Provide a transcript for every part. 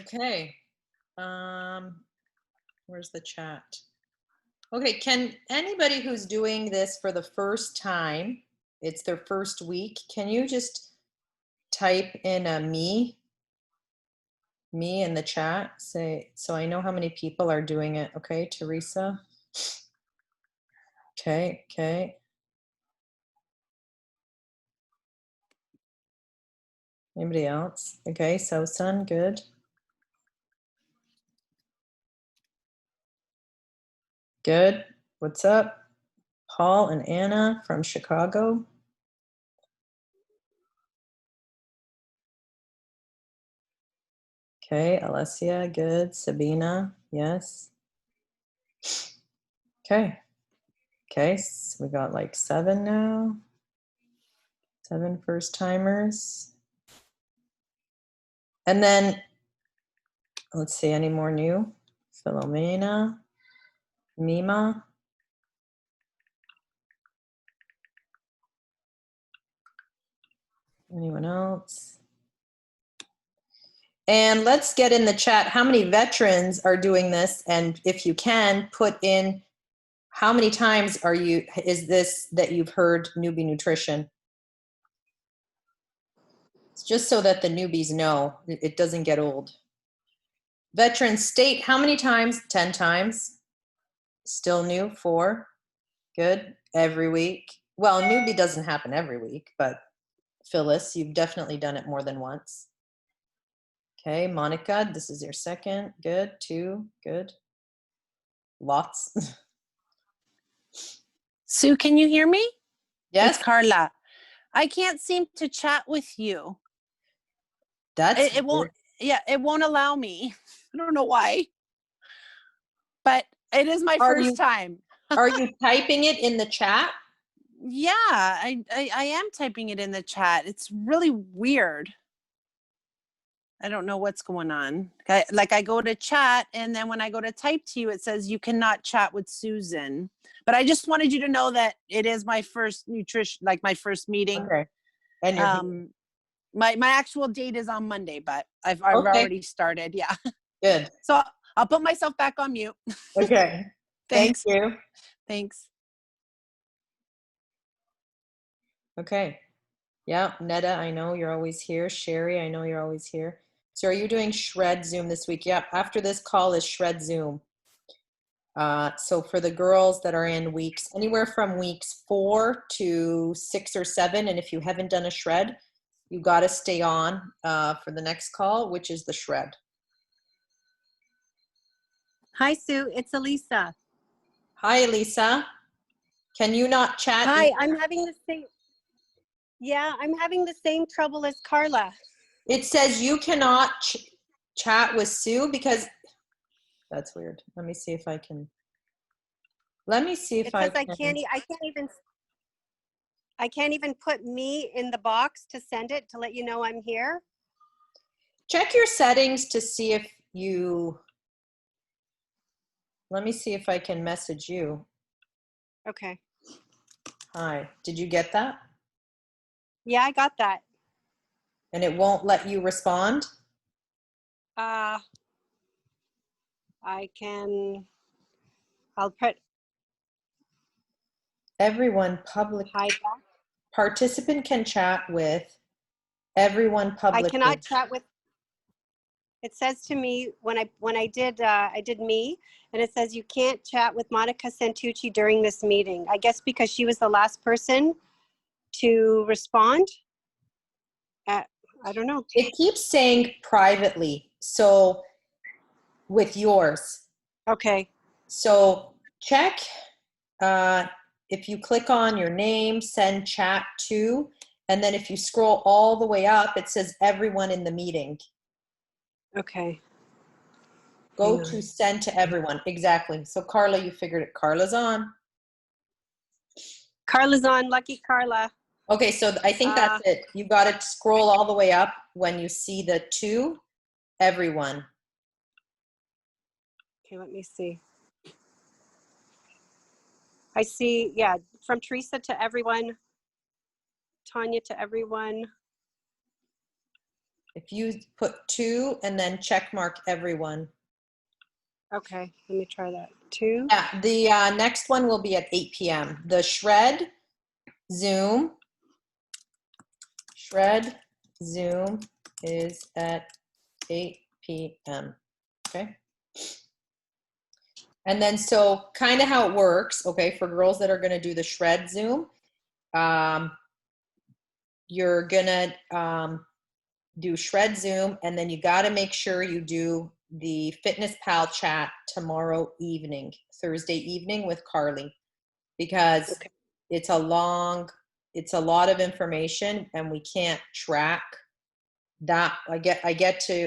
Okay. Where's the chat? Okay, can anybody who's doing this for the first time, it's their first week, can you just type in a me in the chat? Say, so I know how many people are doing it. Okay, Teresa. Okay, okay. Anybody else? Okay, so son, good. Good. What's up? Paul and Anna from Chicago. Okay, Alessia, good. Sabina, yes. Okay. Okay, so we got like 7 now. 7 first timers. And then, let's see, any more new? Philomena, Mima. Anyone else? And let's get in the chat, how many veterans are doing this? And if you can, put in how many times is this that you've heard Newbie Nutrition? It's just so that the newbies know it doesn't get old. Veterans state how many times? 10 times. Still new, 4. Good. Every week. Well, newbie doesn't happen every week, but Phyllis, you've definitely done it more than once. Okay, Monica, this is your second. Good. 2. Good. Lots. Sue, can you hear me? Yes. It's Carla. I can't seem to chat with you. That's It won't, yeah, it won't allow me. I don't know why, but it is my first time. Are you typing it in the chat? Yeah, I am typing it in the chat. It's really weird. I don't know what's going on. I go to chat, and then when I go to type to you, it says you cannot chat with Susan. But I just wanted you to know that it is my first my first meeting. Okay. And you're my actual date is on Monday, but I've okay. already started. Yeah. Good. So I'll put myself back on mute. Okay. Thanks. Thank you. Thanks. Okay. Yeah, Netta, I know you're always here. Sherry, I know you're always here. So are you doing Shred Zoom this week? Yeah, after this call is Shred Zoom. So for the girls that are in weeks, anywhere from weeks 4 to 6 or 7, and if you haven't done a shred, you got to stay on for the next call, which is the shred. Hi, Sue. It's Elisa. Hi, Elisa. Can you not chat? Hi, I'm having the same. Yeah, I'm having the same trouble as Carla. It says you cannot chat with Sue because that's weird. Let me see if I can. Let me see if I can. I can't even put me in the box to send it to let you know I'm here. Check your settings to see if you. Let me see if I can message you. Okay. Hi. Did you get that? Yeah, I got that. And it won't let you respond? I'll put Everyone public. hi. Participant can chat with everyone publicly. I cannot chat with. It says to me when I did me, and it says you can't chat with Monica Santucci during this meeting. I guess because she was the last person to respond. I don't know. It keeps saying privately. So with yours. Okay. So check if you click on your name, send chat to, and then if you scroll all the way up, it says everyone in the meeting. Okay. Go to send to everyone. Exactly. So Carla, you figured it. Carla's on. Carla's on. Lucky Carla. Okay, so I think that's it. You got to scroll all the way up when you see the to everyone. Okay, let me see. I see, yeah, from Teresa to everyone, Tanya to everyone. If you put to and then check mark everyone. Okay, let me try that. 2. Yeah, the next one will be at 8 p.m. The Shred Zoom is at 8 p.m. Okay. And then so kind of how it works, okay, for girls that are going to do the Shred Zoom, you're going to do Shred Zoom, and then you got to make sure you do the Fitness Pal chat tomorrow evening, Thursday evening with Carly, because it's a lot of information and we can't track that.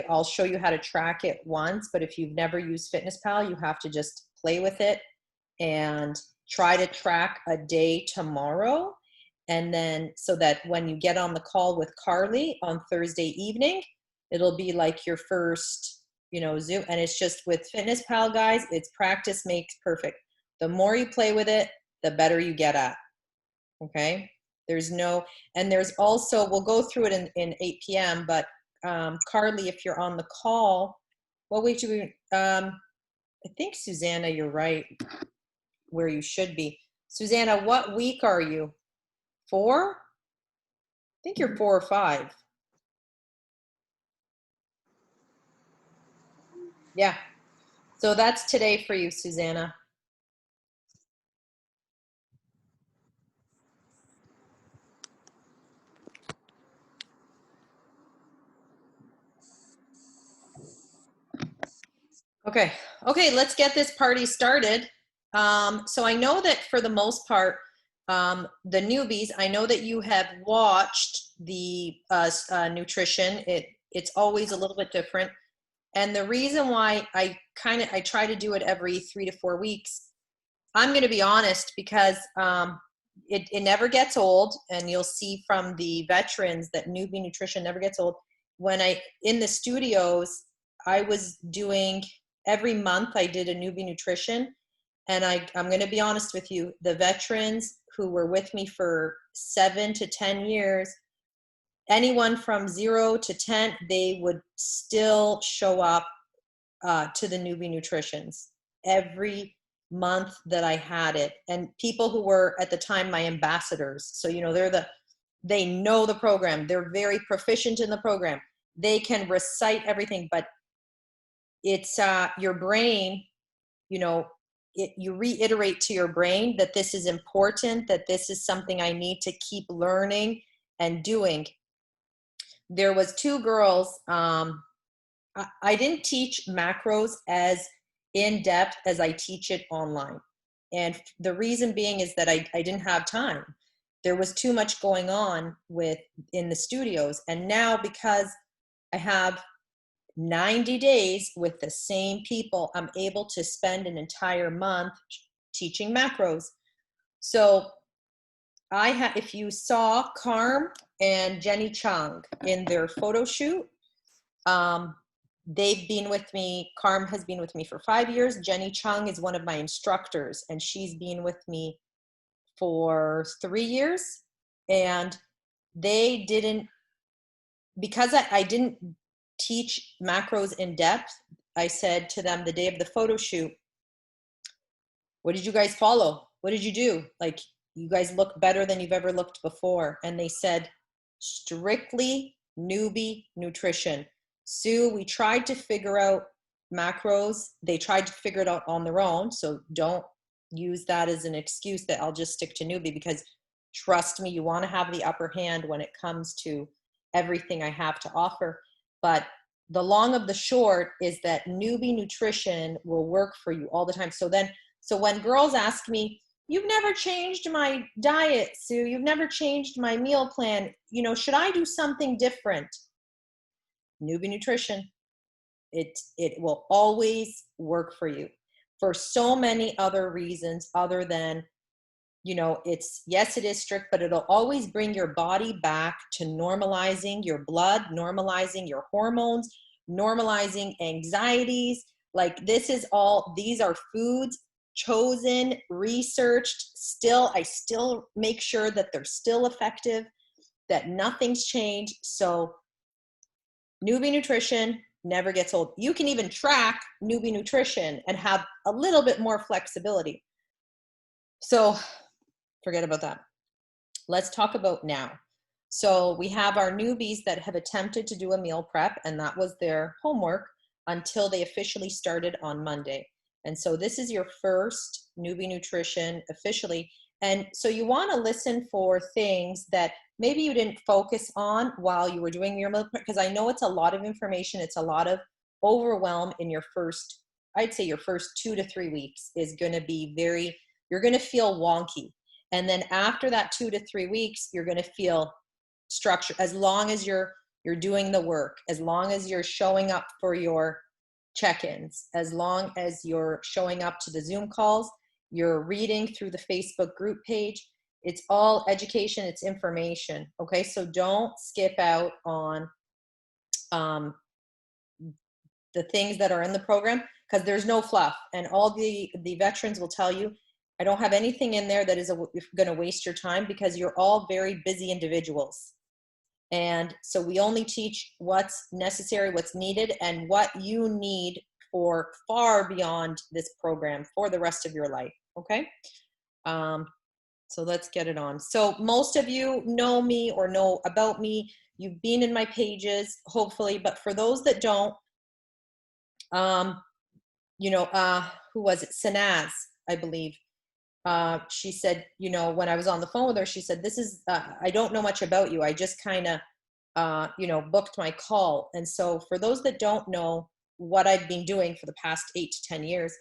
I'll show you how to track it once, but if you've never used Fitness Pal, you have to just play with it and try to track a day tomorrow. And then so that when you get on the call with Carly on Thursday evening, it'll be like your first, Zoom. And it's just with Fitness Pal, guys, it's practice makes perfect. The more you play with it, the better you get at. Okay. There's also, we'll go through it in 8 p.m., but Carly, if you're on the call, what week do we, I think Susanna, you're right where you should be. Susanna, what week are you? 4? I think you're 4 or 5. Yeah. So that's today for you, Susanna. Okay, let's get this party started. So I know that for the most part, the newbies, I know that you have watched the nutrition. It's always a little bit different. And the reason why I try to do it every 3 to 4 weeks, I'm going to be honest, because it never gets old. And you'll see from the veterans that newbie nutrition never gets old. When in the studios, I was doing every month, I did a newbie nutrition. And I'm going to be honest with you, the veterans who were with me for 7 to 10 years, anyone from 0 to 10, they would still show up to the newbie nutritions every month that I had it. And people who were at the time my ambassadors. So, you know, they know the program. They're very proficient in the program. They can recite everything, but it's your brain, you know, you reiterate to your brain that this is important, that this is something I need to keep learning and doing. There was 2 girls, I didn't teach macros as in depth as I teach it online. And the reason being is that I didn't have time. There was too much going on in the studios. And now, because I have 90 days with the same people, I'm able to spend an entire month teaching macros. So if you saw Carm and Jenny Chung in their photo shoot, they've been with me. Carm has been with me for 5 years. Jenny Chung is one of my instructors, and she's been with me for 3 years. And they didn't, because I didn't teach macros in depth, I said to them the day of the photo shoot, what did you guys follow? What did you do? Like, you guys look better than you've ever looked before. And they said, strictly newbie nutrition. Sue, we tried to figure out macros. They tried to figure it out on their own. So don't use that as an excuse that I'll just stick to newbie, because trust me, you want to have the upper hand when it comes to everything I have to offer. But the long of the short is that newbie nutrition will work for you all the time. So when girls ask me, you've never changed my diet, Sue, you've never changed my meal plan, you know, should I do something different? Newbie nutrition, it will always work for you for so many other reasons other than, you know, yes, it is strict, but it'll always bring your body back to normalizing your blood, normalizing your hormones, normalizing anxieties. Like, these are foods chosen, researched, I still make sure that they're still effective, that nothing's changed. So newbie nutrition never gets old. You can even track newbie nutrition and have a little bit more flexibility. So forget about that. Let's talk about now. So we have our newbies that have attempted to do a meal prep, and that was their homework until they officially started on Monday. And so this is your first newbie nutrition officially. And so you want to listen for things that maybe you didn't focus on while you were doing your meal prep, because I know it's a lot of information. It's a lot of overwhelm in your first, I'd say your first 2 to 3 weeks is going to be you're going to feel wonky. And then after that 2 to 3 weeks, you're going to feel structured, as long as you're doing the work, as long as you're showing up for your check-ins, as long as you're showing up to the Zoom calls, you're reading through the Facebook group page. It's all education, it's information. Okay, so don't skip out on the things that are in the program, because there's no fluff. And all the veterans will tell you, I don't have anything in there that is going to waste your time, because you're all very busy individuals. And so we only teach what's necessary, what's needed, and what you need for far beyond this program for the rest of your life. Okay. So let's get it on. So most of you know me or know about me. You've been in my pages, hopefully, but for those that don't, you know, who was it? Sanaz, I believe. She said, you know, when I was on the phone with her, she said, this is, I don't know much about you. I just kind of, you know, booked my call. And so for those that don't know what I've been doing for the past 8 to 10 years,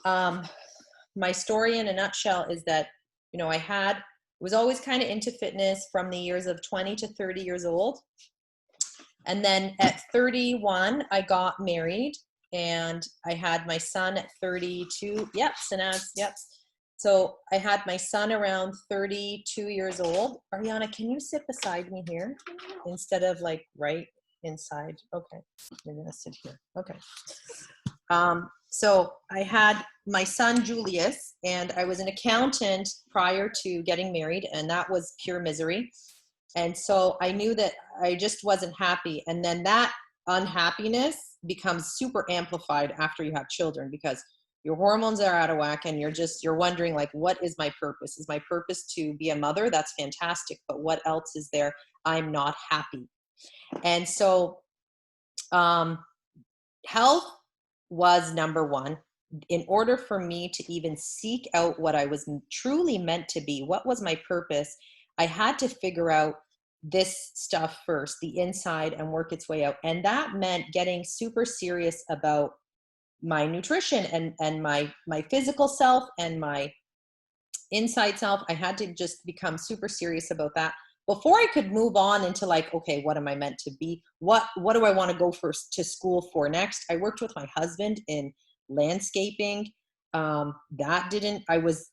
my story in a nutshell is that You know, was always kind of into fitness from the years of 20 to 30 years old. And then at 31, I got married and I had my son at 32. Yep, Sinaz, yep. So I had my son around 32 years old. Ariana, can you sit beside me here instead of like right inside? Okay, you're gonna sit here. Okay. So I had my son Julius, and I was an accountant prior to getting married, and that was pure misery. And so I knew that I just wasn't happy. And then that unhappiness becomes super amplified after you have children, because your hormones are out of whack and you're wondering, like, what is my purpose? Is my purpose to be a mother? That's fantastic. But what else is there? I'm not happy. And so health was number one. In order for me to even seek out what I was truly meant to be, what was my purpose, I had to figure out this stuff first, the inside, and work its way out. And that meant getting super serious about my nutrition and my physical self and my inside self. I had to just become super serious about that before I could move on into like, okay, what am I meant to be? What do I want to go to school for next? I worked with my husband in landscaping. I was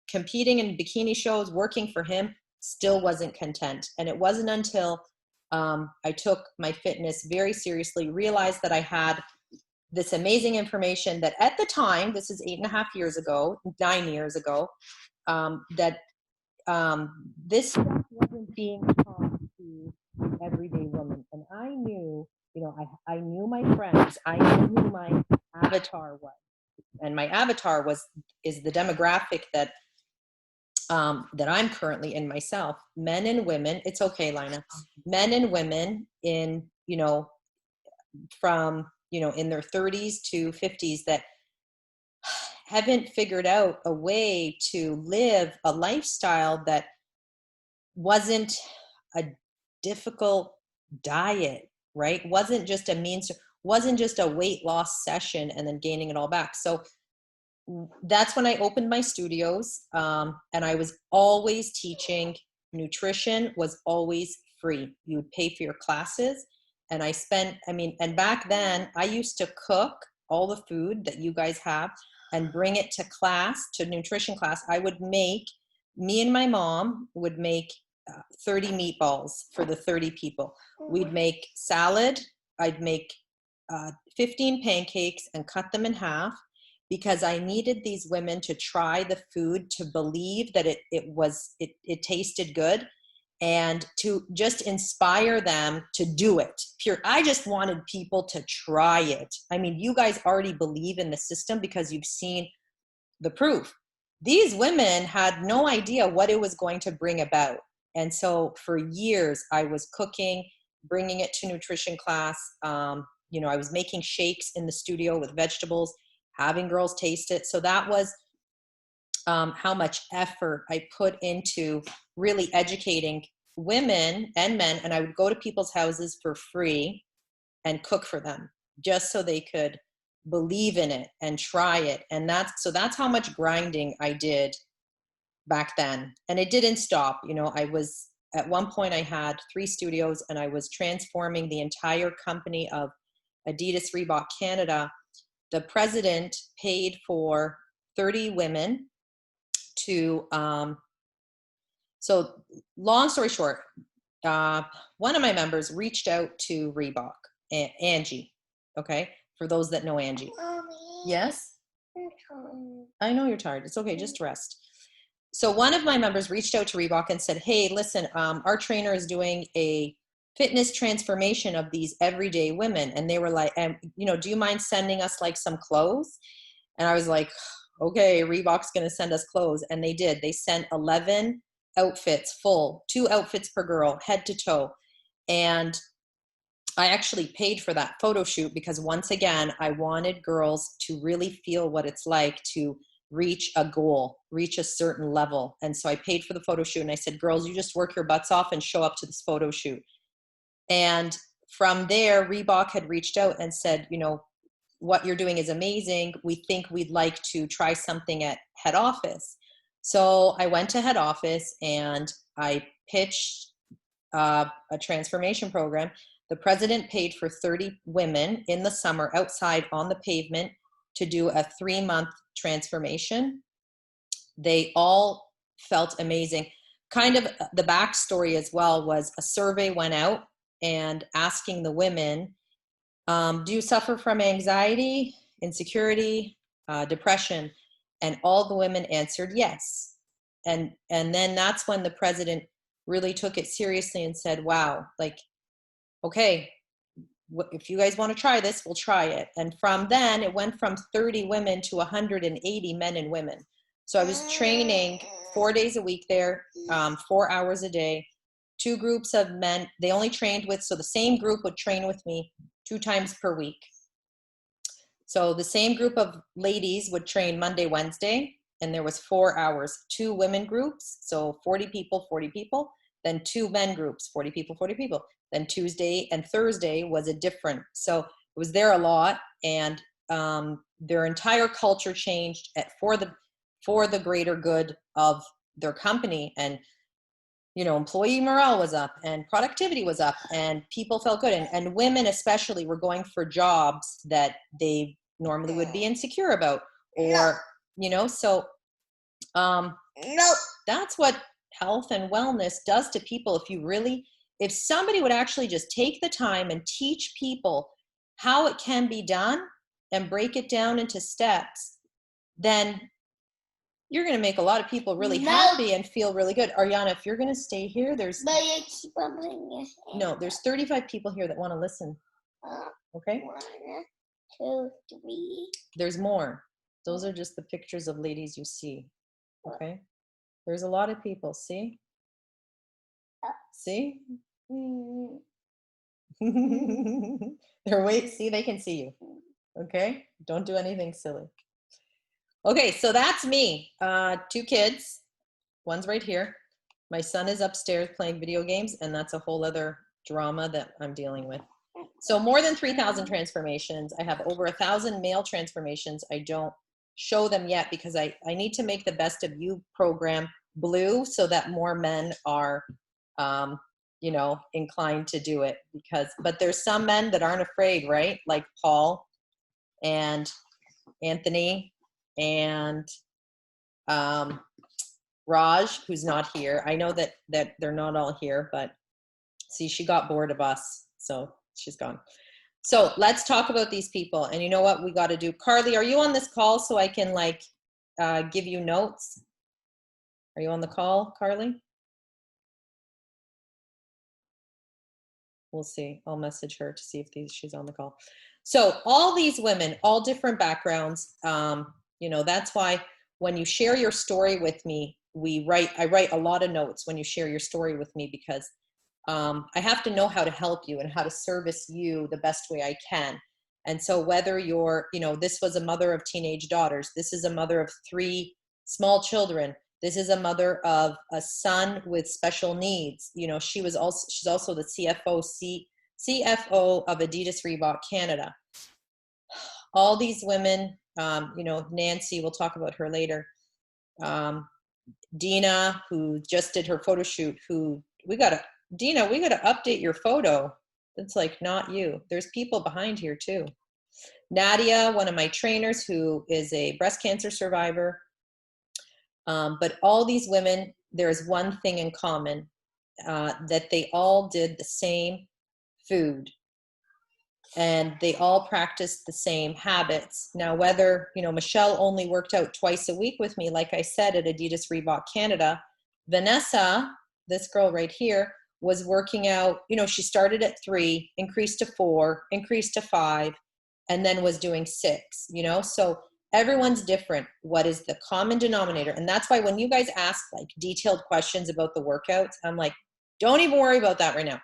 competing in bikini shows, working for him, still wasn't content. And it wasn't until I took my fitness very seriously, realized that I had this amazing information that at the time, this is 9 years ago, that this stuff wasn't being taught to everyday women. And I knew, I knew my friends, I knew who my avatar was. And my avatar is the demographic that I'm currently in myself. Men and women, it's okay, Lina. Men and women in, from, in their 30s to 50s that haven't figured out a way to live a lifestyle that wasn't a difficult diet, right? Wasn't just a weight loss session and then gaining it all back. So that's when I opened my studios, and I was always teaching. Nutrition was always free. You would pay for your classes. And and back then I used to cook all the food that you guys have and bring it to class, to nutrition class. Me and my mom would make 30 meatballs for the 30 people. We'd make salad. I'd make 15 pancakes and cut them in half, because I needed these women to try the food, to believe that it tasted good, and to just inspire them to do it. I just wanted people to try it. I mean, you guys already believe in the system because you've seen the proof. These women had no idea what it was going to bring about. And so for years I was cooking, bringing it to nutrition class. I was making shakes in the studio with vegetables, having girls taste it. So that was how much effort I put into really educating women and men. And I would go to people's houses for free and cook for them, just so they could believe in it and try it. And that's how much grinding I did back then. And it didn't stop. At one point I had 3 studios and I was transforming the entire company of Adidas Reebok Canada. The president paid for 30 women to, so long story short, one of my members reached out to Reebok, Angie, okay? For those that know Angie. Mommy, Yes? I'm tired. I know you're tired. It's okay, just rest. So one of my members reached out to Reebok and said, hey, listen, our trainer is doing a fitness transformation of these everyday women. And they were like, do you mind sending us like some clothes? And I was like, okay, Reebok's going to send us clothes. And they did. They sent 11 outfits, full, 2 outfits per girl, head to toe. And I actually paid for that photo shoot because, once again, I wanted girls to really feel what it's like to reach a goal, reach a certain level. And so I paid for the photo shoot and I said, girls, you just work your butts off and show up to this photo shoot. And from there, Reebok had reached out and said, what you're doing is amazing. We think we'd like to try something at head office. So I went to head office and I pitched a transformation program. The president paid for 30 women in the summer outside on the pavement to do a 3-month transformation. They all felt amazing. Kind of the backstory as well was a survey went out and asking the women, do you suffer from anxiety, insecurity, depression? And all the women answered yes. And then that's when the president really took it seriously and said, wow, like, okay, if you guys want to try this, we'll try it. And from then it went from 30 women to 180 men and women. So I was training 4 days a week there, 4 hours a day, 2 groups of men. They only trained with, so the same group would train with me 2 times per week. So the same group of ladies would train Monday, Wednesday, and there was 4 hours, 2 women groups, so 40 people, then 2 men groups, 40 people. Then Tuesday and Thursday was a different, so it was there a lot, and their entire culture changed for the greater good of their company. And employee morale was up and productivity was up and people felt good. And women especially were going for jobs that they normally would be insecure about, or, so that's what health and wellness does to people. If somebody would actually just take the time and teach people how it can be done and break it down into steps, then you're going to make a lot of people really happy and feel really good. Ariana, if you're going to stay here, there's 35 people here that want to listen. Okay? 1, 2, 3. There's more. Those are just the pictures of ladies you see. Okay? There's a lot of people. See? See? See, they can see you. Okay? Don't do anything silly. Okay, so that's me. 2 kids. One's right here. My son is upstairs playing video games, and that's a whole other drama that I'm dealing with. So more than 3,000 transformations. I have over 1,000 male transformations. I don't show them yet because I need to make the Best of You program blue so that more men are, inclined to do it. But there's some men that aren't afraid, right? Like Paul and Anthony and Raj, who's not here. I know that they're not all here, but see, she got bored of us, so she's gone. So let's talk about these people. And you know what we got to do? Carly, are you on this call so I can give you notes? Are you on the call, Carly? We'll see. I'll message her to see if she's on the call. So all these women, all different backgrounds, that's why when you share your story with me, I write a lot of notes when you share your story with me, because I have to know how to help you and how to service you the best way I can. And so whether you're, this was a mother of teenage daughters, this is a mother of 3 small children, this is a mother of a son with special needs. She's also the CFO of Adidas Reebok Canada. All these women, Nancy, we'll talk about her later. Dina, who just did her photo shoot, Dina, we got to update your photo. It's like not you. There's people behind here too. Nadia, one of my trainers, who is a breast cancer survivor. But all these women, there's one thing in common, that they all did the same food and they all practiced the same habits. Now, whether, Michelle only worked out twice a week with me, like I said, at Adidas Reebok Canada, Vanessa, this girl right here, was working out, she started at 3, increased to 4, increased to 5, and then was doing 6, so everyone's different. What is the common denominator? And that's why when you guys ask detailed questions about the workouts, I'm like, don't even worry about that right now.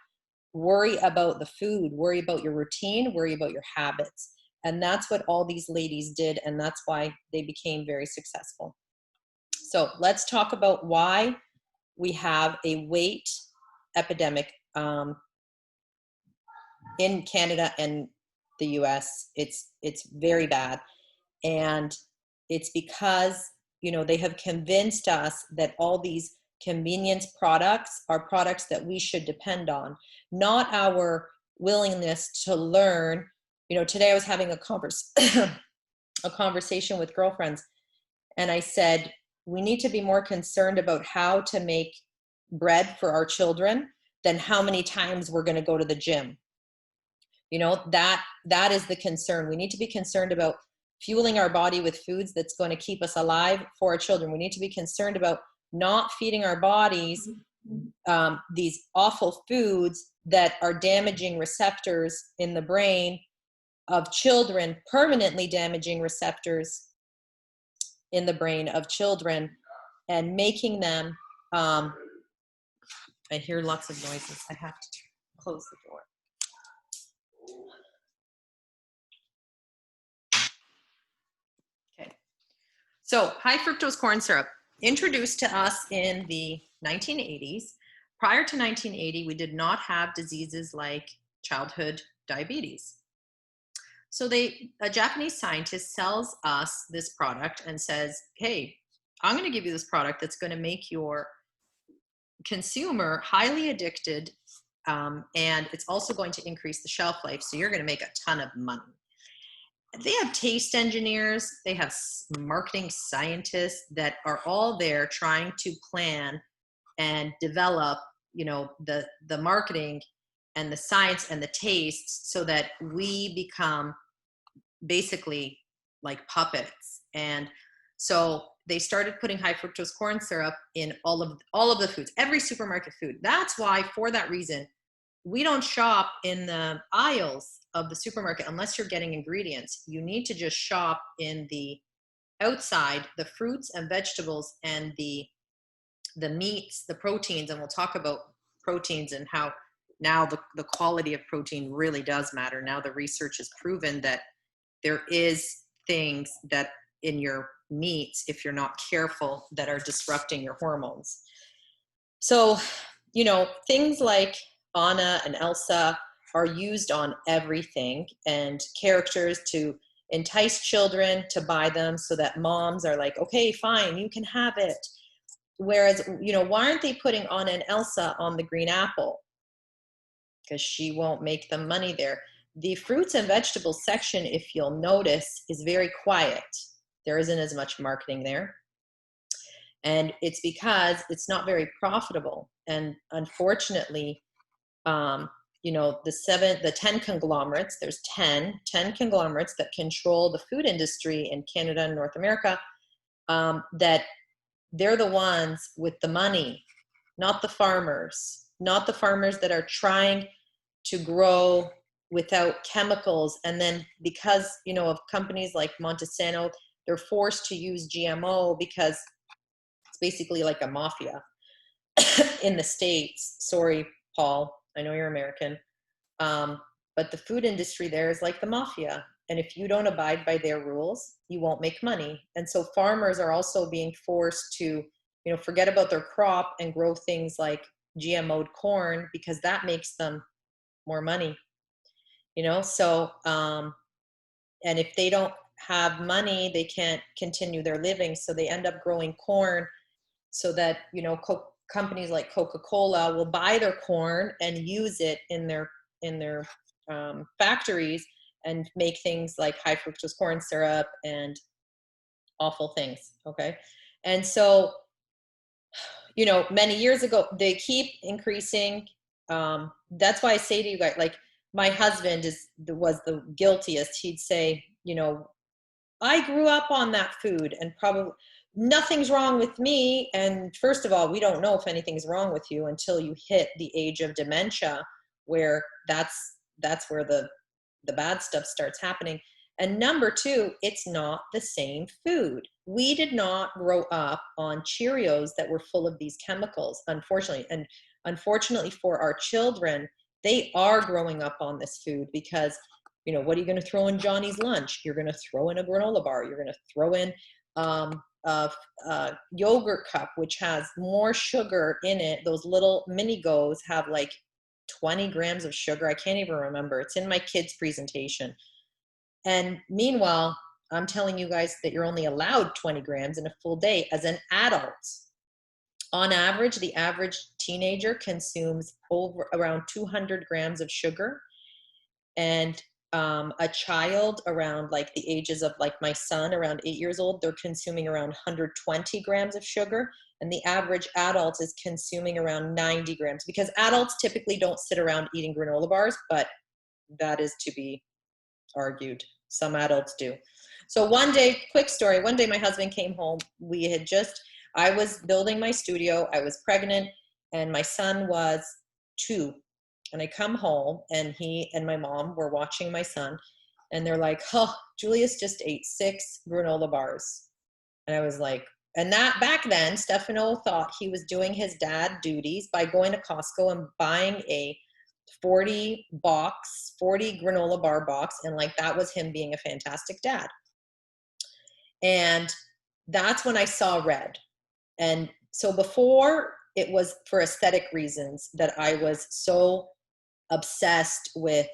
Worry about the food, worry about your routine, worry about your habits. And that's what all these ladies did. And that's why they became very successful. So let's talk about why we have a weight epidemic in Canada and the US. It's very bad. And it's because they have convinced us that all these convenience products are products that we should depend on, not our willingness to learn. Today I was having a conversation with girlfriends, and I said, we need to be more concerned about how to make bread for our children than how many times we're going to go to the gym. That is the concern. We need to be concerned about fueling our body with foods that's going to keep us alive for our children. We need to be concerned about not feeding our bodies these awful foods that are damaging receptors in the brain of children, permanently damaging receptors in the brain of children, and making them, I hear lots of noises. I have to close the door. Okay. So high fructose corn syrup, introduced to us in the 1980s. Prior to 1980, we did not have diseases like childhood diabetes. So a Japanese scientist sells us this product and says, hey, I'm going to give you this product that's going to make your consumer highly addicted, and it's also going to increase the shelf life, so you're going to make a ton of money. They have taste engineers, they have marketing scientists that are all there trying to plan and develop, the marketing and the science and the tastes so that we become basically like puppets. And so they started putting high fructose corn syrup in all of the foods, every supermarket food. That's why, for that reason, we don't shop in the aisles of the supermarket unless you're getting ingredients. You need to just shop in the outside, the fruits and vegetables and the meats, the proteins, and we'll talk about proteins and how now the quality of protein really does matter. Now the research has proven that there is things that in your meats, if you're not careful, that are disrupting your hormones. So, things like Anna and Elsa are used on everything, and characters to entice children to buy them so that moms are like, okay, fine, you can have it. Whereas, why aren't they putting Anna and Elsa on the green apple? Because she won't make them money there. The fruits and vegetables section, if you'll notice, is very quiet. There isn't as much marketing there. And it's because it's not very profitable. And unfortunately, the 10 conglomerates, there's 10 conglomerates that control the food industry in Canada and North America, that they're the ones with the money, not the farmers that are trying to grow without chemicals. And then because, of companies like Monsanto, they're forced to use GMO because it's basically like a mafia in the States. Sorry, Paul, I know you're American. But the food industry there is like the mafia. And if you don't abide by their rules, you won't make money. And so farmers are also being forced to, forget about their crop and grow things like GMO'd corn because that makes them more money. So, and if they don't have money, they can't continue their living. So they end up growing corn so that, companies like Coca-Cola will buy their corn and use it in their factories and make things like high fructose corn syrup and awful things. Okay. And so, many years ago, they keep increasing. That's why I say to you guys, like, my husband was the guiltiest. He'd say, I grew up on that food and probably nothing's wrong with me. And first of all, we don't know if anything's wrong with you until you hit the age of dementia, where that's where the bad stuff starts happening. And number two, it's not the same food. We did not grow up on Cheerios that were full of these chemicals, unfortunately. And unfortunately for our children, they are growing up on this food because, what are you going to throw in Johnny's lunch? You're going to throw in a granola bar. You're going to throw in a yogurt cup, which has more sugar in it. Those little mini goes have like 20 grams of sugar. I can't even remember. It's in my kids' presentation. And meanwhile, I'm telling you guys that you're only allowed 20 grams in a full day as an adult. On average, the average teenager consumes around 200 grams of sugar, and a child around like the ages of like my son, around 8 years old, they're consuming around 120 grams of sugar, and the average adult is consuming around 90 grams, because adults typically don't sit around eating granola bars, but that is to be argued. Some adults do. So one day, quick story, one day my husband came home. I was building my studio, I was pregnant, and my son was 2. And I come home, and he and my mom were watching my son, and they're like, oh, Julius just ate 6 granola bars. And I was like, and that back then, Stefano thought he was doing his dad duties by going to Costco and buying a 40 granola bar box, and like that was him being a fantastic dad. And that's when I saw red. And so before, it was for aesthetic reasons that I was so obsessed with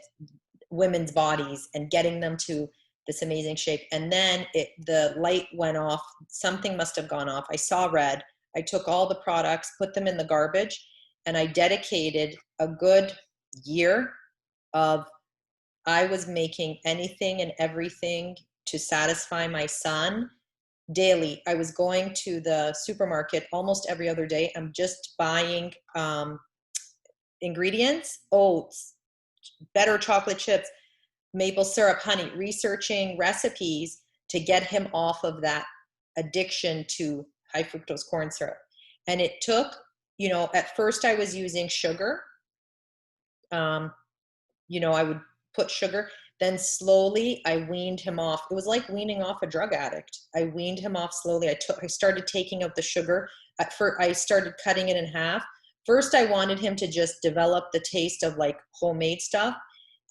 women's bodies and getting them to this amazing shape. And then the light went off. Something must have gone off. I saw red. I took all the products, put them in the garbage, and I dedicated a good year of, I was making anything and everything to satisfy my son daily. I was going to the supermarket almost every other day. I'm just buying ingredients, oats, better chocolate chips, maple syrup, honey, researching recipes to get him off of that addiction to high fructose corn syrup. And it took, at first I was using sugar. I would put sugar. Then slowly I weaned him off. It was like weaning off a drug addict. I weaned him off slowly. I started taking out the sugar. At first, I started cutting it in half. First, I wanted him to just develop the taste of like homemade stuff.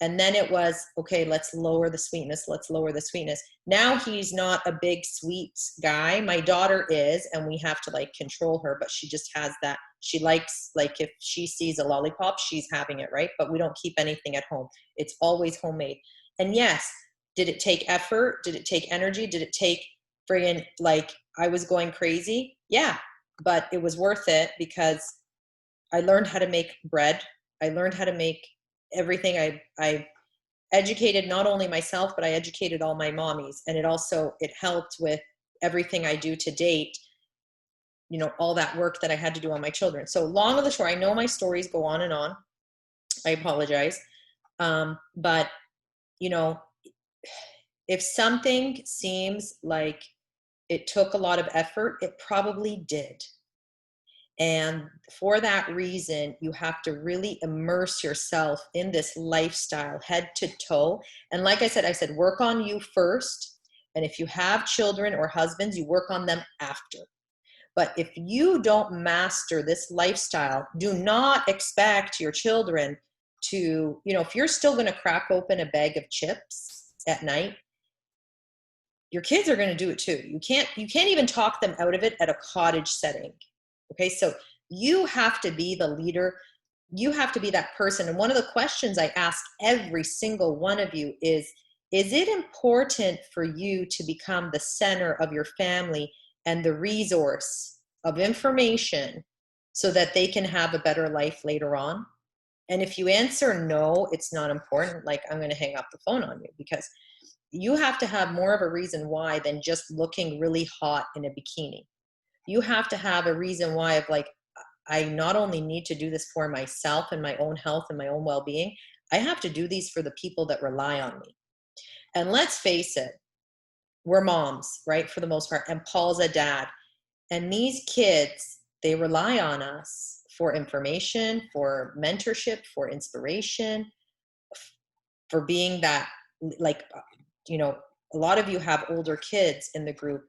And then it was, okay, let's lower the sweetness. Let's lower the sweetness. Now he's not a big sweets guy. My daughter is, and we have to like control her, but she just has that. She likes, like if she sees a lollipop, she's having it, right? But we don't keep anything at home. It's always homemade. And yes, did it take effort? Did it take energy? Did it take friggin' like I was going crazy? Yeah, but it was worth it because I learned how to make bread. I learned how to make everything. I educated not only myself, but I educated all my mommies. And it helped with everything I do to date, all that work that I had to do on my children. So long of the short, I know my stories go on and on. I apologize. But if something seems like it took a lot of effort, it probably did. And for that reason, you have to really immerse yourself in this lifestyle, head to toe. And like I said, work on you first. And if you have children or husbands, you work on them after. But if you don't master this lifestyle, do not expect your children to, if you're still going to crack open a bag of chips at night, your kids are going to do it too. You can't even talk them out of it at a cottage setting. Okay, so you have to be the leader. You have to be that person. And one of the questions I ask every single one of you is it important for you to become the center of your family and the resource of information so that they can have a better life later on? And if you answer no, it's not important, like I'm going to hang up the phone on you, because you have to have more of a reason why than just looking really hot in a bikini. You have to have a reason why of like, I not only need to do this for myself and my own health and my own well-being, I have to do these for the people that rely on me. And let's face it, we're moms, right? For the most part. And Paul's a dad. And these kids, they rely on us for information, for mentorship, for inspiration, for being that, like, a lot of you have older kids in the group.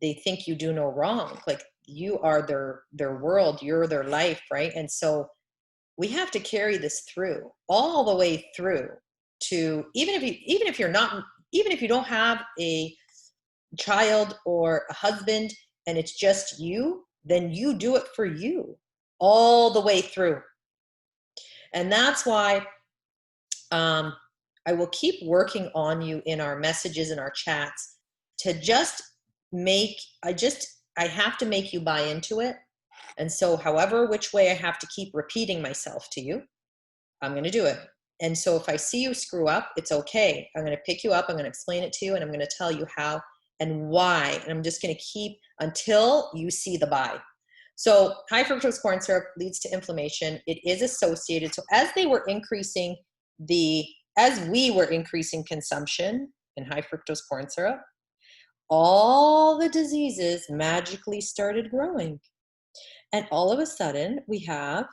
They think you do no wrong. Like you are their world, you're their life, right? And so we have to carry this through, all the way through to, even if you don't have a child or a husband and it's just you, then you do it for you all the way through. And that's why I will keep working on you in our messages and our chats to just I have to make you buy into it. And so however which way I have to keep repeating myself to you, I'm going to do it. And so if I see you screw up, it's okay. I'm going to pick you up, I'm going to explain it to you, and I'm going to tell you how and why. And I'm just going to keep until you see the buy. So high fructose corn syrup leads to inflammation. It is associated. So as we were increasing consumption in high fructose corn syrup, all the diseases magically started growing. And all of a sudden we have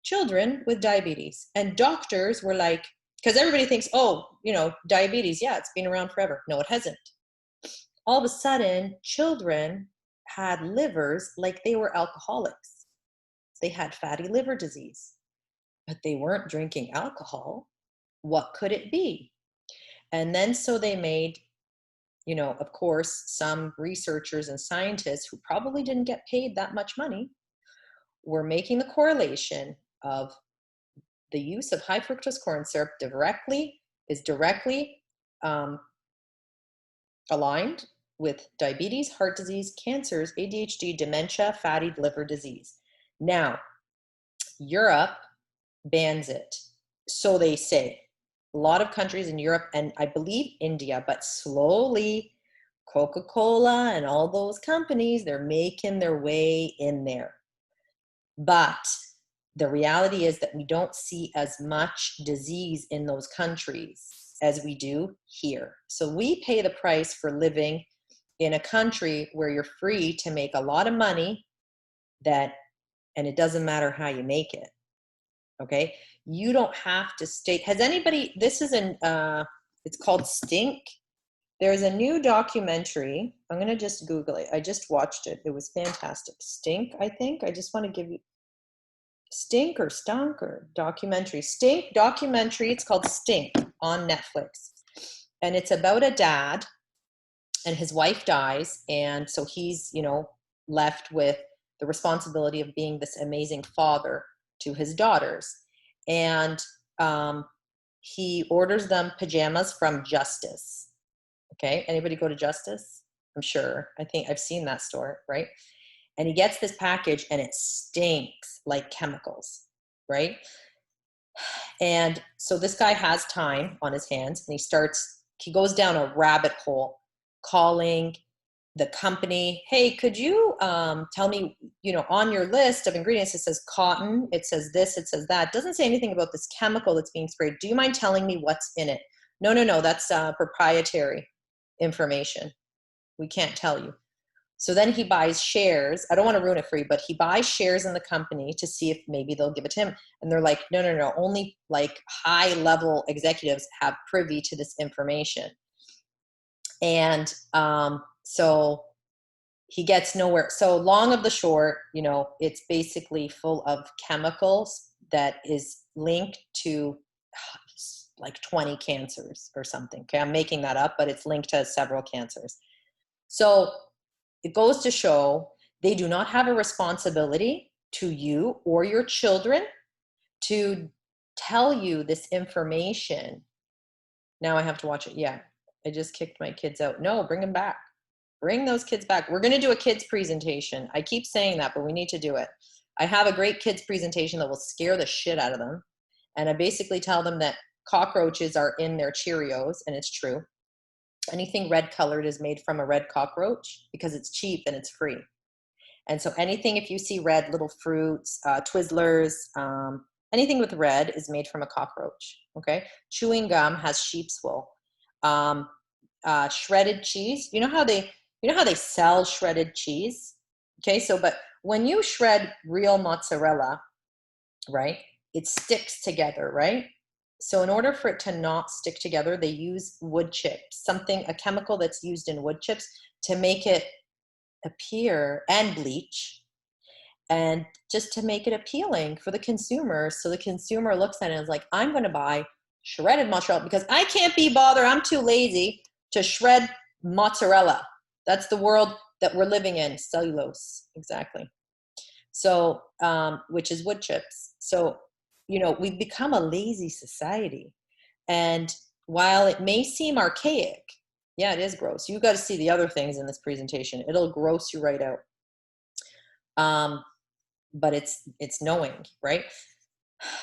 children with diabetes, and doctors were like, because everybody thinks, oh, diabetes, yeah, it's been around forever. No, it hasn't. All of a sudden, children had livers like they were alcoholics. They had fatty liver disease, but they weren't drinking alcohol. What could it be? And then so they made, of course, some researchers and scientists who probably didn't get paid that much money were making the correlation of the use of high fructose corn syrup is directly aligned with diabetes, heart disease, cancers, ADHD, dementia, fatty liver disease. Now, Europe bans it. So they say. A lot of countries in Europe, and I believe India, but slowly Coca-Cola and all those companies, they're making their way in there. But the reality is that we don't see as much disease in those countries as we do here. So we pay the price for living in a country where you're free to make a lot of money and it doesn't matter how you make it. Okay? You don't have to stay. Has anybody, it's called Stink. There's a new documentary. I'm going to just Google it. I just watched it. It was fantastic. Stink, I think. I just want to give you Stink or Stunk or documentary. Stink documentary. It's called Stink on Netflix. And it's about a dad and his wife dies. And so he's, left with the responsibility of being this amazing father to his daughters. And he orders them pajamas from Justice. Okay. Anybody go to Justice? I'm sure. I think I've seen that store, right? And he gets this package and it stinks like chemicals, right? And so this guy has time on his hands and he goes down a rabbit hole calling the company. Hey, could you tell me, on your list of ingredients, it says cotton, it says this, it says that. It doesn't say anything about this chemical that's being sprayed. Do you mind telling me what's in it? No, that's proprietary information. We can't tell you. So then he buys shares. I don't want to ruin it for you, but he buys shares in the company to see if maybe they'll give it to him. And they're like, no. Only like high level executives have privy to this information. And so he gets nowhere. So long of the short, it's basically full of chemicals that is linked to like 20 cancers or something. Okay, I'm making that up, but it's linked to several cancers. So it goes to show they do not have a responsibility to you or your children to tell you this information. Now I have to watch it. Yeah, I just kicked my kids out. No, bring them back. Bring those kids back. We're going to do a kids presentation. I keep saying that, but we need to do it. I have a great kids presentation that will scare the shit out of them. And I basically tell them that cockroaches are in their Cheerios, and it's true. Anything red colored is made from a red cockroach because it's cheap and it's free. And so anything, if you see red, little fruits, Twizzlers, anything with red is made from a cockroach. Okay. Chewing gum has sheep's wool. Shredded cheese. You know how they sell shredded cheese? Okay. So, but when you shred real mozzarella, right, it sticks together, right? So in order for it to not stick together, they use wood chips, a chemical that's used in wood chips to make it appear, and bleach, and just to make it appealing for the consumer. So the consumer looks at it and is like, I'm going to buy shredded mozzarella because I can't be bothered. I'm too lazy to shred mozzarella. That's the world that we're living in. Cellulose. Exactly. So, which is wood chips. So, we've become a lazy society. And while it may seem archaic, Yeah, it is gross. You got to see the other things in this presentation. It'll gross you right out. But it's knowing, right?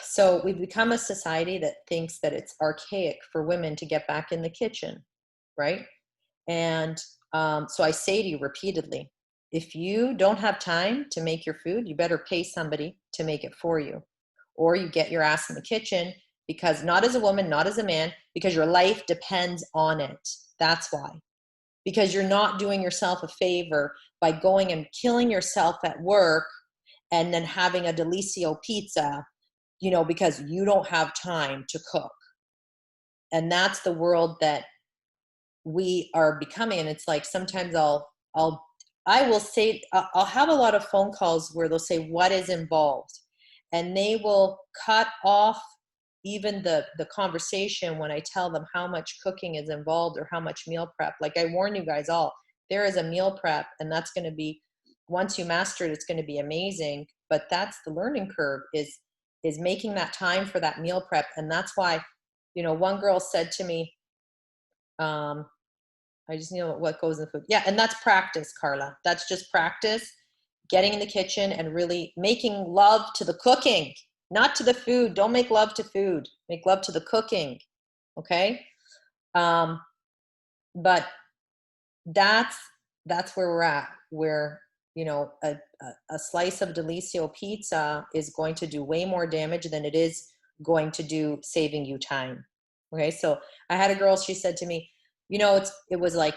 So we've become a society that thinks that it's archaic for women to get back in the kitchen, right? And so I say to you repeatedly, if you don't have time to make your food, you better pay somebody to make it for you. Or you get your ass in the kitchen, because not as a woman, not as a man, because your life depends on it. That's why. Because you're not doing yourself a favor by going and killing yourself at work and then having a Delicio pizza, you know, because you don't have time to cook. And that's the world that we are becoming. And it's like, sometimes I will say, I'll have a lot of phone calls where they'll say, what is involved? And they will cut off even the conversation when I tell them how much cooking is involved or how much meal prep. Like, I warn you guys all, there is a meal prep, and that's going to be, once you master it, it's going to be amazing. But that's the learning curve, is making that time for that meal prep. And that's why, you know, one girl said to me, I just know what goes in the food. Yeah, and that's practice, Carla. That's just practice, getting in the kitchen and really making love to the cooking, not to the food. Don't make love to food. Make love to the cooking, okay? But that's where we're at, where, you know, a slice of Delicio pizza is going to do way more damage than it is going to do saving you time, okay? So I had a girl, she said to me, you know, it was like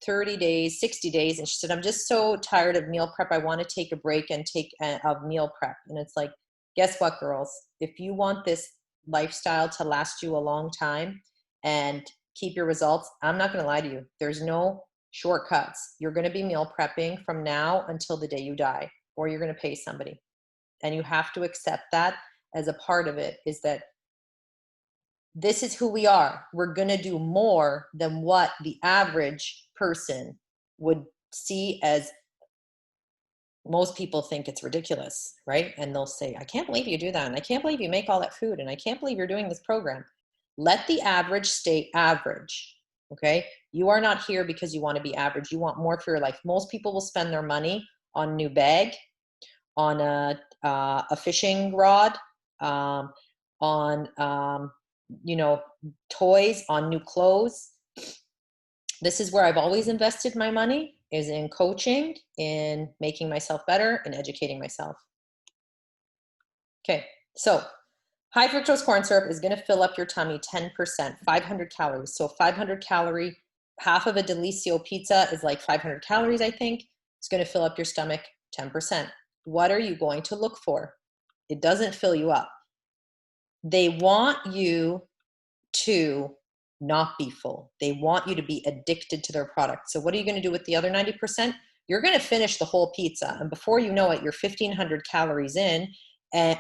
30 days, 60 days. And she said, I'm just so tired of meal prep. I want to take a break and take a meal prep. And it's like, guess what, girls? If you want this lifestyle to last you a long time and keep your results, I'm not going to lie to you. There's no shortcuts. You're going to be meal prepping from now until the day you die, or you're going to pay somebody. And you have to accept that as a part of it, is that this is who we are. We're going to do more than what the average person would see as, most people think it's ridiculous, right? And they'll say, I can't believe you do that. And I can't believe you make all that food. And I can't believe you're doing this program. Let the average stay average, okay? You are not here because you want to be average. You want more for your life. Most people will spend their money on a new bag, on a fishing rod, on you know, toys, on new clothes. This is where I've always invested my money, is in coaching, in making myself better, and educating myself. Okay, so high fructose corn syrup is going to fill up your tummy 10%, 500 calories. So 500 calorie, half of a Delicio pizza is like 500 calories, I think. It's going to fill up your stomach 10%. What are you going to look for? It doesn't fill you up. They want you to not be full. They want you to be addicted to their product. So what are you going to do with the other 90%? You're going to finish the whole pizza. And before you know it, you're 1,500 calories in,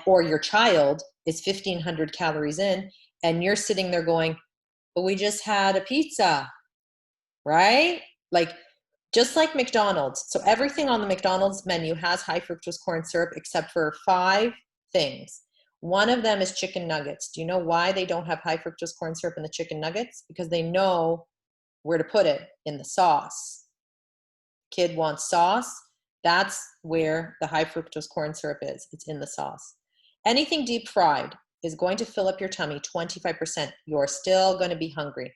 or your child is 1,500 calories in, and you're sitting there going, but we just had a pizza, right? Like, just like McDonald's. So everything on the McDonald's menu has high fructose corn syrup except for 5 things. One of them is chicken nuggets. Do you know why they don't have high fructose corn syrup in the chicken nuggets? Because they know where to put it, in the sauce. Kid wants sauce. That's where the high fructose corn syrup is. It's in the sauce. Anything deep fried is going to fill up your tummy 25%. You're still going to be hungry.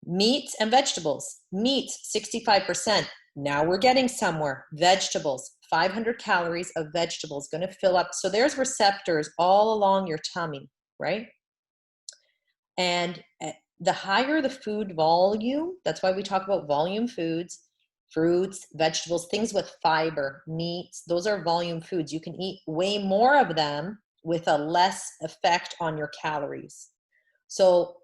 Meats and vegetables. Meats, 65%. Now we're getting somewhere. Vegetables, 500 calories of vegetables, going to fill up. So there's receptors all along your tummy, right? And the higher the food volume, that's why we talk about volume foods, fruits, vegetables, things with fiber, meats, those are volume foods. You can eat way more of them with a less effect on your calories. So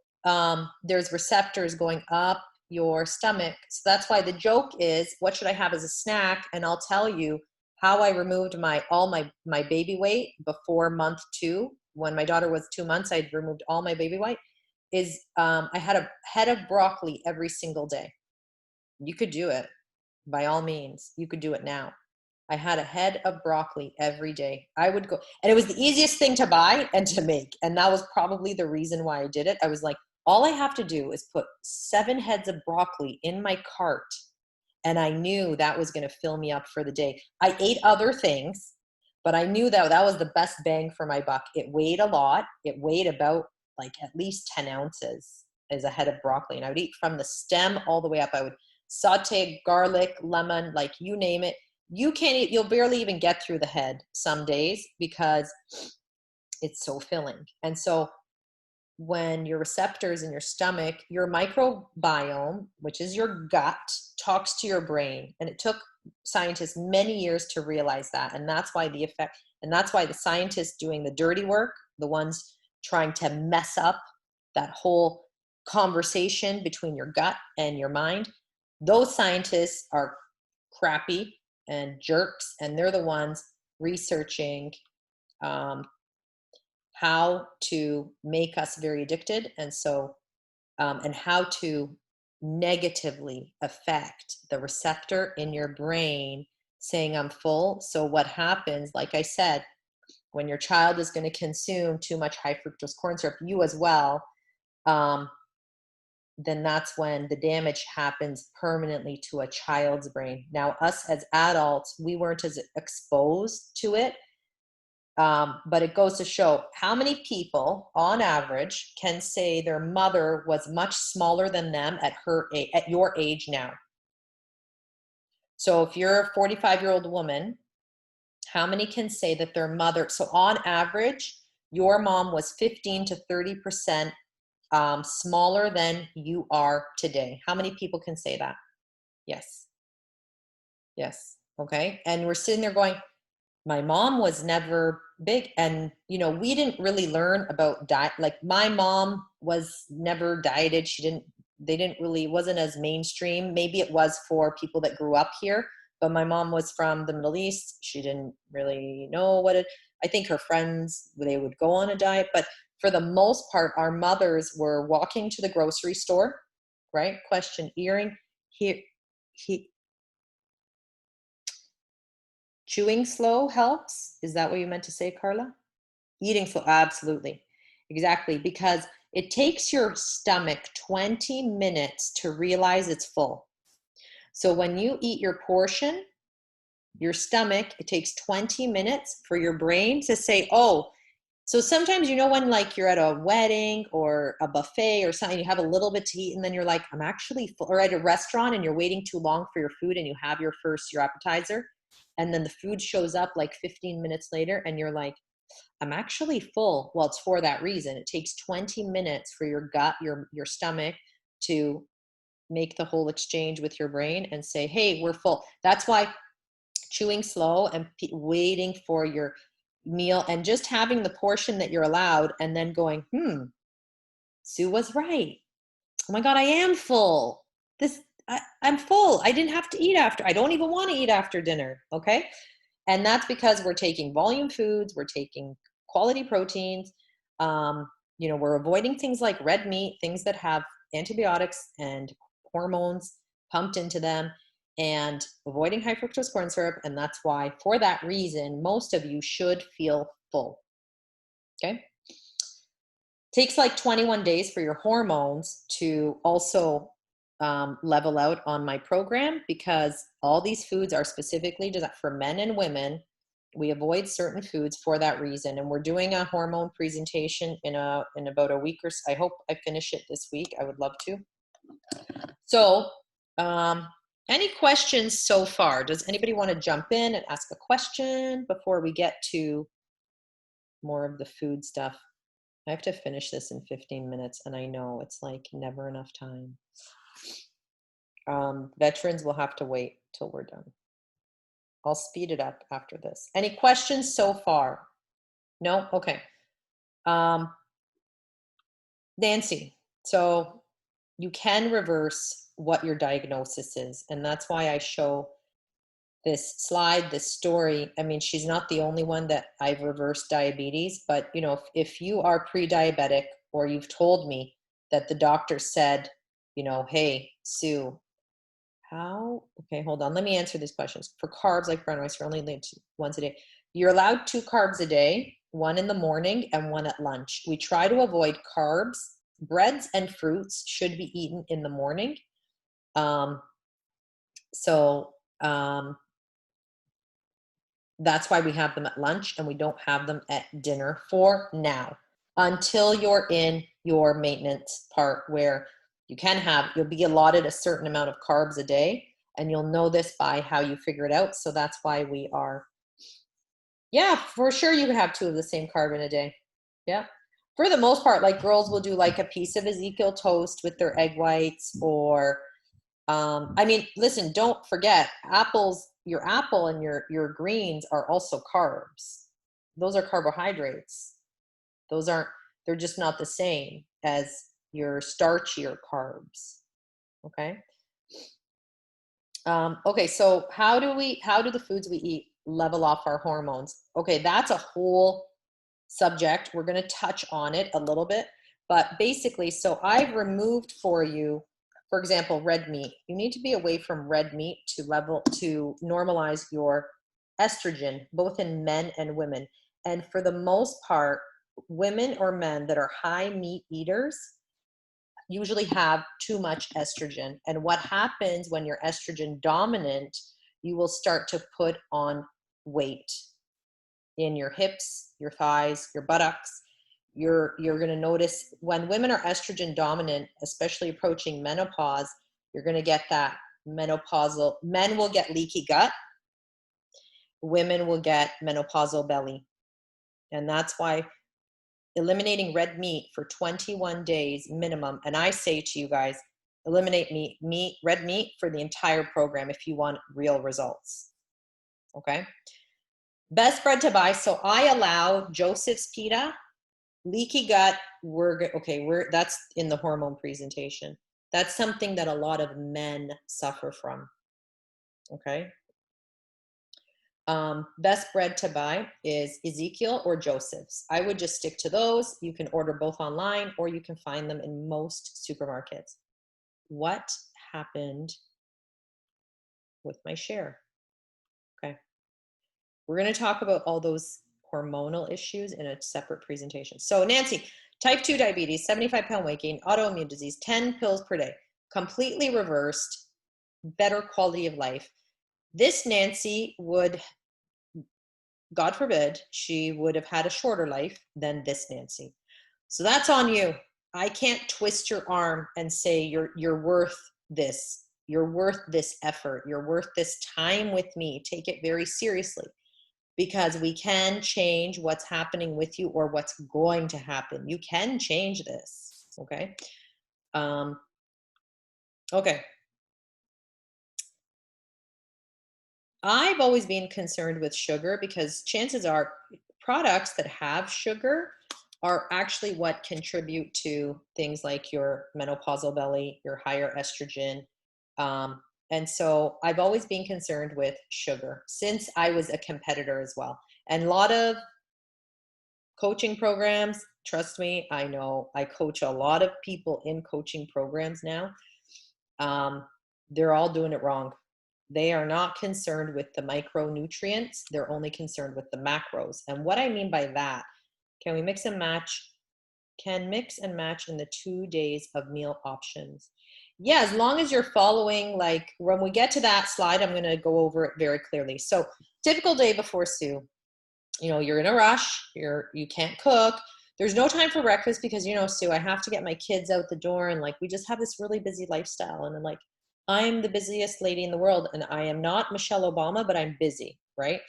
there's receptors going up your stomach. So that's why the joke is, what should I have as a snack? And I'll tell you how I removed all my baby weight before month 2. When my daughter was 2 months, I'd removed all my baby weight. I had a head of broccoli every single day. You could do it. By all means, you could do it now. I had a head of broccoli every day. I would go, and it was the easiest thing to buy and to make. And that was probably the reason why I did it. I was like, All I have to do is put 7 heads of broccoli in my cart, and I knew that was going to fill me up for the day. I ate other things, but I knew that that was the best bang for my buck. It weighed a lot. It weighed about like at least 10 ounces as a head of broccoli. And I would eat from the stem all the way up. I would saute garlic, lemon, like you name it. You can't eat, you'll barely even get through the head some days because it's so filling. And so when your receptors in your stomach, your microbiome, which is your gut, talks to your brain. And it took scientists many years to realize that. And that's why the effect, and that's why the scientists doing the dirty work, the ones trying to mess up that whole conversation between your gut and your mind, those scientists are crappy and jerks, and they're the ones researching how to make us very addicted, and so and how to negatively affect the receptor in your brain saying I'm full. So what happens, like I said, when your child is going to consume too much high fructose corn syrup, you as well, then that's when the damage happens permanently to a child's brain. Now, us as adults, we weren't as exposed to it, but it goes to show how many people, on average, can say their mother was much smaller than them at at your age now. So if you're a 45-year-old woman, how many can say that their mother, so on average, your mom was 15 to 30% smaller than you are today? How many people can say that? Yes. Yes. Okay. And we're sitting there going, my mom was never big. And, you know, we didn't really learn about diet. Like my mom was never dieted. They didn't really, wasn't as mainstream. Maybe it was for people that grew up here, but my mom was from the Middle East. She didn't really know I think her friends, they would go on a diet, but for the most part, our mothers were walking to the grocery store, right? Question, chewing slow helps. Is that what you meant to say, Carla? Eating slow, absolutely. Exactly, because it takes your stomach 20 minutes to realize it's full. So when you eat your portion, your stomach, it takes 20 minutes for your brain to say, oh, so sometimes, you know, when like you're at a wedding or a buffet or something, you have a little bit to eat and then you're like, I'm actually full, or at a restaurant and you're waiting too long for your food and you have your appetizer. And then the food shows up like 15 minutes later and you're like, I'm actually full. Well, it's for that reason. It takes 20 minutes for your gut, your stomach to make the whole exchange with your brain and say, hey, we're full. That's why chewing slow and waiting for your meal and just having the portion that you're allowed and then going, Sue was right. Oh my God, I am full. I'm full. I didn't have to eat after. I don't even want to eat after dinner. Okay. And that's because we're taking volume foods. We're taking quality proteins. You know, we're avoiding things like red meat, things that have antibiotics and hormones pumped into them, and avoiding high fructose corn syrup. And that's why, for that reason, most of you should feel full. Okay. Takes like 21 days for your hormones to also level out on my program, because all these foods are specifically designed for men and women. We avoid certain foods for that reason. And we're doing a hormone presentation in about a week or so. I hope I finish it this week. I would love to. So, any questions so far? Does anybody want to jump in and ask a question before we get to more of the food stuff? I have to finish this in 15 minutes, and I know it's like never enough time. Veterans will have to wait till we're done. I'll speed it up after this. Any questions so far? No? Okay. Nancy, so you can reverse what your diagnosis is, and that's why I show this slide, this story. I mean, she's not the only one that I've reversed diabetes, but you know, if you are pre-diabetic or you've told me that the doctor said, you know, hey, Sue, okay, hold on. Let me answer these questions. For carbs like brown rice, you're only allowed once a day. You're allowed 2 carbs a day, 1 in the morning and 1 at lunch. We try to avoid carbs breads and fruits should be eaten in the morning. That's why we have them at lunch and we don't have them at dinner for now, until you're in your maintenance part where you'll be allotted a certain amount of carbs a day, and you'll know this by how you figure it out. So that's why we are, yeah, for sure you can have 2 of the same carb in a day. Yeah. For the most part, like girls will do like a piece of Ezekiel toast with their egg whites, or I mean, listen, don't forget your apple and your greens are also carbs. Those are carbohydrates. They're just not the same as your starchier carbs. Okay. Okay. So how do the foods we eat level off our hormones? Okay. That's a whole subject. We're going to touch on it a little bit, but basically, so I've removed for you, for example, red meat. You need to be away from red meat to normalize your estrogen, both in men and women. And for the most part, women or men that are high meat eaters usually have too much estrogen. And what happens when you're estrogen dominant, you will start to put on weight in your hips, your thighs, your buttocks. You're going to notice when women are estrogen dominant, especially approaching menopause, you're going to get that menopausal. Men will get leaky gut. Women will get menopausal belly. And that's why eliminating red meat for 21 days minimum. And I say to you guys, eliminate red meat for the entire program if you want real results. Okay. Best bread to buy. So I allow Joseph's pita, leaky gut. That's in the hormone presentation. That's something that a lot of men suffer from. Okay. Best bread to buy is Ezekiel or Joseph's. I would just stick to those. You can order both online or you can find them in most supermarkets. What happened with my share? Okay. We're going to talk about all those hormonal issues in a separate presentation. So Nancy, type 2 diabetes, 75-pound weight gain, autoimmune disease, 10 pills per day, completely reversed, better quality of life. This Nancy would, God forbid, she would have had a shorter life than this Nancy. So that's on you. I can't twist your arm and say you're worth this. You're worth this effort. You're worth this time with me. Take it very seriously, because we can change what's happening with you or what's going to happen. You can change this. Okay. Okay. I've always been concerned with sugar because chances are products that have sugar are actually what contribute to things like your menopausal belly, your higher estrogen. And so I've always been concerned with sugar since I was a competitor as well. And a lot of coaching programs, trust me, I know I coach a lot of people in coaching programs now. They're all doing it wrong. They are not concerned with the micronutrients. They're only concerned with the macros. And what I mean by that, can we mix and match? Can mix and match in the 2 days of meal options? Yeah, as long as you're following, like when we get to that slide, I'm going to go over it very clearly. So typical day before Sue, you're in a rush, you can't cook. There's no time for breakfast because, Sue, I have to get my kids out the door. And like, we just have this really busy lifestyle. And then like, I'm the busiest lady in the world and I am not Michelle Obama, but I'm busy, right?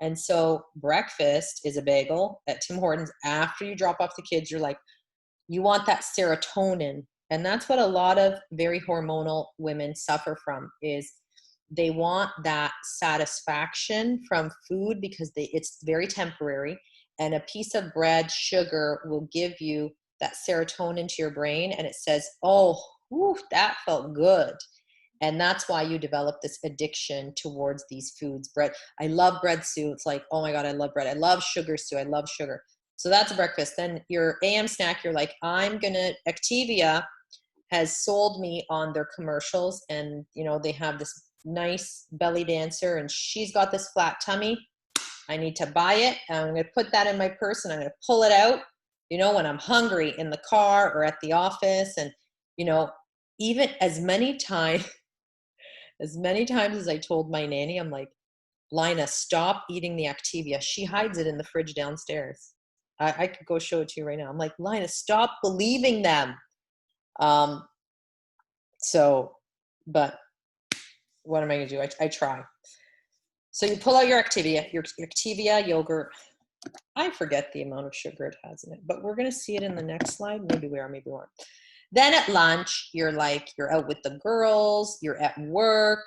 And so breakfast is a bagel at Tim Hortons. After you drop off the kids, you're like, you want that serotonin. And that's what a lot of very hormonal women suffer from, is they want that satisfaction from food because it's very temporary. And a piece of bread, sugar will give you that serotonin to your brain. And it says, oh, whew, that felt good. And that's why you develop this addiction towards these foods. Bread. I love bread, Sue. It's like, oh my God, I love bread. I love sugar, Sue. I love sugar. So that's breakfast. Then your AM snack, you're like, Activia has sold me on their commercials. And, they have this nice belly dancer and she's got this flat tummy. I need to buy it. And I'm going to put that in my purse and I'm going to pull it out you know, when I'm hungry in the car or at the office. And, you know, even as many times as I told my nanny, I'm like, Lina, stop eating the Activia. She hides it in the fridge downstairs. I could go show it to you right now. I'm like, Lina, stop believing them. But what am I going to do? I try. So you pull out your Activia yogurt. I forget the amount of sugar it has in it, but we're going to see it in the next slide. Maybe we are, maybe we aren't. Then at lunch, you're out with the girls, you're at work.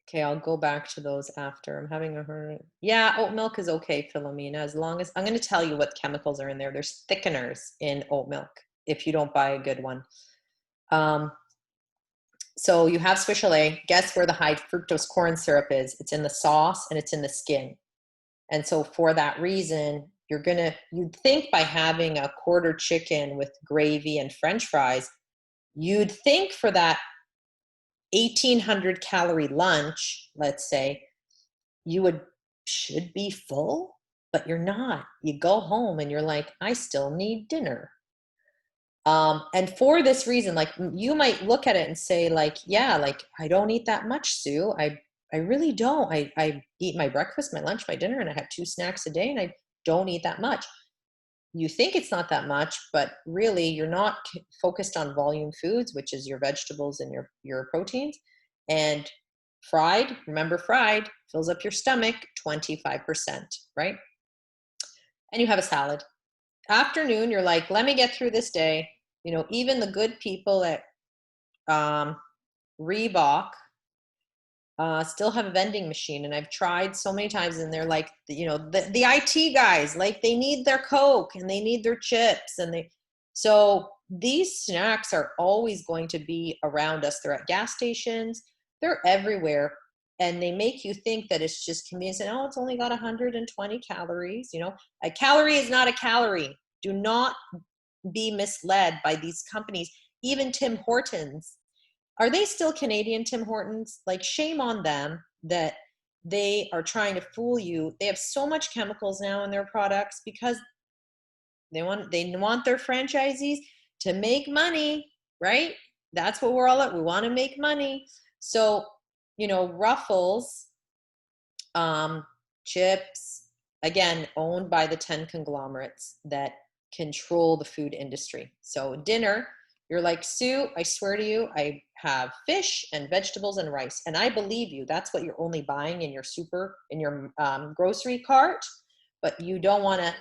Okay, I'll go back to those after. I'm having a hard. Yeah, oat milk is okay, Philomena, as long as I'm going to tell you what chemicals are in there. There's thickeners in oat milk if you don't buy a good one. So you have Swiss Chalet. Guess where the high fructose corn syrup is? It's in the sauce and it's in the skin. And so for that reason, you'd think by having a quarter chicken with gravy and French fries, you'd think for that 1,800 calorie lunch, let's say, you should be full, but you're not. You go home and you're like, I still need dinner. And for this reason, like you might look at it and say like, yeah, like I don't eat that much, Sue. I really don't. I eat my breakfast, my lunch, my dinner, and I have 2 snacks a day and I don't eat that much. You think it's not that much, but really you're not focused on volume foods, which is your vegetables and your proteins. And fried, remember fried, fills up your stomach 25%, right? And you have a salad. Afternoon, you're like, let me get through this day. You know, even the good people at Reebok still have a vending machine. And I've tried so many times and they're like, you know, the IT guys, like they need their Coke and they need their chips. So these snacks are always going to be around us. They're at gas stations, they're everywhere. And they make you think that it's just convenient. And, oh, it's only got 120 calories. You know, a calorie is not a calorie. Do not be misled by these companies. Even Tim Hortons. Are they still Canadian, Tim Hortons? Like, shame on them that they are trying to fool you. They have so much chemicals now in their products because they want their franchisees to make money, right? That's what we're all at. We want to make money. So, you know, Ruffles, chips, again, owned by the 10 conglomerates that control the food industry. So dinner, you're like, Sue, I swear to you, I have fish and vegetables and rice. And I believe you, that's what you're only buying in your grocery cart, but you don't want to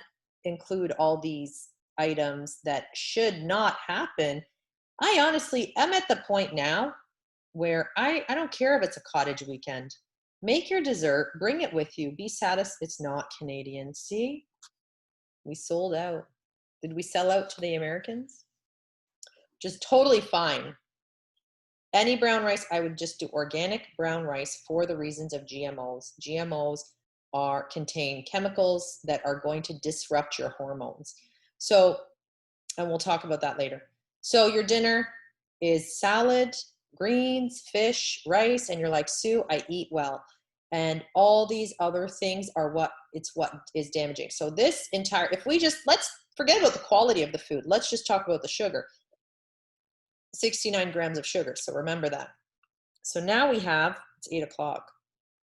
include all these items that should not happen. I honestly am at the point now where I don't care if it's a cottage weekend. Make your dessert, bring it with you, be satisfied. It's not Canadian. See, we sold out. Did we sell out to the Americans? Just totally fine. Any brown rice, I would just do organic brown rice for the reasons of GMOs. GMOs contain chemicals that are going to disrupt your hormones. So, and we'll talk about that later. So your dinner is salad, greens, fish, rice, and you're like, Sue, I eat well. And all these other things are what is damaging. So this entire, let's forget about the quality of the food. Let's just talk about the sugar. 69 grams of sugar. So remember that. So now it's 8 o'clock.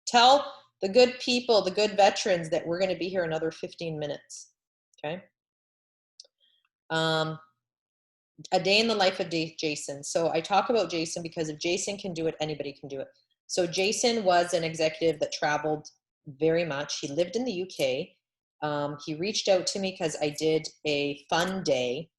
Tell the good people, the good veterans that we're going to be here another 15 minutes. Okay. A day in the life of Jason. So I talk about Jason because if Jason can do it, anybody can do it. So Jason was an executive that traveled very much. He lived in the UK. He reached out to me because I did a fun day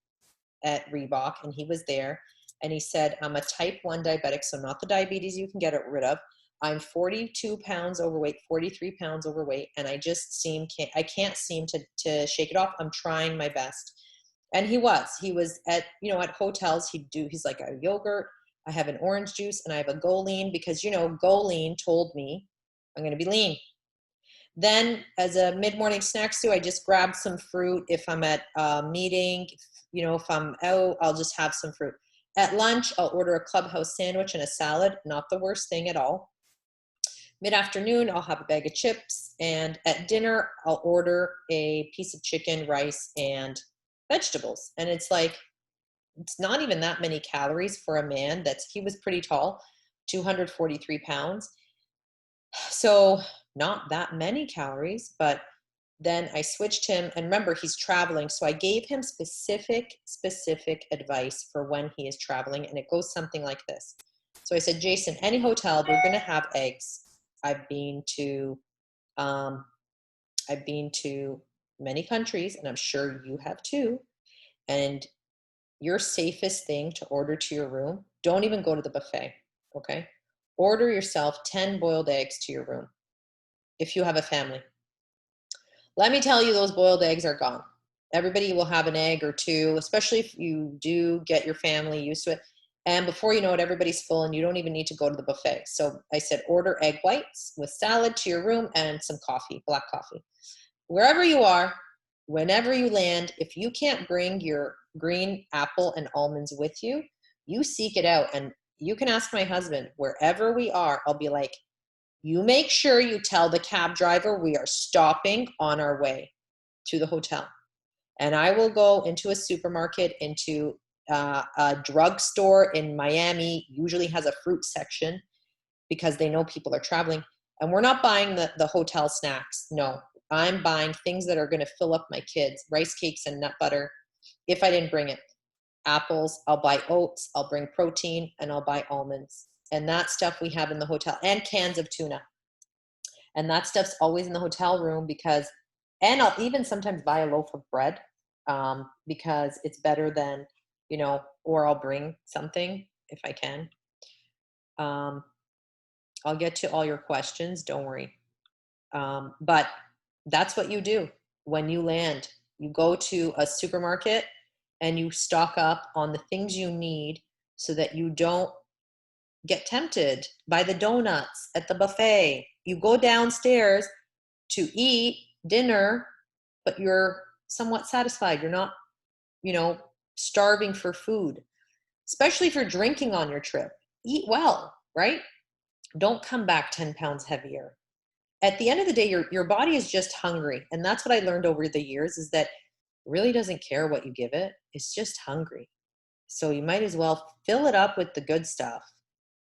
at Reebok and he was there. And he said, I'm a type 1 diabetic, so not the diabetes you can get rid of. I'm 42 pounds overweight, 43 pounds overweight, and I can't seem to shake it off. I'm trying my best. And he was at hotels. He's like, a yogurt, I have an orange juice, and I have a Goline because, Goline told me I'm going to be lean. Then as a mid-morning snack, Sue, I just grabbed some fruit. If I'm at a meeting, if I'm out, I'll just have some fruit. At lunch, I'll order a Clubhouse sandwich and a salad. Not the worst thing at all. Mid-afternoon, I'll have a bag of chips And at dinner, I'll order a piece of chicken, rice, and vegetables. And it's like, it's not even that many calories for a man he was pretty tall, 243 pounds. So not that many calories, but then I switched him, and remember, he's traveling. So I gave him specific advice for when he is traveling. And it goes something like this. So I said, Jason, any hotel, they're going to have eggs. I've been to many countries, and I'm sure you have too. And your safest thing to order to your room, don't even go to the buffet, okay? Order yourself 10 boiled eggs to your room if you have a family. Let me tell you, those boiled eggs are gone. Everybody will have an egg or two, especially if you do get your family used to it. And before you know it, everybody's full and you don't even need to go to the buffet. So I said, order egg whites with salad to your room and some coffee, black coffee. Wherever you are, whenever you land, if you can't bring your green apple and almonds with you, you seek it out. And you can ask my husband, wherever we are, I'll be like, you make sure you tell the cab driver we are stopping on our way to the hotel. And I will go into a supermarket, into a drugstore in Miami, usually has a fruit section because they know people are traveling. And we're not buying the hotel snacks. No, I'm buying things that are going to fill up my kids, rice cakes and nut butter. If I didn't bring it, apples, I'll buy oats, I'll bring protein, and I'll buy almonds. And that stuff we have in the hotel, and cans of tuna. And that stuff's always in the hotel room and I'll even sometimes buy a loaf of bread because it's better than, or I'll bring something if I can. I'll get to all your questions, don't worry. But that's what you do when you land. You go to a supermarket and you stock up on the things you need so that you don't get tempted by the donuts at the buffet. You go downstairs to eat dinner, but you're somewhat satisfied. You're not, starving for food, especially if you're drinking on your trip. Eat well, right? Don't come back 10 pounds heavier. At the end of the day, your body is just hungry. And that's what I learned over the years, is that it really doesn't care what you give it. It's just hungry. So you might as well fill it up with the good stuff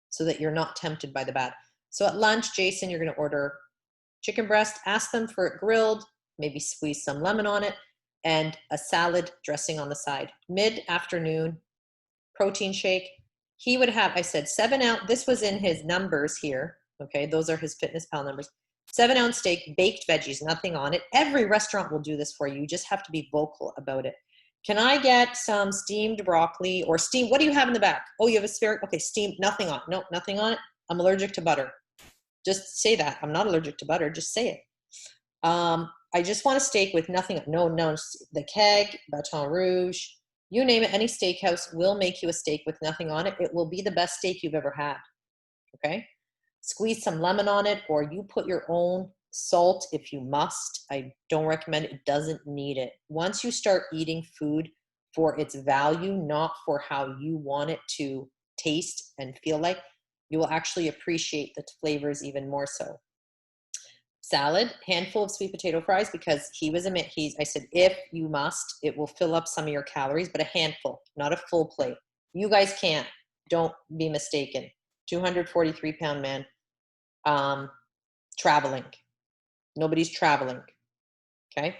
so that you're not tempted by the bad. So at lunch, Jason, you're going to order chicken breast, ask them for it grilled, maybe squeeze some lemon on it, and a salad dressing on the side. Mid-afternoon, protein shake. He would have, I said, 7 ounce, this was in his numbers here, okay? Those are his Fitness Pal numbers. 7 ounce steak, baked veggies, nothing on it. Every restaurant will do this for you. You just have to be vocal about it. Can I get some steamed broccoli or what do you have in the back? Oh, you have asparagus? Okay, steamed, nothing on it. Nope, nothing on it. I'm allergic to butter. Just say that. I'm not allergic to butter. Just say it. I just want a steak with nothing. No, the keg, Baton Rouge, you name it. Any steakhouse will make you a steak with nothing on it. It will be the best steak you've ever had. Okay? Squeeze some lemon on it, or you put your own salt if you must. I don't recommend it. It doesn't need it. Once you start eating food for its value, not for how you want it to taste and feel like, you will actually appreciate the flavors even more so. Salad, handful of sweet potato fries, because I said, if you must, it will fill up some of your calories, but a handful, not a full plate. You guys can't. Don't be mistaken. 243-pound man traveling. Nobody's traveling. Okay.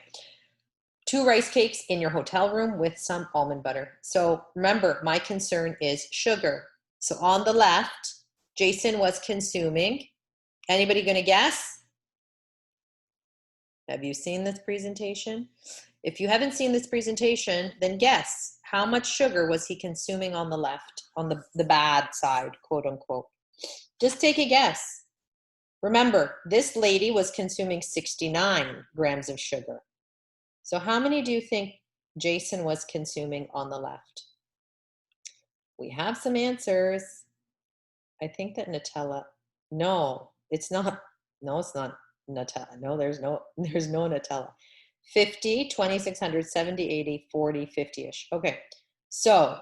2 rice cakes in your hotel room with some almond butter. So remember, my concern is sugar. So on the left, Jason was consuming. Anybody going to guess? Have you seen this presentation? If you haven't seen this presentation, then guess, how much sugar was he consuming on the left, on the bad side, quote unquote? Just take a guess. Remember, this lady was consuming 69 grams of sugar. So how many do you think Jason was consuming on the left? We have some answers. I think that Nutella, no, it's not. No, it's not Nutella. No, there's no Nutella. 50, 2,600, 70, 80, 40, 50-ish. Okay, so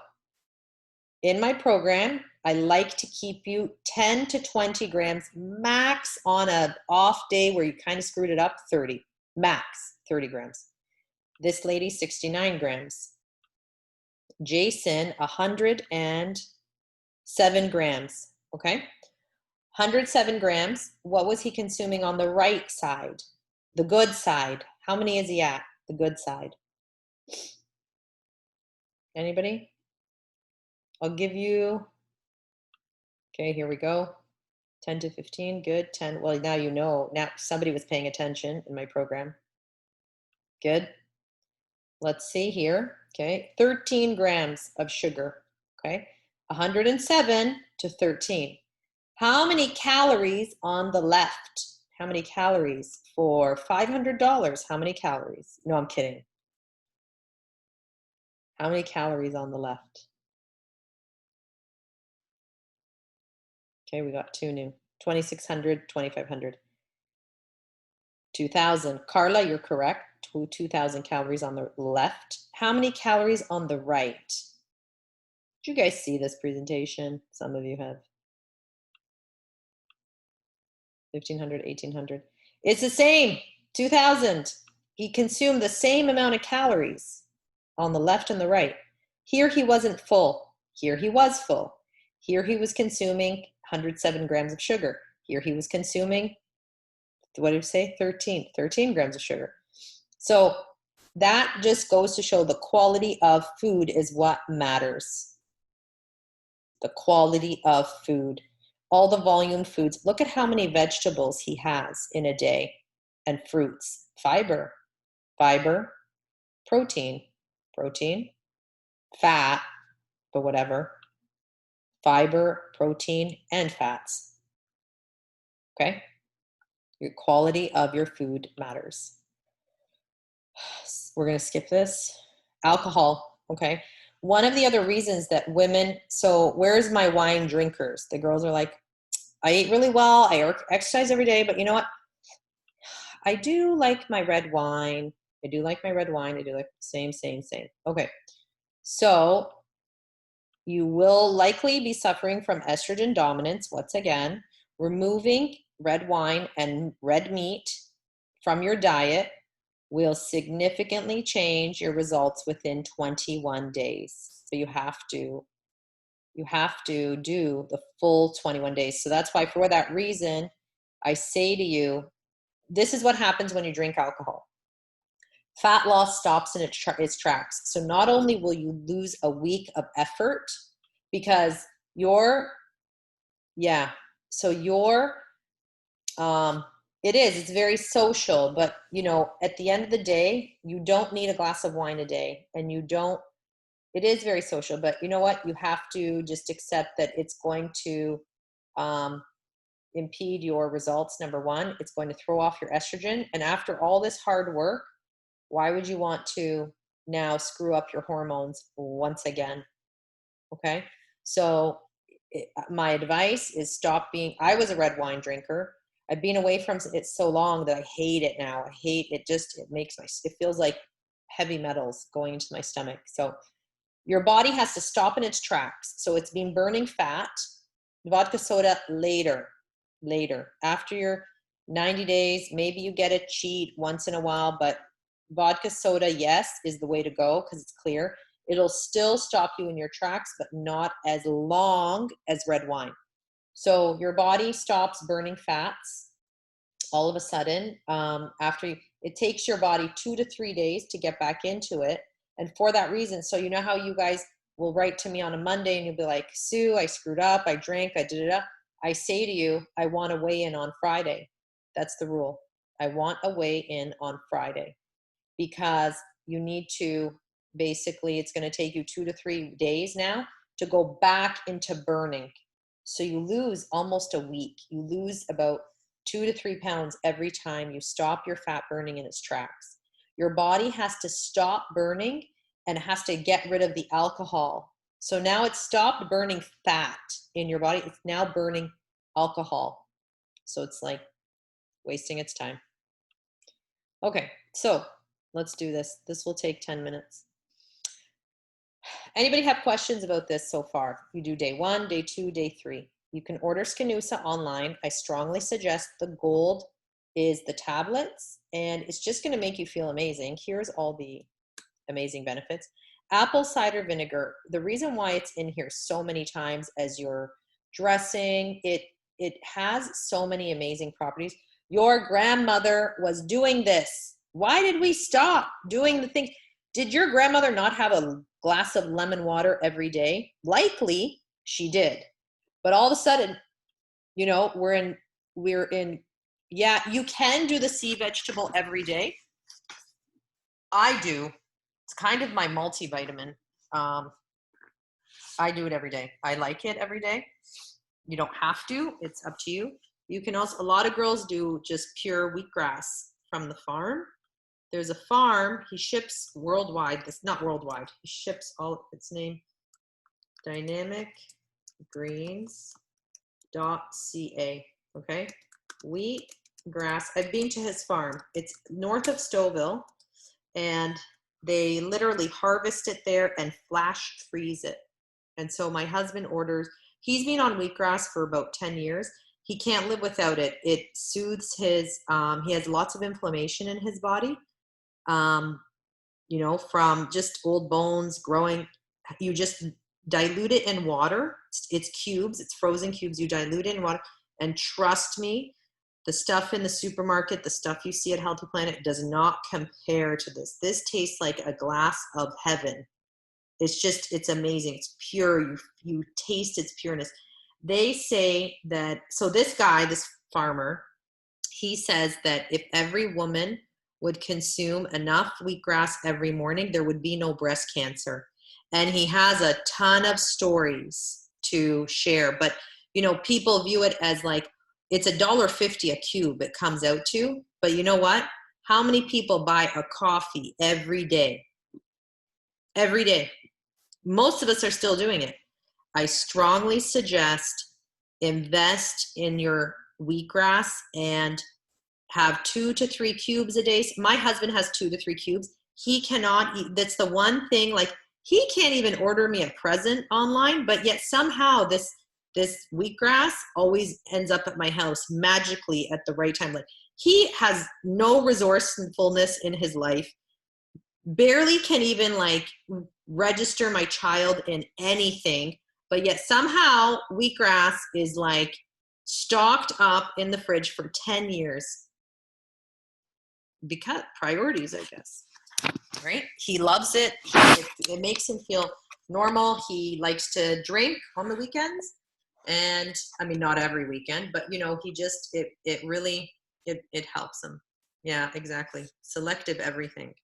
in my program, I like to keep you 10 to 20 grams max on an off day where you kind of screwed it up, 30, max 30 grams. This lady, 69 grams. Jason, 107 grams, okay? 107 grams. What was he consuming on the right side? The good side. How many is he at? The good side. Anybody? I'll give you, okay, here we go. 10 to 15, good. 10, well, now you know. Now somebody was paying attention in my program. Good. Let's see here, okay. 13 grams of sugar, okay. 107 to 13. How many calories on the left? How many calories for $500? How many calories? No, I'm kidding. How many calories on the left? Okay, we got two new. 2,600, 2,500. 2,000. Carla, you're correct. 2,000 calories on the left. How many calories on the right? Did you guys see this presentation? Some of you have. 1,500, 1,800. It's the same, 2,000. He consumed the same amount of calories on the left and the right. Here he wasn't full. Here he was full. Here he was consuming 107 grams of sugar. Here he was consuming, what did you say? 13 grams of sugar. So that just goes to show the quality of food is what matters. The quality of food. All the volume foods. Look at how many vegetables he has in a day, and fruits. Fiber, protein, fat, but whatever. Fiber, protein, and fats. Okay? Your quality of your food matters. We're going to skip this. Alcohol, okay? One of the other reasons that women, so where's my wine drinkers? The girls are like, I eat really well, I exercise every day, but you know what? I do like my red wine. I do like same. Okay, so you will likely be suffering from estrogen dominance. Once again, removing red wine and red meat from your diet will significantly change your results within 21 days. So you have to do the full 21 days. So that's why, for that reason, I say to you, this is what happens when you drink alcohol. Fat loss stops in its tracks. So not only will you lose a week of effort because it's very social, but you know, at the end of the day, you don't need a glass of wine a day, and it is very social, but you know what? You have to just accept that it's going to impede your results. Number one, it's going to throw off your estrogen. And after all this hard work, why would you want to now screw up your hormones once again? Okay. So my advice is I was a red wine drinker. I've been away from it so long that I hate it now. I hate it. It feels like heavy metals going into my stomach. So your body has to stop in its tracks. So it's been burning fat. Vodka soda later. After your 90 days, maybe you get a cheat once in a while, but vodka soda, yes, is the way to go because it's clear. It'll still stop you in your tracks, but not as long as red wine. So your body stops burning fats all of a sudden. It takes your body 2 to 3 days to get back into it. And for that reason, so you know how you guys will write to me on a Monday and you'll be like, Sue, I screwed up, I drank, I did it. I say to you, I want to weigh in on Friday. That's the rule. I want a weigh in on Friday because you need to, basically, it's going to take you 2 to 3 days now to go back into burning. So you lose almost a week. You lose about 2 to 3 pounds every time you stop your fat burning in its tracks. Your body has to stop burning and it has to get rid of the alcohol. So now it's stopped burning fat in your body. It's now burning alcohol. So it's like wasting its time. Okay, so let's do this. This will take 10 minutes. Anybody have questions about this so far? You do day 1, day 2, day 3. You can order Skanusa online. I strongly suggest the gold is the tablets, and it's just going to make you feel amazing. Here's all the amazing benefits. Apple cider vinegar. The reason why it's in here so many times as you're dressing, it has so many amazing properties. Your grandmother was doing this. Why did we stop doing the thing? Did your grandmother not have a glass of lemon water every day? Likely she did. But all of a sudden, you know, we're in, yeah, you can do the sea vegetable every day. I do. It's kind of my multivitamin. I do it every day. I like it every day. You don't have to. It's up to you. You can also, a lot of girls do just pure wheatgrass from the farm. There's a farm, he ships worldwide. It's not worldwide. He ships all, its name, dynamicgreens.ca. Okay. Wheat grass. I've been to his farm. It's north of Stouffville, and they literally harvest it there and flash freeze it. And so my husband orders, he's been on wheatgrass for about 10 years. He can't live without it. It soothes his, he has lots of inflammation in his body. You know, from just old bones growing. You just dilute it in water. It's cubes, it's frozen cubes. You dilute it in water, and trust me, the stuff in the supermarket, the stuff you see at Healthy Planet does not compare to this. This tastes like a glass of heaven. It's just, it's amazing. It's pure. You taste its pureness. They say that, so this guy, this farmer, he says that if every woman would consume enough wheatgrass every morning, there would be no breast cancer. And he has a ton of stories to share. But, you know, people view it as like, it's $1.50 a cube it comes out to. But you know what? How many people buy a coffee every day? Every day. Most of us are still doing it. I strongly suggest invest in your wheatgrass and have 2 to 3 cubes a day. My husband has 2 to 3 cubes. He cannot eat. That's the one thing, like, he can't even order me a present online, but yet somehow this wheatgrass always ends up at my house magically at the right time. Like, he has no resourcefulness in his life, barely can even like register my child in anything, but yet somehow wheatgrass is like stocked up in the fridge for 10 years. Because priorities, I guess, right? He loves it. It makes him feel normal. He likes to drink on the weekends, and I mean, not every weekend, but you know, he just, it really helps him. Yeah, exactly. Selective everything.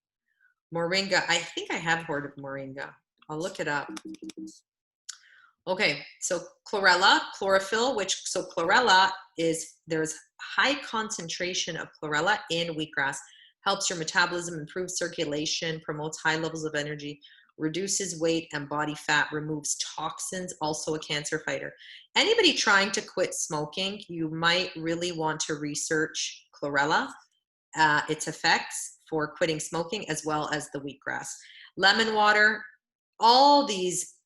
Moringa. I think I have heard of moringa. I'll look it up. Okay, so chlorella, chlorophyll, so chlorella is, there's high concentration of chlorella in wheatgrass, helps your metabolism, improves circulation, promotes high levels of energy, reduces weight and body fat, removes toxins, also a cancer fighter. Anybody trying to quit smoking, you might really want to research chlorella, its effects for quitting smoking, as well as the wheatgrass. Lemon water, all these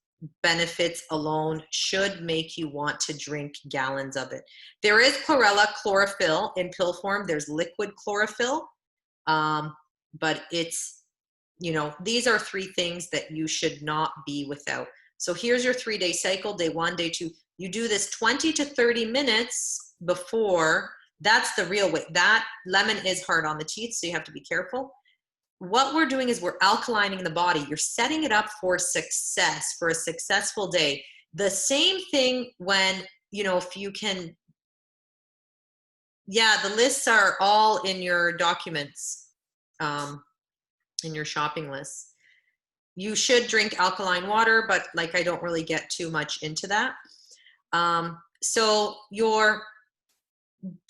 benefits alone should make you want to drink gallons of it. There is chlorella chlorophyll in pill form. There's liquid chlorophyll, but it's, you know, these are 3 things that you should not be without. So here's your 3-day cycle. Day 1, day 2. You do this 20 to 30 minutes before. That's the real way. That lemon is hard on the teeth, so you have to be careful. What we're doing is we're alkalining the body. You're setting it up for success, for a successful day. The same thing when, you know, if you can, yeah, the lists are all in your documents, in your shopping lists. You should drink alkaline water, but like, I don't really get too much into that. So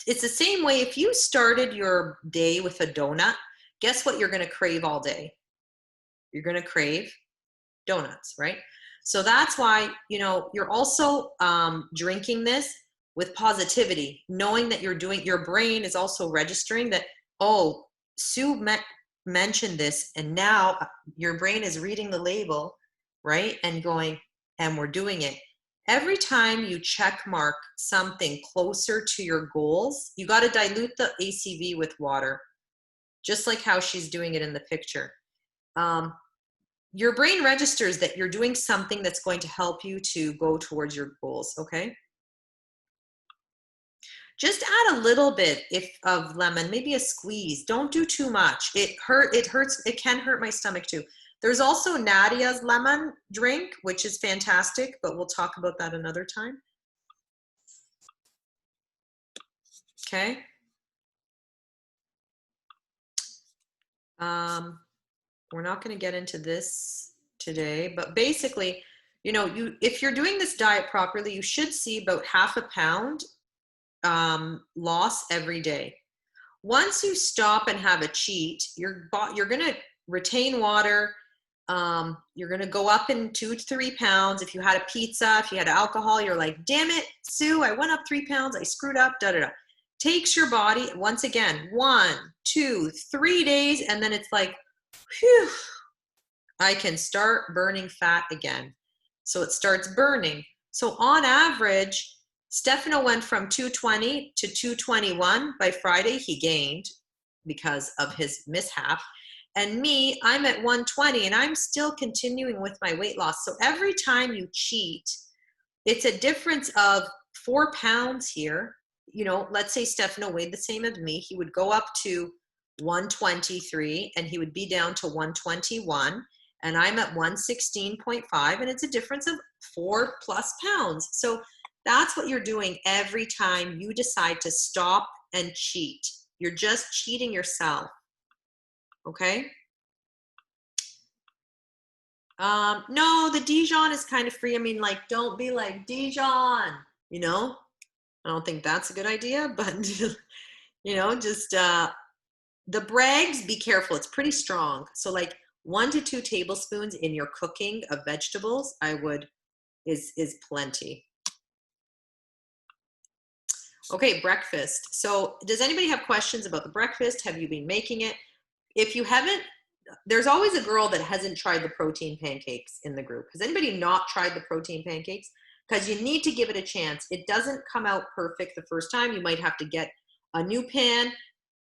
it's the same way. If you started your day with a donut, guess what you're going to crave all day? You're going to crave donuts, right? So that's why, you know, you're also drinking this with positivity, knowing that your brain is also registering that, oh, Sue mentioned this, and now your brain is reading the label, right? And going, and we're doing it. Every time you check mark something closer to your goals, you got to dilute the ACV with water, just like how she's doing it in the picture. Your brain registers that you're doing something that's going to help you to go towards your goals, okay? Just add a little bit of lemon, maybe a squeeze. Don't do too much. It hurts, it can hurt my stomach too. There's also Nadia's lemon drink, which is fantastic, but we'll talk about that another time. Okay. We're not going to get into this today, but basically, you know, if you're doing this diet properly, you should see about ½ pound loss every day. Once you stop and have a cheat, you're going to retain water. You're going to go up in 2 to 3 pounds. If you had a pizza, if you had alcohol, you're like, damn it, Sue, I went up 3 pounds. I screwed up, da, da, da. Takes your body, once again, 1, 2, 3 days. And then it's like, whew, I can start burning fat again. So it starts burning. So on average, Stefano went from 220 to 221. By Friday, he gained because of his mishap. And me, I'm at 120 and I'm still continuing with my weight loss. So every time you cheat, it's a difference of 4 pounds here. You know, let's say Stefano weighed the same as me. He would go up to 123 and he would be down to 121. And I'm at 116.5 and it's a difference of 4+ pounds. So that's what you're doing every time you decide to stop and cheat. You're just cheating yourself. Okay? No, the Dijon is kind of free. I mean, like, don't be like, Dijon, you know? I don't think that's a good idea, but, you know, just the Bragg's, be careful. It's pretty strong. So like 1 to 2 tablespoons in your cooking of vegetables, I would, is plenty. Okay, breakfast. So does anybody have questions about the breakfast? Have you been making it? If you haven't, there's always a girl that hasn't tried the protein pancakes in the group. Has anybody not tried the protein pancakes? Because you need to give it a chance. It doesn't come out perfect the first time. You might have to get a new pan.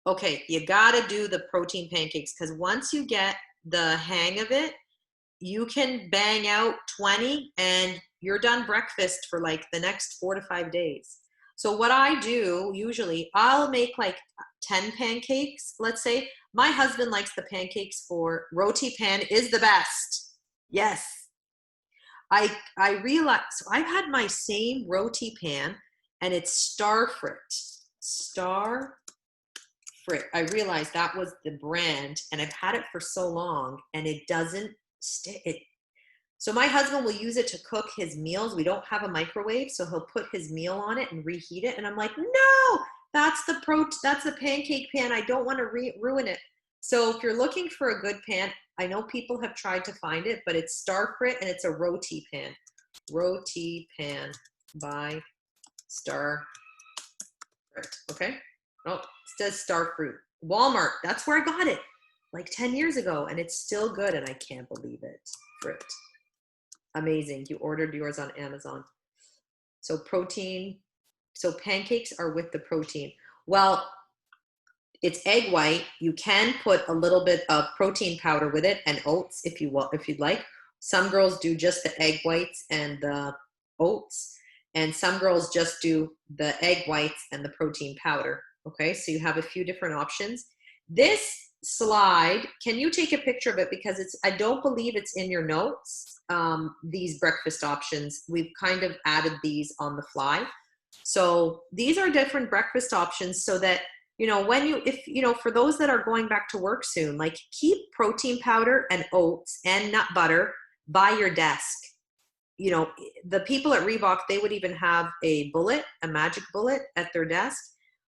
Okay, you gotta do the protein pancakes because once you get the hang of it, you can bang out 20 and you're done breakfast for like the next 4 to 5 days. So what I do, usually, I'll make like 10 pancakes, let's say. My husband likes the pancakes for roti pan is the best. Yes. I realized, so I've had my same roti pan and it's Starfrit. Starfrit. I realized that was the brand and I've had it for so long and it doesn't stay. So my husband will use it to cook his meals. We don't have a microwave, so he'll put his meal on it and reheat it. And I'm like, no, that's the pancake pan. I don't want to ruin it. So if you're looking for a good pan, I know people have tried to find it, but it's Starfrit and it's a roti pan. Roti pan by Starfrit. Okay. Oh, it says Starfruit. Walmart. That's where I got it like 10 years ago, and it's still good, and I can't believe it. Frit. Amazing. You ordered yours on Amazon. So protein. So pancakes are with the protein. Well, it's egg white. You can put a little bit of protein powder with it and oats if you want, if you'd like. Some girls do just the egg whites and the oats, and some girls just do the egg whites and the protein powder. Okay, so you have a few different options. This slide, can you take a picture of it because it's, I don't believe it's in your notes. These breakfast options, we've kind of added these on the fly. So these are different breakfast options so that, you know, when you, if, you know, for those that are going back to work soon, like keep protein powder and oats and nut butter by your desk. You know, the people at Reebok, they would even have a bullet, a magic bullet at their desk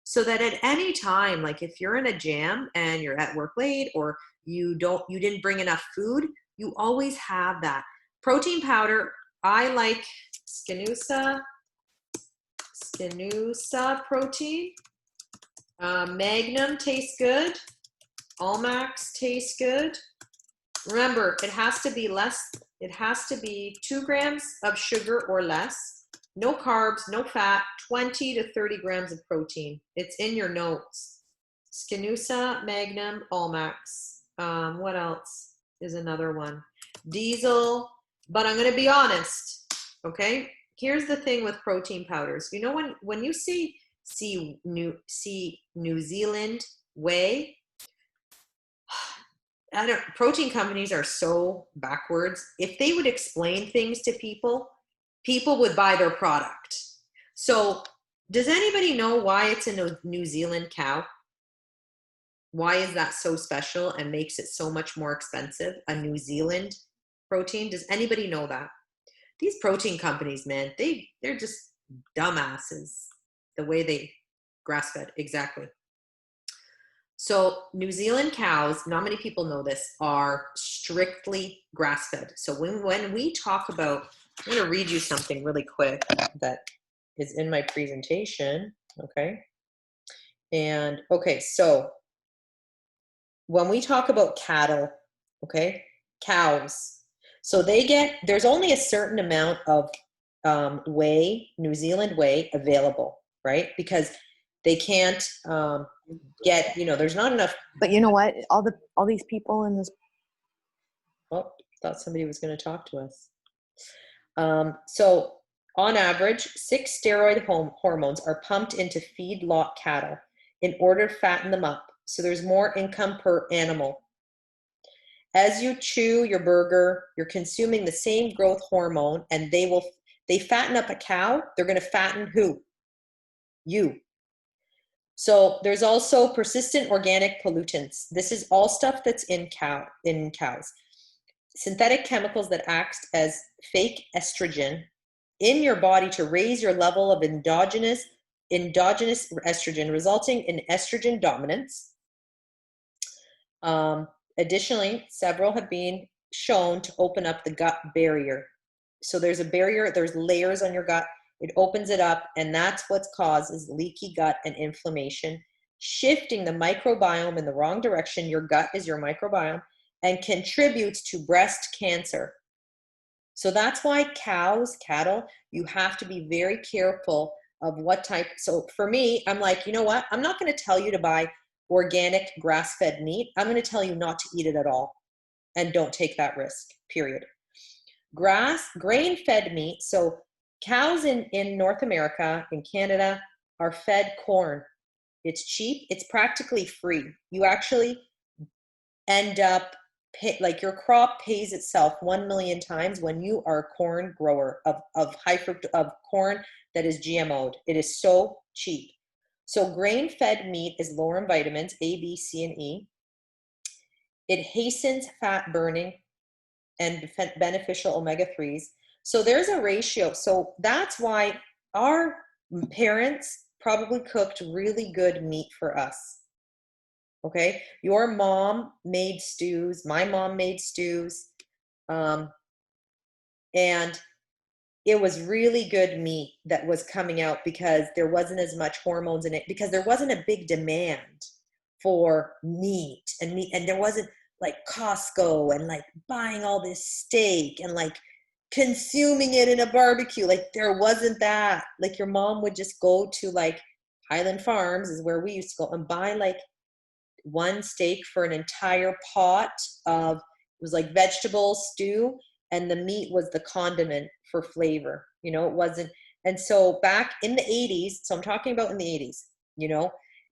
so that at any time, like if you're in a jam and you're at work late or you didn't bring enough food, you always have that. Protein powder, I like Skinusa protein. Magnum tastes good. Almax tastes good. Remember, it has to be less, It has to be 2 grams of sugar or less, no carbs, no fat, 20 to 30 grams of protein. It's in your notes. Skinusa, Magnum, Almax. What else is another one? Diesel. But I'm going to be honest, okay? Here's the thing with protein powders. You know, when you see New Zealand whey, protein companies are so backwards. If they would explain things to people, people would buy their product. So does anybody know why it's a New Zealand cow? Why is that so special and makes it so much more expensive? A New Zealand protein? Does anybody know that? These protein companies, man, they're just dumbasses. The way they grass-fed, exactly. So New Zealand cows, not many people know this, are strictly grass-fed. So when we talk about, I'm going to read you something really quick that is in my presentation, okay? And, okay, so when we talk about cattle, okay, cows, so there's only a certain amount of whey, New Zealand whey available, right? Because they can't get, there's not enough. But you know what? All these people in this. Oh, thought somebody was going to talk to us. So on average, 6 steroid hormones are pumped into feedlot cattle in order to fatten them up. So there's more income per animal. As you chew your burger, you're consuming the same growth hormone, and they fatten up a cow. They're going to fatten who? You. So there's also persistent organic pollutants. This is all stuff that's in cows. Synthetic chemicals that act as fake estrogen in your body to raise your level of endogenous estrogen, resulting in estrogen dominance. Additionally, several have been shown to open up the gut barrier. So there's a barrier, there's layers on your gut. It opens it up, and that's what causes leaky gut and inflammation, shifting the microbiome in the wrong direction. Your gut is your microbiome, and contributes to breast cancer. So that's why cattle, you have to be very careful of what type. So for me, I'm like, you know what? I'm not going to tell you to buy organic grass-fed meat. I'm going to tell you not to eat it at all, and don't take that risk, period. Grain-fed meat. So cows in North America, in Canada, are fed corn. It's cheap. It's practically free. You actually end up, like your crop pays itself 1 million times when you are a corn grower of corn that is GMO'd. It is so cheap. So grain-fed meat is lower in vitamins A, B, C, and E. It hastens fat burning and beneficial omega-3s. So there's a ratio. So that's why our parents probably cooked really good meat for us. Okay, your mom made stews, my mom made stews, and it was really good meat that was coming out because there wasn't as much hormones in it, because there wasn't a big demand for meat, and there wasn't like Costco and like buying all this steak and like consuming it in a barbecue. Like there wasn't that. Like your mom would just go to like Highland Farms is where we used to go and buy like one steak for an entire pot of, it was like vegetable stew, and the meat was the condiment for flavor. It wasn't. And so back in the 80s, so I'm talking about in the 80s,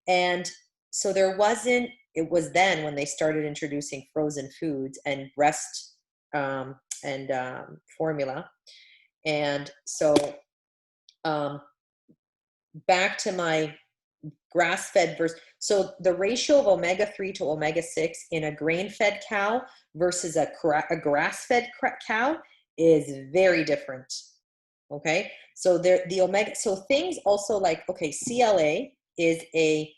and so there wasn't, it was then when they started introducing frozen foods and breast formula. And so back to my grass-fed versus, so the ratio of omega-3 to omega-6 in a grain-fed cow versus a grass-fed cow is very different. Okay, so the omega, so things also like, okay, CLA is a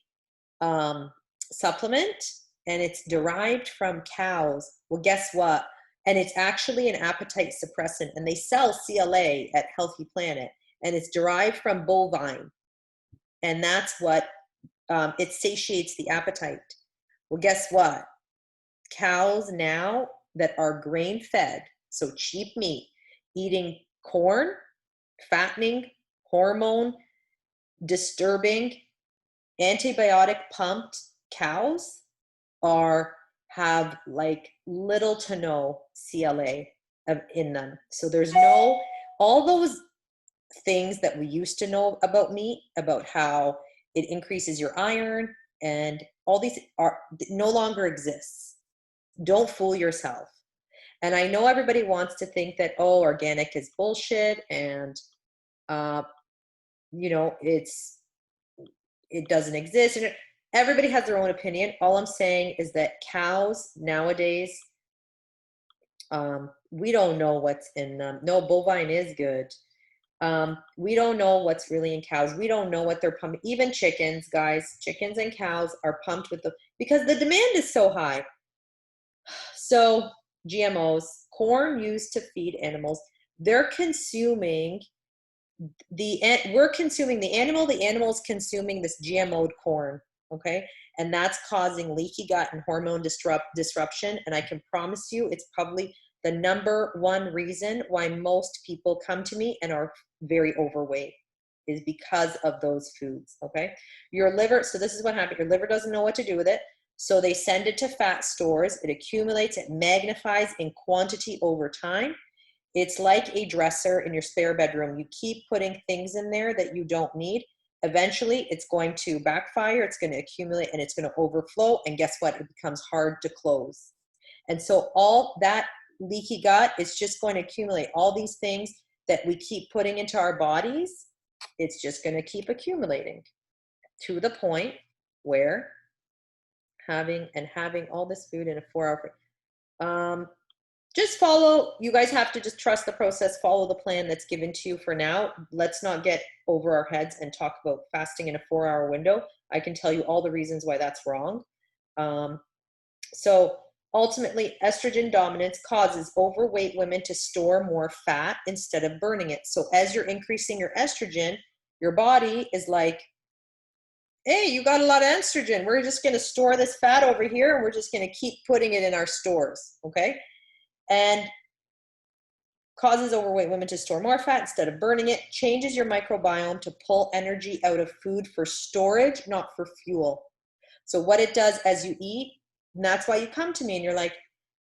supplement, and it's derived from cows. Well, guess what? And it's actually an appetite suppressant, and they sell CLA at Healthy Planet, and it's derived from bovine, and that's what it satiates the appetite. Well, guess what? Cows now that are grain-fed, So cheap meat, eating corn, fattening, hormone, disturbing, antibiotic pumped cows have like little to no CLA in them. So there's no, all those things that we used to know about meat, about how it increases your iron and all these are no longer exists. Don't fool yourself. And I know everybody wants to think that, oh, organic is bullshit and, you know, it doesn't exist. And everybody has their own opinion. All I'm saying is that cows nowadays, we don't know what's in them. No, bovine is good. We don't know what's really in cows. We don't know what they're pumping. Even chickens, guys, chickens and cows are pumped with because the demand is so high. So GMOs, corn used to feed animals, we're consuming the animal's consuming this GMO'd corn, okay? And that's causing leaky gut and hormone disruption. And I can promise you it's probably the number one reason why most people come to me and are very overweight is because of those foods, okay? Your liver, so this is what happened. Your liver doesn't know what to do with it. So they send it to fat stores. It accumulates, it magnifies in quantity over time. It's like a dresser in your spare bedroom. You keep putting things in there that you don't need. Eventually, it's going to backfire. It's going to accumulate and it's going to overflow. And guess what? It becomes hard to close. And so all that leaky gut is just going to accumulate. All these things that we keep putting into our bodies, it's just going to keep accumulating to the point where having all this food in a 4-hour just follow, you guys have to just trust the process, follow the plan that's given to you for now. Let's not get over our heads and talk about fasting in a 4-hour window. I can tell you all the reasons why that's wrong. So ultimately, estrogen dominance causes overweight women to store more fat instead of burning it. So as you're increasing your estrogen, your body is like, hey, you got a lot of estrogen. We're just going to store this fat over here and we're just going to keep putting it in our stores, okay? And causes overweight women to store more fat instead of burning it, changes your microbiome to pull energy out of food for storage, not for fuel. So what it does as you eat, and that's why you come to me and you're like,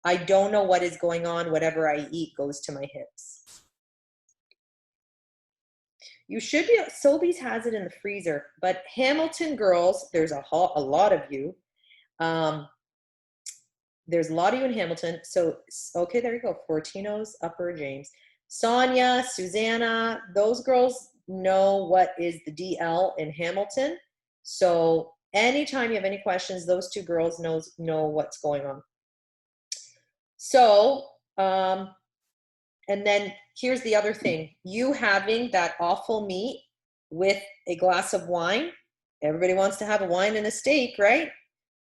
I don't know what is going on. Whatever I eat goes to my hips. You should be, Sobeys has it in the freezer, but Hamilton girls, there's a lot of you. There's a lot of you in Hamilton. So, okay, there you go. Fortino's, Upper James. Sonia, Susanna, those girls know what is the DL in Hamilton. So anytime you have any questions, those two girls know what's going on. So, and then here's the other thing. You having that awful meat with a glass of wine, everybody wants to have a wine and a steak, right?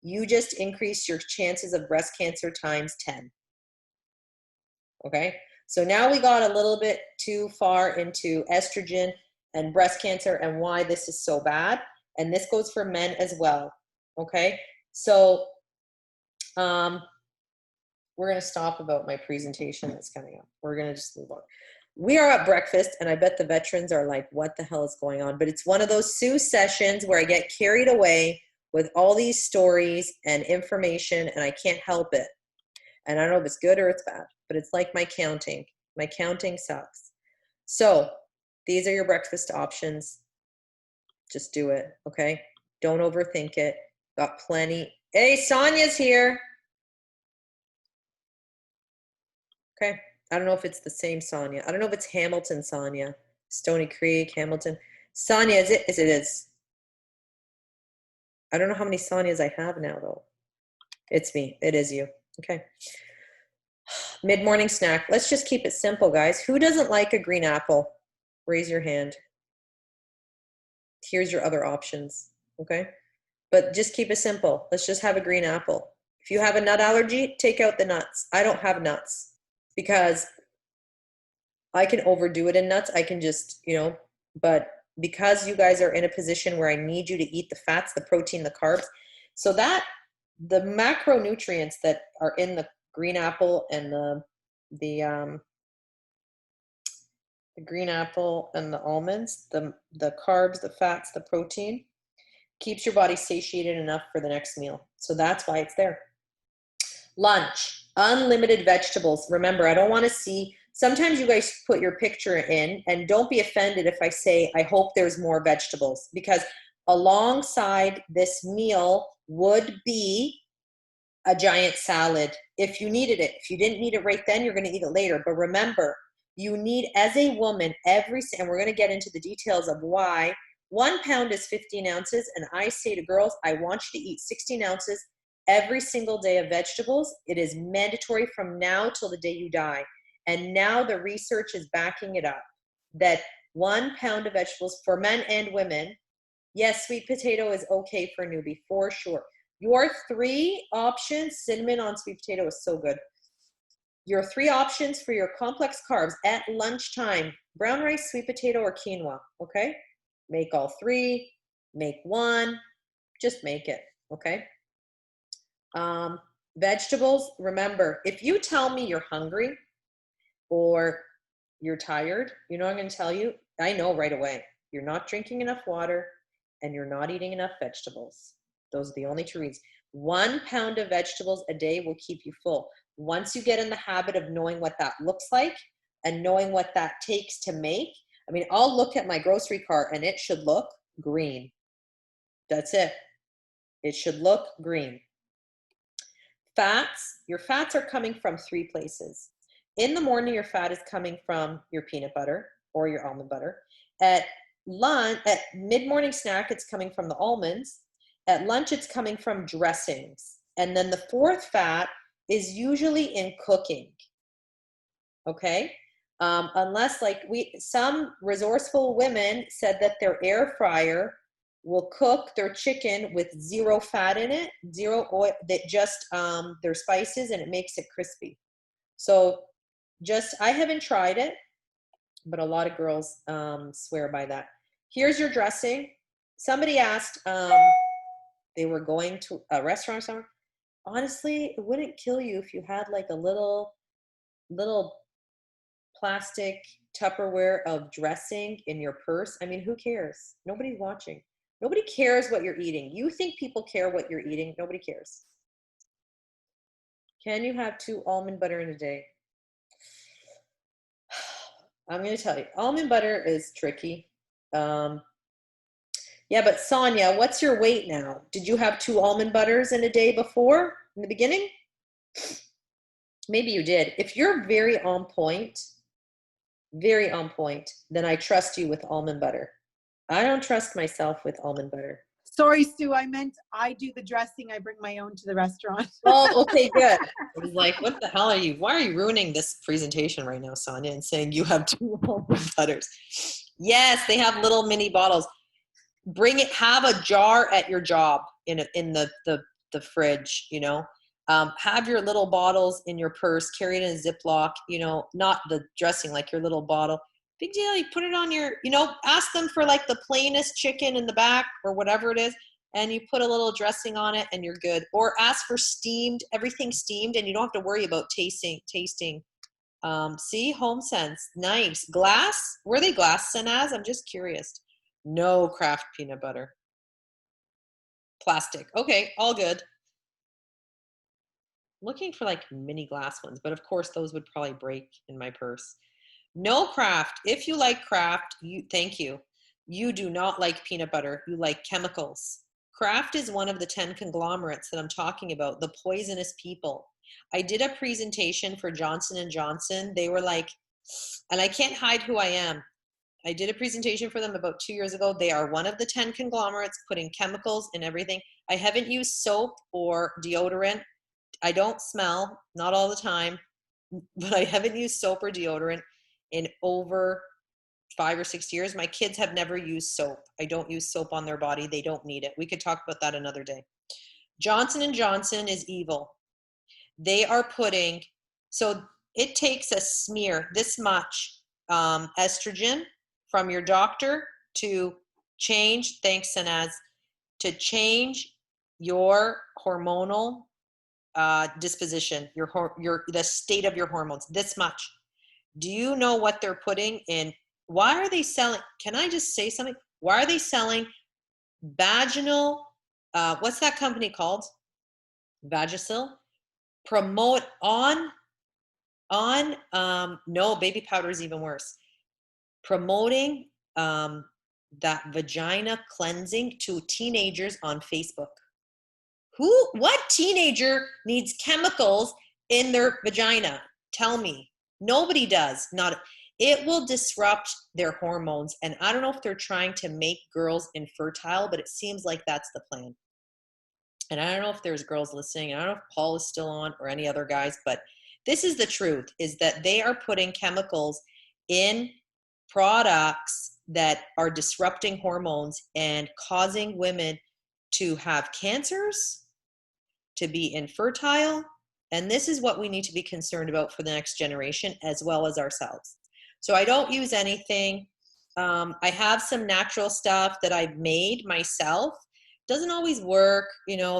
You just increase your chances of breast cancer times 10. Okay, so now we got a little bit too far into estrogen and breast cancer and why this is so bad. And this goes for men as well. Okay, so we're going to stop about my presentation that's coming up. We're going to just move on. We are at breakfast, and I bet the veterans are like, what the hell is going on? But it's one of those Sue sessions where I get carried away with all these stories and information, and I can't help it. And I don't know if it's good or it's bad, but it's like my counting. My counting sucks. So these are your breakfast options. Just do it, okay? Don't overthink it. Got plenty. Hey, Sonia's here. Okay. I don't know if it's the same Sonia. I don't know if it's Hamilton Sonia. Stony Creek, Hamilton. Sonia, is it? It is. I don't know how many Sonias I have now, though. It's me. It is you. Okay. Mid-morning snack. Let's just keep it simple, guys. Who doesn't like a green apple? Raise your hand. Here's your other options, okay? But just keep it simple. Let's just have a green apple. If you have a nut allergy, take out the nuts. I don't have nuts because I can overdo it in nuts. I can just, but because you guys are in a position where I need you to eat the fats, the protein, the carbs, so that the macronutrients that are in the green apple and the the green apple and the almonds, the carbs, the fats, the protein, keeps your body satiated enough for the next meal. So that's why it's there. Lunch, unlimited vegetables. Remember, I don't want to see, sometimes you guys put your picture in, and don't be offended if I say, I hope there's more vegetables, because alongside this meal would be a giant salad if you needed it. If you didn't need it right then, you're going to eat it later. But remember, you need, as a woman, and we're going to get into the details of why, 1 pound is 15 ounces. And I say to girls, I want you to eat 16 ounces every single day of vegetables. It is mandatory from now till the day you die. And now the research is backing it up that 1 pound of vegetables for men and women. Yes, sweet potato is okay for a newbie, for sure. Your 3 options, cinnamon on sweet potato is so good. Your 3 options for your complex carbs at lunchtime, brown rice, sweet potato, or quinoa, okay? Make all 3, make 1, just make it, okay? Vegetables, remember, if you tell me you're hungry or you're tired, you know what I'm going to tell you? I know right away. You're not drinking enough water and you're not eating enough vegetables. Those are the only 2 reasons. 1 pound of vegetables a day will keep you full. Once you get in the habit of knowing what that looks like and knowing what that takes to make, I mean, I'll look at my grocery cart and it should look green. That's it. It should look green. Fats, your fats are coming from 3 places. In the morning, your fat is coming from your peanut butter or your almond butter. At lunch, at mid-morning snack, it's coming from the almonds. At lunch, it's coming from dressings. And then the 4th fat is usually in cooking. Okay? Unless like some resourceful women said that their air fryer will cook their chicken with 0 fat in it, 0 oil, that just their spices, and it makes it crispy. So I haven't tried it, but a lot of girls swear by that. Here's your dressing. Somebody asked, they were going to a restaurant or something. Honestly, it wouldn't kill you if you had like a little plastic Tupperware of dressing in your purse. I mean, who cares? Nobody's watching. Nobody cares what you're eating. You think people care what you're eating? Nobody cares. Can you have 2 almond butter in a day? I'm going to tell you, almond butter is tricky. Yeah, but Sonia, what's your weight now? Did you have 2 almond butters in a day before, in the beginning? Maybe you did. If you're very on point, then I trust you with almond butter. I don't trust myself with almond butter. Sorry, Sue. I meant I do the dressing. I bring my own to the restaurant. Oh, okay, good. I was like, what the hell are you? Why are you ruining this presentation right now, Sonia, and saying you have 2 almond butters? Yes, they have little mini bottles. Bring it. Have a jar at your job in the fridge. You know, have your little bottles in your purse. Carry it in a Ziploc. You know, not the dressing, like your little bottle. Big deal. You put it on your. You know, ask them for like the plainest chicken in the back or whatever it is, and you put a little dressing on it, and you're good. Or ask for steamed, everything steamed, and you don't have to worry about tasting. See, Home Sense, nice. Glass. Were they glass, Sanaz? I'm just curious. No Kraft peanut butter. Plastic. Okay, all good. Looking for like mini glass ones, but of course those would probably break in my purse. No Kraft. If you like Kraft, thank you. You do not like peanut butter. You like chemicals. Kraft is one of the 10 conglomerates that I'm talking about, the poisonous people. I did a presentation for Johnson & Johnson. They were like, and I can't hide who I am. I did a presentation for them about 2 years ago. They are one of the 10 conglomerates putting chemicals in everything. I haven't used soap or deodorant. I don't smell, not all the time, but I haven't used soap or deodorant in over 5 or 6 years. My kids have never used soap. I don't use soap on their body. They don't need it. We could talk about that another day. Johnson & Johnson is evil. They are putting, so it takes a smear this much estrogen from your doctor to change, thanks Sanaz, to change your hormonal disposition, the state of your hormones, this much. Do you know what they're putting in? Why are they selling? Can I just say something? Why are they selling vaginal? What's that company called? Vagisil. Promote on no, baby powder is even worse. Promoting that vagina cleansing to teenagers on Facebook. What teenager needs chemicals in their vagina? Tell me. Nobody does. It will disrupt their hormones. And I don't know if they're trying to make girls infertile, but it seems like that's the plan. And I don't know if there's girls listening. I don't know if Paul is still on or any other guys, but this is the truth, is that they are putting chemicals in products that are disrupting hormones and causing women to have cancers, to be infertile. And this is what we need to be concerned about for the next generation, as well as ourselves. So I don't use anything. I have some natural stuff that I've made myself. Doesn't always work.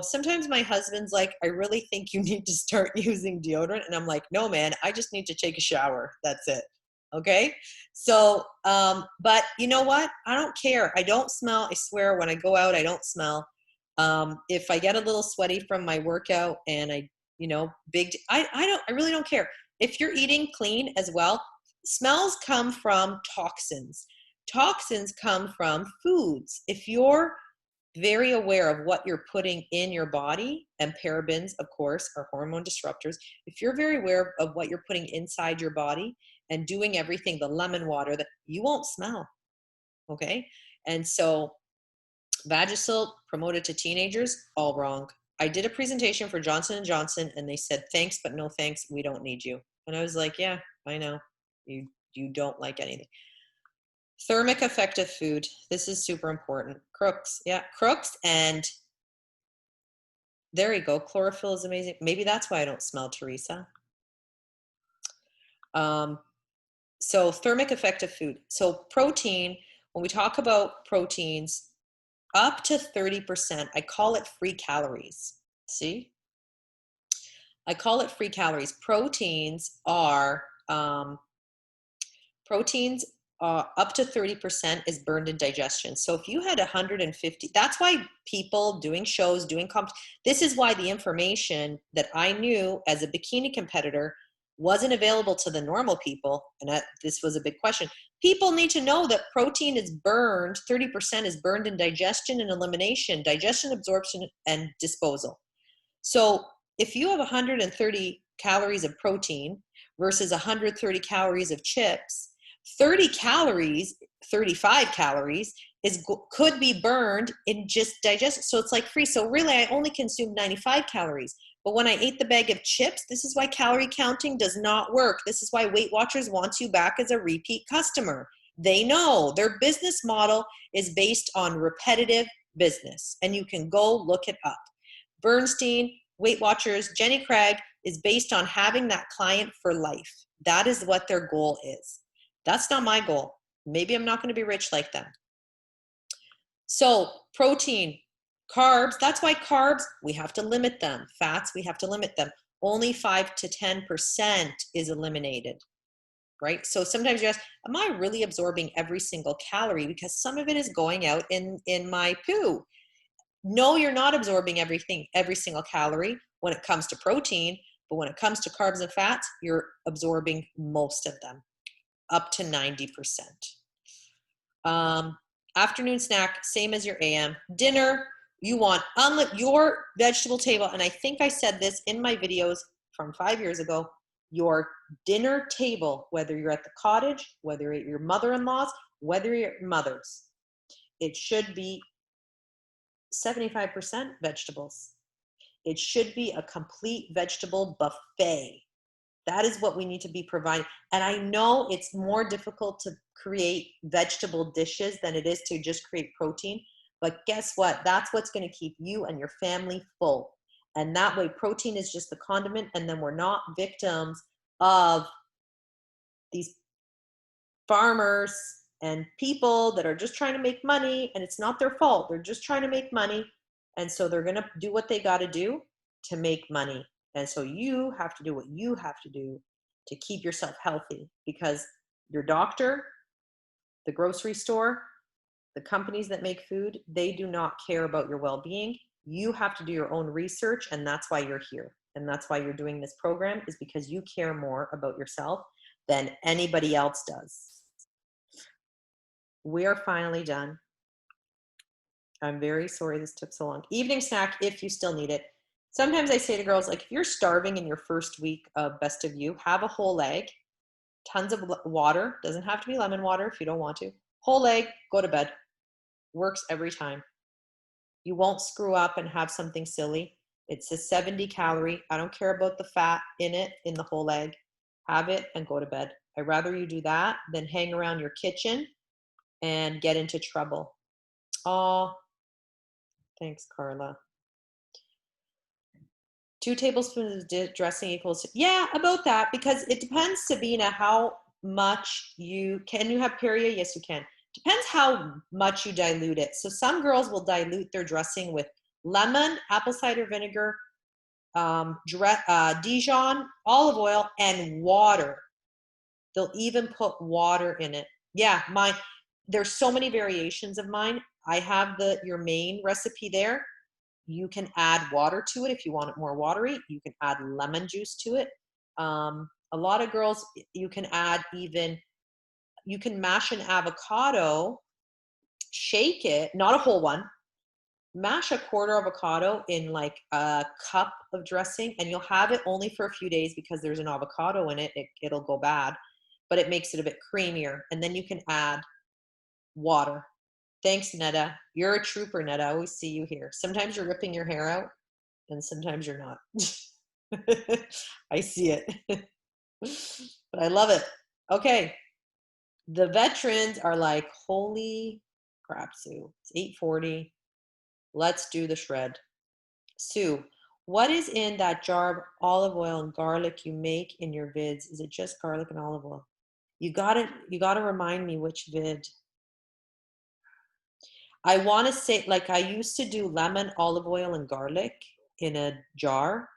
Sometimes my husband's like, I really think you need to start using deodorant. And I'm like, no, man, I just need to take a shower. That's it. Okay. So, but you know what? I don't care. I don't smell. I swear when I go out, I don't smell. If I get a little sweaty from my workout and I really don't care. If you're eating clean as well, smells come from toxins. Toxins come from foods. If you're very aware of what you're putting in your body, and parabens, of course, are hormone disruptors. If you're very aware of what you're putting inside your body and doing everything, the lemon water, that you won't smell. Okay. And so Vagisil promoted to teenagers, all wrong. I did a presentation for Johnson & Johnson and they said, thanks, but no thanks. We don't need you. And I was like, yeah, I know. You don't like anything. Thermic effective food. This is super important. Crooks. Yeah, Crooks. And there you go. Chlorophyll is amazing. Maybe that's why I don't smell, Teresa. So thermic effective food. So protein, when we talk about proteins, up to 30%, I call it free calories. See? I call it free calories. Proteins are up to 30% is burned in digestion. So if you had 150, that's why people doing shows, this is why the information that I knew as a bikini competitor wasn't available to the normal people. And this was a big question. People need to know that protein is burned, 30% is burned in digestion and elimination, digestion, absorption, and disposal. So if you have 130 calories of protein versus 130 calories of chips, 30 calories, 35 calories could be burned in just digestion. So it's like free. So really I only consumed 95 calories. But when I ate the bag of chips, this is why calorie counting does not work. This is why Weight Watchers wants you back as a repeat customer. They know their business model is based on repetitive business, and you can go look it up. Bernstein, Weight Watchers, Jenny Craig is based on having that client for life. That is what their goal is. That's not my goal. Maybe I'm not going to be rich like them. So protein, carbs, that's why carbs, we have to limit them. Fats, we have to limit them. Only 5 to 10% is eliminated, right? So sometimes you ask, am I really absorbing every single calorie? Because some of it is going out in my poo. No, you're not absorbing every single calorie when it comes to protein, but when it comes to carbs and fats, you're absorbing most of them, up to 90%. Afternoon snack, same as your AM. Dinner, you want your vegetable table, and I think I said this in my videos from 5 years ago, your dinner table, whether you're at the cottage, whether you're at your mother-in-law's, whether you're at your mother's, it should be 75% vegetables. It should be a complete vegetable buffet. That is what we need to be providing. And I know it's more difficult to create vegetable dishes than it is to just create protein. But guess what? That's what's going to keep you and your family full. And that way, protein is just the condiment. And then we're not victims of these farmers and people that are just trying to make money. And it's not their fault. They're just trying to make money. And so they're going to do what they got to do to make money. And so you have to do what you have to do to keep yourself healthy, because your doctor, the grocery store, the companies that make food, they do not care about your well-being. You have to do your own research, and that's why you're here. And that's why you're doing this program, is because you care more about yourself than anybody else does. We are finally done. I'm very sorry this took so long. Evening snack, if you still need it. Sometimes I say to girls, like, if you're starving in your first week of Best of You, have a whole egg, tons of water. Doesn't have to be lemon water if you don't want to. Whole egg, go to bed. Works every time. You won't screw up and have something silly. It's a 70 calorie. I don't care about the fat in it, in the whole egg. Have it and go to bed. I'd rather you do that than hang around your kitchen and get into trouble. Oh, thanks, Carla. 2 tablespoons of dressing equals, yeah, about that, because it depends, Sabina, how much can you have Perrier? Yes, you can. Depends how much you dilute it. So some girls will dilute their dressing with lemon, apple cider vinegar, Dijon, olive oil, and water. They'll even put water in it. Yeah, there's so many variations of mine. I have your main recipe there. You can add water to it if you want it more watery. You can add lemon juice to it. A lot of girls, you can mash an avocado, shake it, not a whole one, mash a quarter avocado in like a cup of dressing, and you'll have it only for a few days because there's an avocado in it. It'll go bad, but it makes it a bit creamier. And then you can add water. Thanks, Netta. You're a trooper, Netta. I always see you here. Sometimes you're ripping your hair out, and sometimes you're not. I see it. But I love it. Okay. The veterans are like, holy crap, Sue. It's 8:40. Let's do the shred. Sue, what is in that jar of olive oil and garlic you make in your vids? Is it just garlic and olive oil? You gotta remind me which vid. I want to say, like, I used to do lemon, olive oil, and garlic in a jar.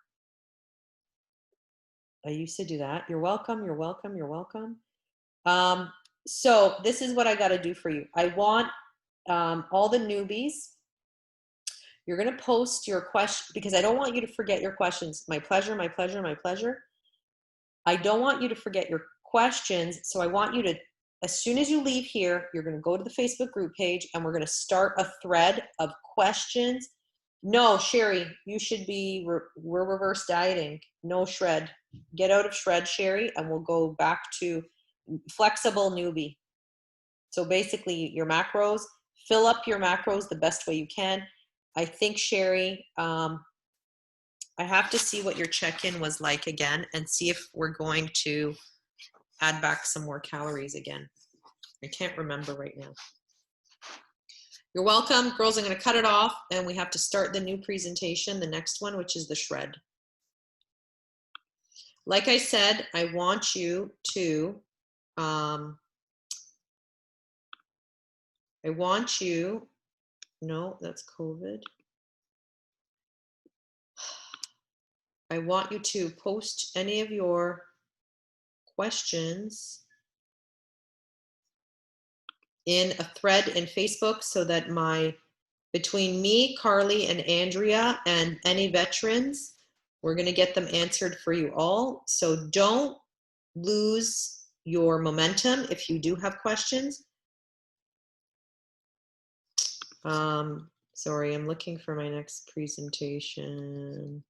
I used to do that. You're welcome. You're welcome. You're welcome. So this is what I got to do for you. I want all the newbies. You're going to post your question, because I don't want you to forget your questions. My pleasure, my pleasure, my pleasure. I don't want you to forget your questions. So I want you to, as soon as you leave here, you're going to go to the Facebook group page, and we're going to start a thread of questions. No, Sherry, you should be, we're reverse dieting. No shred. Get out of shred, Sherry, and we'll go back to flexible newbie. So basically your macros, fill up your macros the best way you can. I think, Sherry, I have to see what your check-in was like again and see if we're going to add back some more calories again. I can't remember right now. You're welcome. Girls, I'm going to cut it off, and we have to start the new presentation, the next one, which is the shred. Like I said, I want you to, no, that's COVID. I want you to post any of your questions in a thread in Facebook, so that between me, Carly, and Andrea, and any veterans, we're going to get them answered for you all. So don't lose your momentum if you do have questions. Sorry, I'm looking for my next presentation.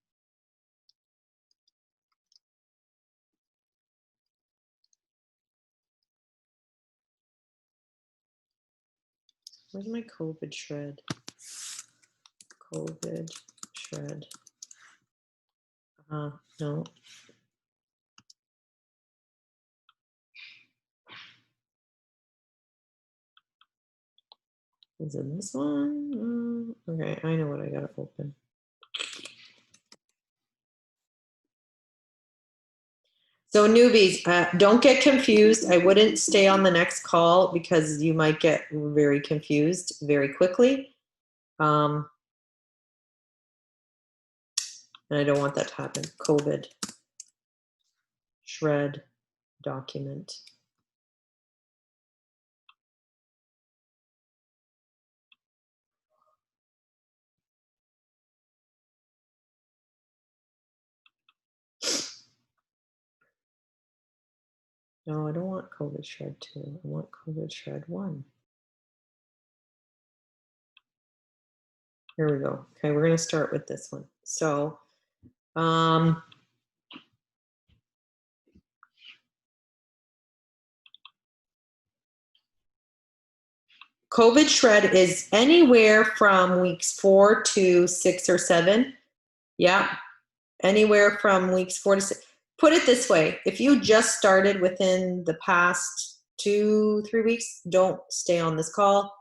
Where's my COVID shred? COVID shred. No. Is it this one? Okay, I know what I gotta open. So newbies, don't get confused. I wouldn't stay on the next call because you might get very confused very quickly. And I don't want that to happen. COVID shred document. No, I don't want COVID shred 2. I want COVID shred 1. Here we go. Okay, we're going to start with this one. So, COVID shred is anywhere from weeks 4 to 6 or 7. Yeah, anywhere from weeks 4 to 6. Put it this way, if you just started within the past 2-3 weeks, don't stay on this call.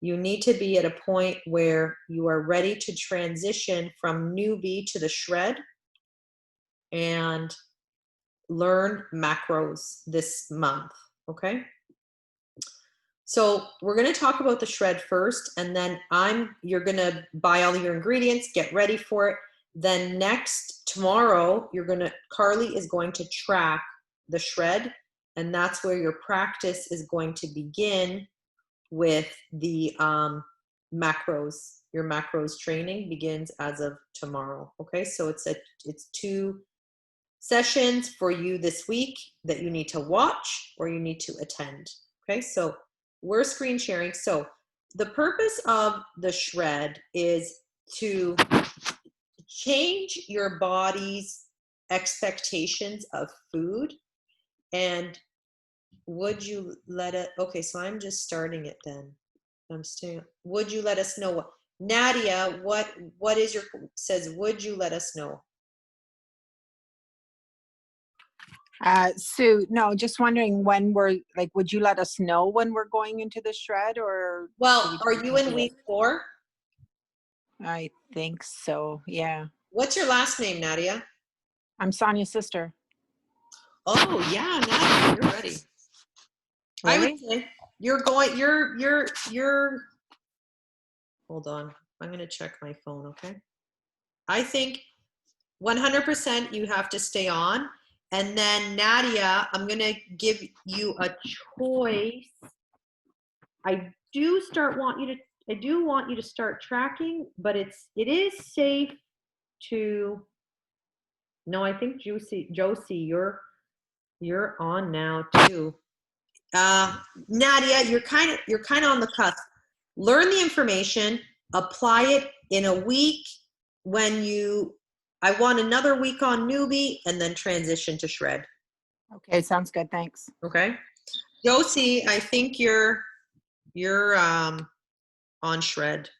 You need to be at a point where you are ready to transition from newbie to the shred and learn macros this month, okay? So we're going to talk about the shred first, and then you're going to buy all your ingredients, get ready for it. Then tomorrow, Carly is going to track the shred, and that's where your practice is going to begin with the macros. Your macros training begins as of tomorrow. Okay, so it's 2 sessions for you this week that you need to watch or you need to attend. Okay, so we're screen sharing. So the purpose of the shred is to change your body's expectations of food. And would you let it, okay, so I'm just starting it then. Would you let us know what, Nadia, what is says, would you let us know? Sue, no, just wondering when would you let us know when we're going into the shred or? Well, are you in week 4? I think so, yeah. What's your last name, Nadia? I'm Sonia's sister. Oh yeah, Nadia, you're ready. Really? I would say you're hold on. I'm going to check my phone, okay? I think 100% you have to stay on. And then Nadia, I'm going to give you a choice. I do want you to start tracking, but it is safe to, no, I think Josie, you're on now too. Nadia, you're kind of on the cusp. Learn the information, apply it in a week I want another week on newbie and then transition to shred. Okay, sounds good, thanks. Okay. Josie, I think you're on shred.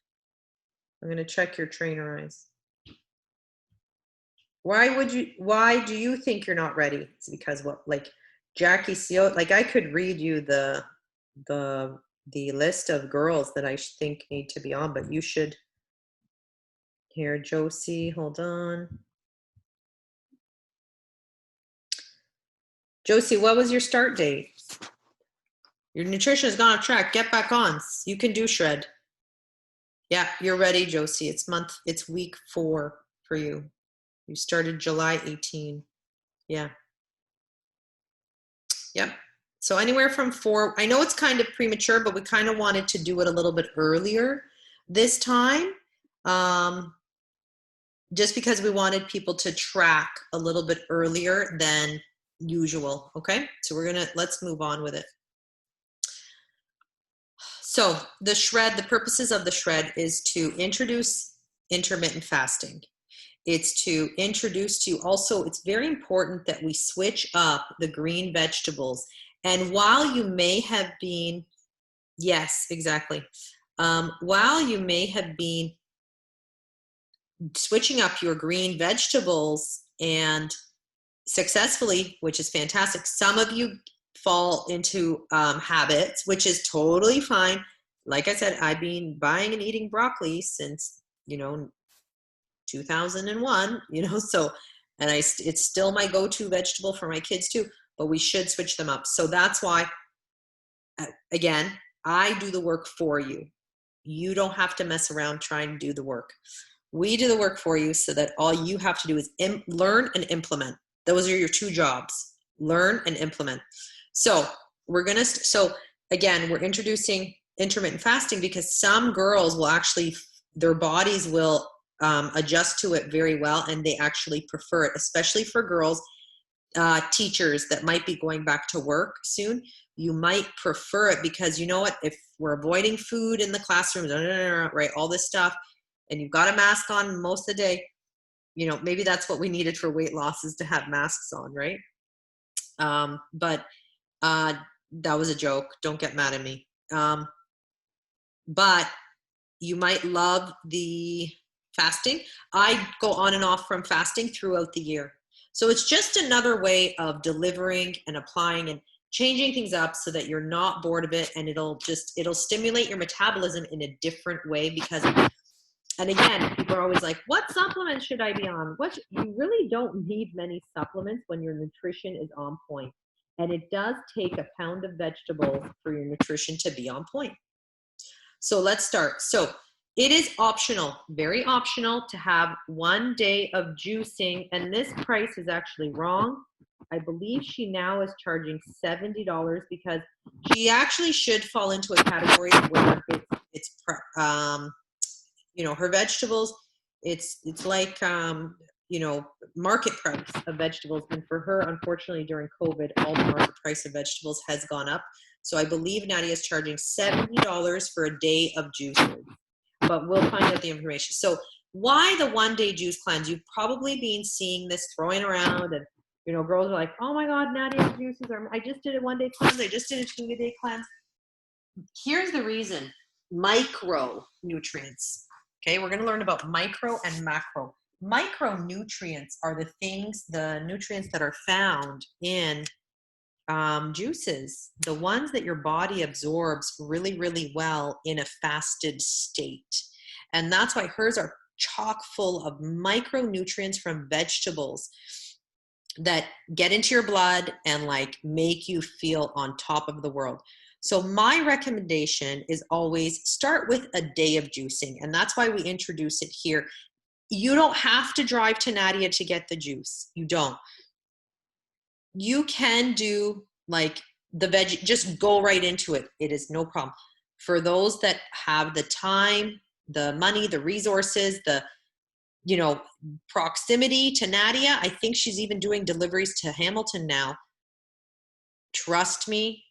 I'm going to check your trainer eyes. Why do you think you're not ready? It's because Jackie Seo, I could read you the list of girls that I think need to be on, but you should. Here, Josie, hold on. Josie, what was your start date? Your nutrition has gone off track. Get back on. You can do shred. Yeah, you're ready, Josie. It's week 4 for you. You started July 18. Yeah. Yep. So anywhere from 4, I know it's kind of premature, but we kind of wanted to do it a little bit earlier this time. Just because we wanted people to track a little bit earlier than usual. Okay. So let's move on with it. So the purposes of the shred is to introduce intermittent fasting. It's to introduce to you also, it's very important that we switch up the green vegetables. And while you may have been, yes, exactly. While you may have been switching up your green vegetables and successfully, which is fantastic, some of you fall into habits, which is totally fine. Like I said, I've been buying and eating broccoli since, 2001, so, and it's still my go-to vegetable for my kids too, but we should switch them up. So that's why, again, I do the work for you. You don't have to mess around trying to do the work. We do the work for you so that all you have to do is learn and implement. Those are your two jobs. Learn and implement. So we're going to, so again, we're introducing intermittent fasting because some girls will actually, their bodies will adjust to it very well, and they actually prefer it, especially for girls, teachers that might be going back to work soon. You might prefer it because, you know what, if we're avoiding food in the classroom, right, all this stuff, and you've got a mask on most of the day, you know, maybe that's what we needed for weight loss, is to have masks on, right? But that was a joke. Don't get mad at me. But you might love the fasting. I go on and off from fasting throughout the year. So it's just another way of delivering and applying and changing things up so that you're not bored of it, and it'll stimulate your metabolism in a different way. Because, and again, people are always like, what supplements should I be on? You really don't need many supplements when your nutrition is on point. And it does take a pound of vegetables for your nutrition to be on point. So let's start. So it is optional, very optional, to have 1 day of juicing. And this price is actually wrong. I believe she now is charging $70 because she actually should fall into a category where it's you know, her vegetables, it's like, you know, market price of vegetables. And for her, unfortunately, during COVID, all the market price of vegetables has gone up. So I believe Nadia is charging $70 for a day of juices, but we'll find out the information. So why the 1 day juice cleanse? You've probably been seeing this throwing around, and, you know, girls are like, oh my God, Nadia's juices are, I just did a 1 day cleanse. I just did a 2 day cleanse. Here's the reason: micronutrients. Okay, we're going to learn about micro and macro. Micronutrients are the things, the nutrients that are found in juices, the ones that your body absorbs really, really well in a fasted state. And that's why hers are chock full of micronutrients from vegetables that get into your blood and like make you feel on top of the world. So my recommendation is always start with a day of juicing. And that's why we introduce it here. You don't have to drive to Nadia to get the juice. You don't. You can do like the veggie, just go right into it. It is no problem. For those that have the time, the money, the resources, the, you know, proximity to Nadia, I think she's even doing deliveries to Hamilton now. Trust me,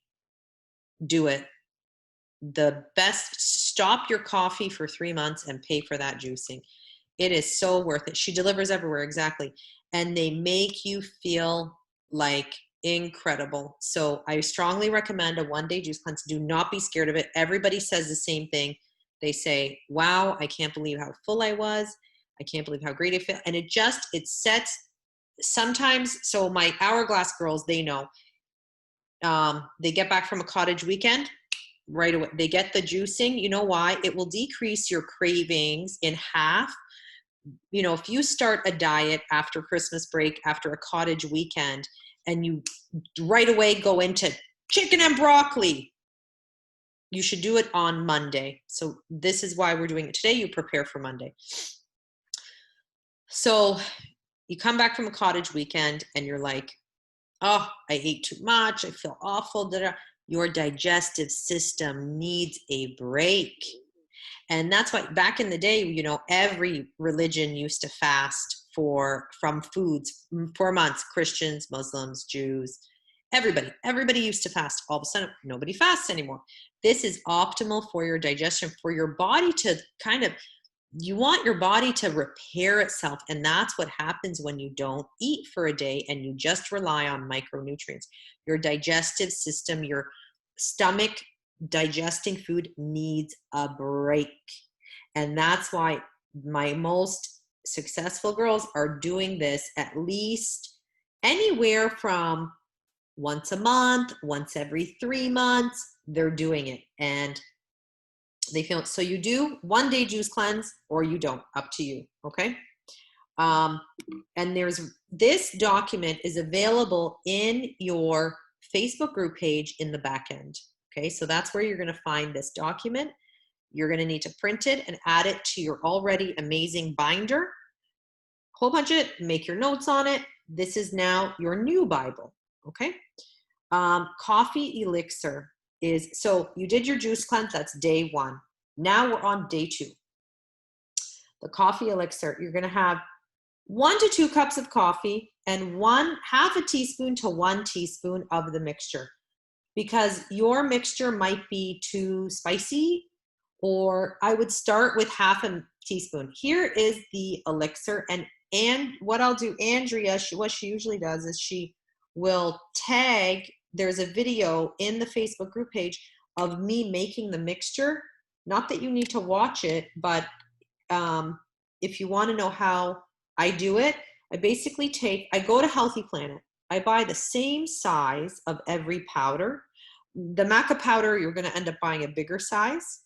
do it. The best, stop your coffee for 3 months and pay for that juicing. It is so worth it. She delivers everywhere, exactly. And they make you feel like incredible. So I strongly recommend a 1 day juice cleanse. Do not be scared of it. Everybody says the same thing. They say, wow, I can't believe how full I was. I can't believe how great I feel. And it sets sometimes. So my Hourglass girls, they know, they get back from a cottage weekend right away. They get the juicing. You know why? It will decrease your cravings in half. You know, if you start a diet after Christmas break, after a cottage weekend, and you right away go into chicken and broccoli, you should do it on Monday. So this is why we're doing it today. You prepare for Monday. So you come back from a cottage weekend and you're like, oh, I ate too much. I feel awful. Your digestive system needs a break. And that's why back in the day, you know, every religion used to fast from foods for months. Christians, Muslims, Jews, everybody used to fast. All of a sudden, nobody fasts anymore. This is optimal for your digestion, for your body to you want your body to repair itself. And that's what happens when you don't eat for a day and you just rely on micronutrients. Your digestive system, your stomach digesting food needs a break. And that's why my most successful girls are doing this at least anywhere from once a month, once every 3 months, they're doing it. And they feel it. So you do 1 day juice cleanse or you don't, up to you. Okay. And this document is available in your Facebook group page in the back end. Okay. So that's where you're going to find this document. You're going to need to print it and add it to your already amazing binder. Whole bunch of it, make your notes on it. This is now your new Bible, okay? Coffee elixir is, so you did your juice cleanse, that's day 1. Now we're on day 2. The coffee elixir, you're gonna have 1 to 2 cups of coffee and half a teaspoon to 1 teaspoon of the mixture, because your mixture might be too spicy, or I would start with half a teaspoon. Here is the elixir, and what I'll do, Andrea, what she usually does is she will tag, there's a video in the Facebook group page of me making the mixture. Not that you need to watch it, but if you want to know how I do it, I basically I go to Healthy Planet. I buy the same size of every powder. The maca powder, you're going to end up buying a bigger size.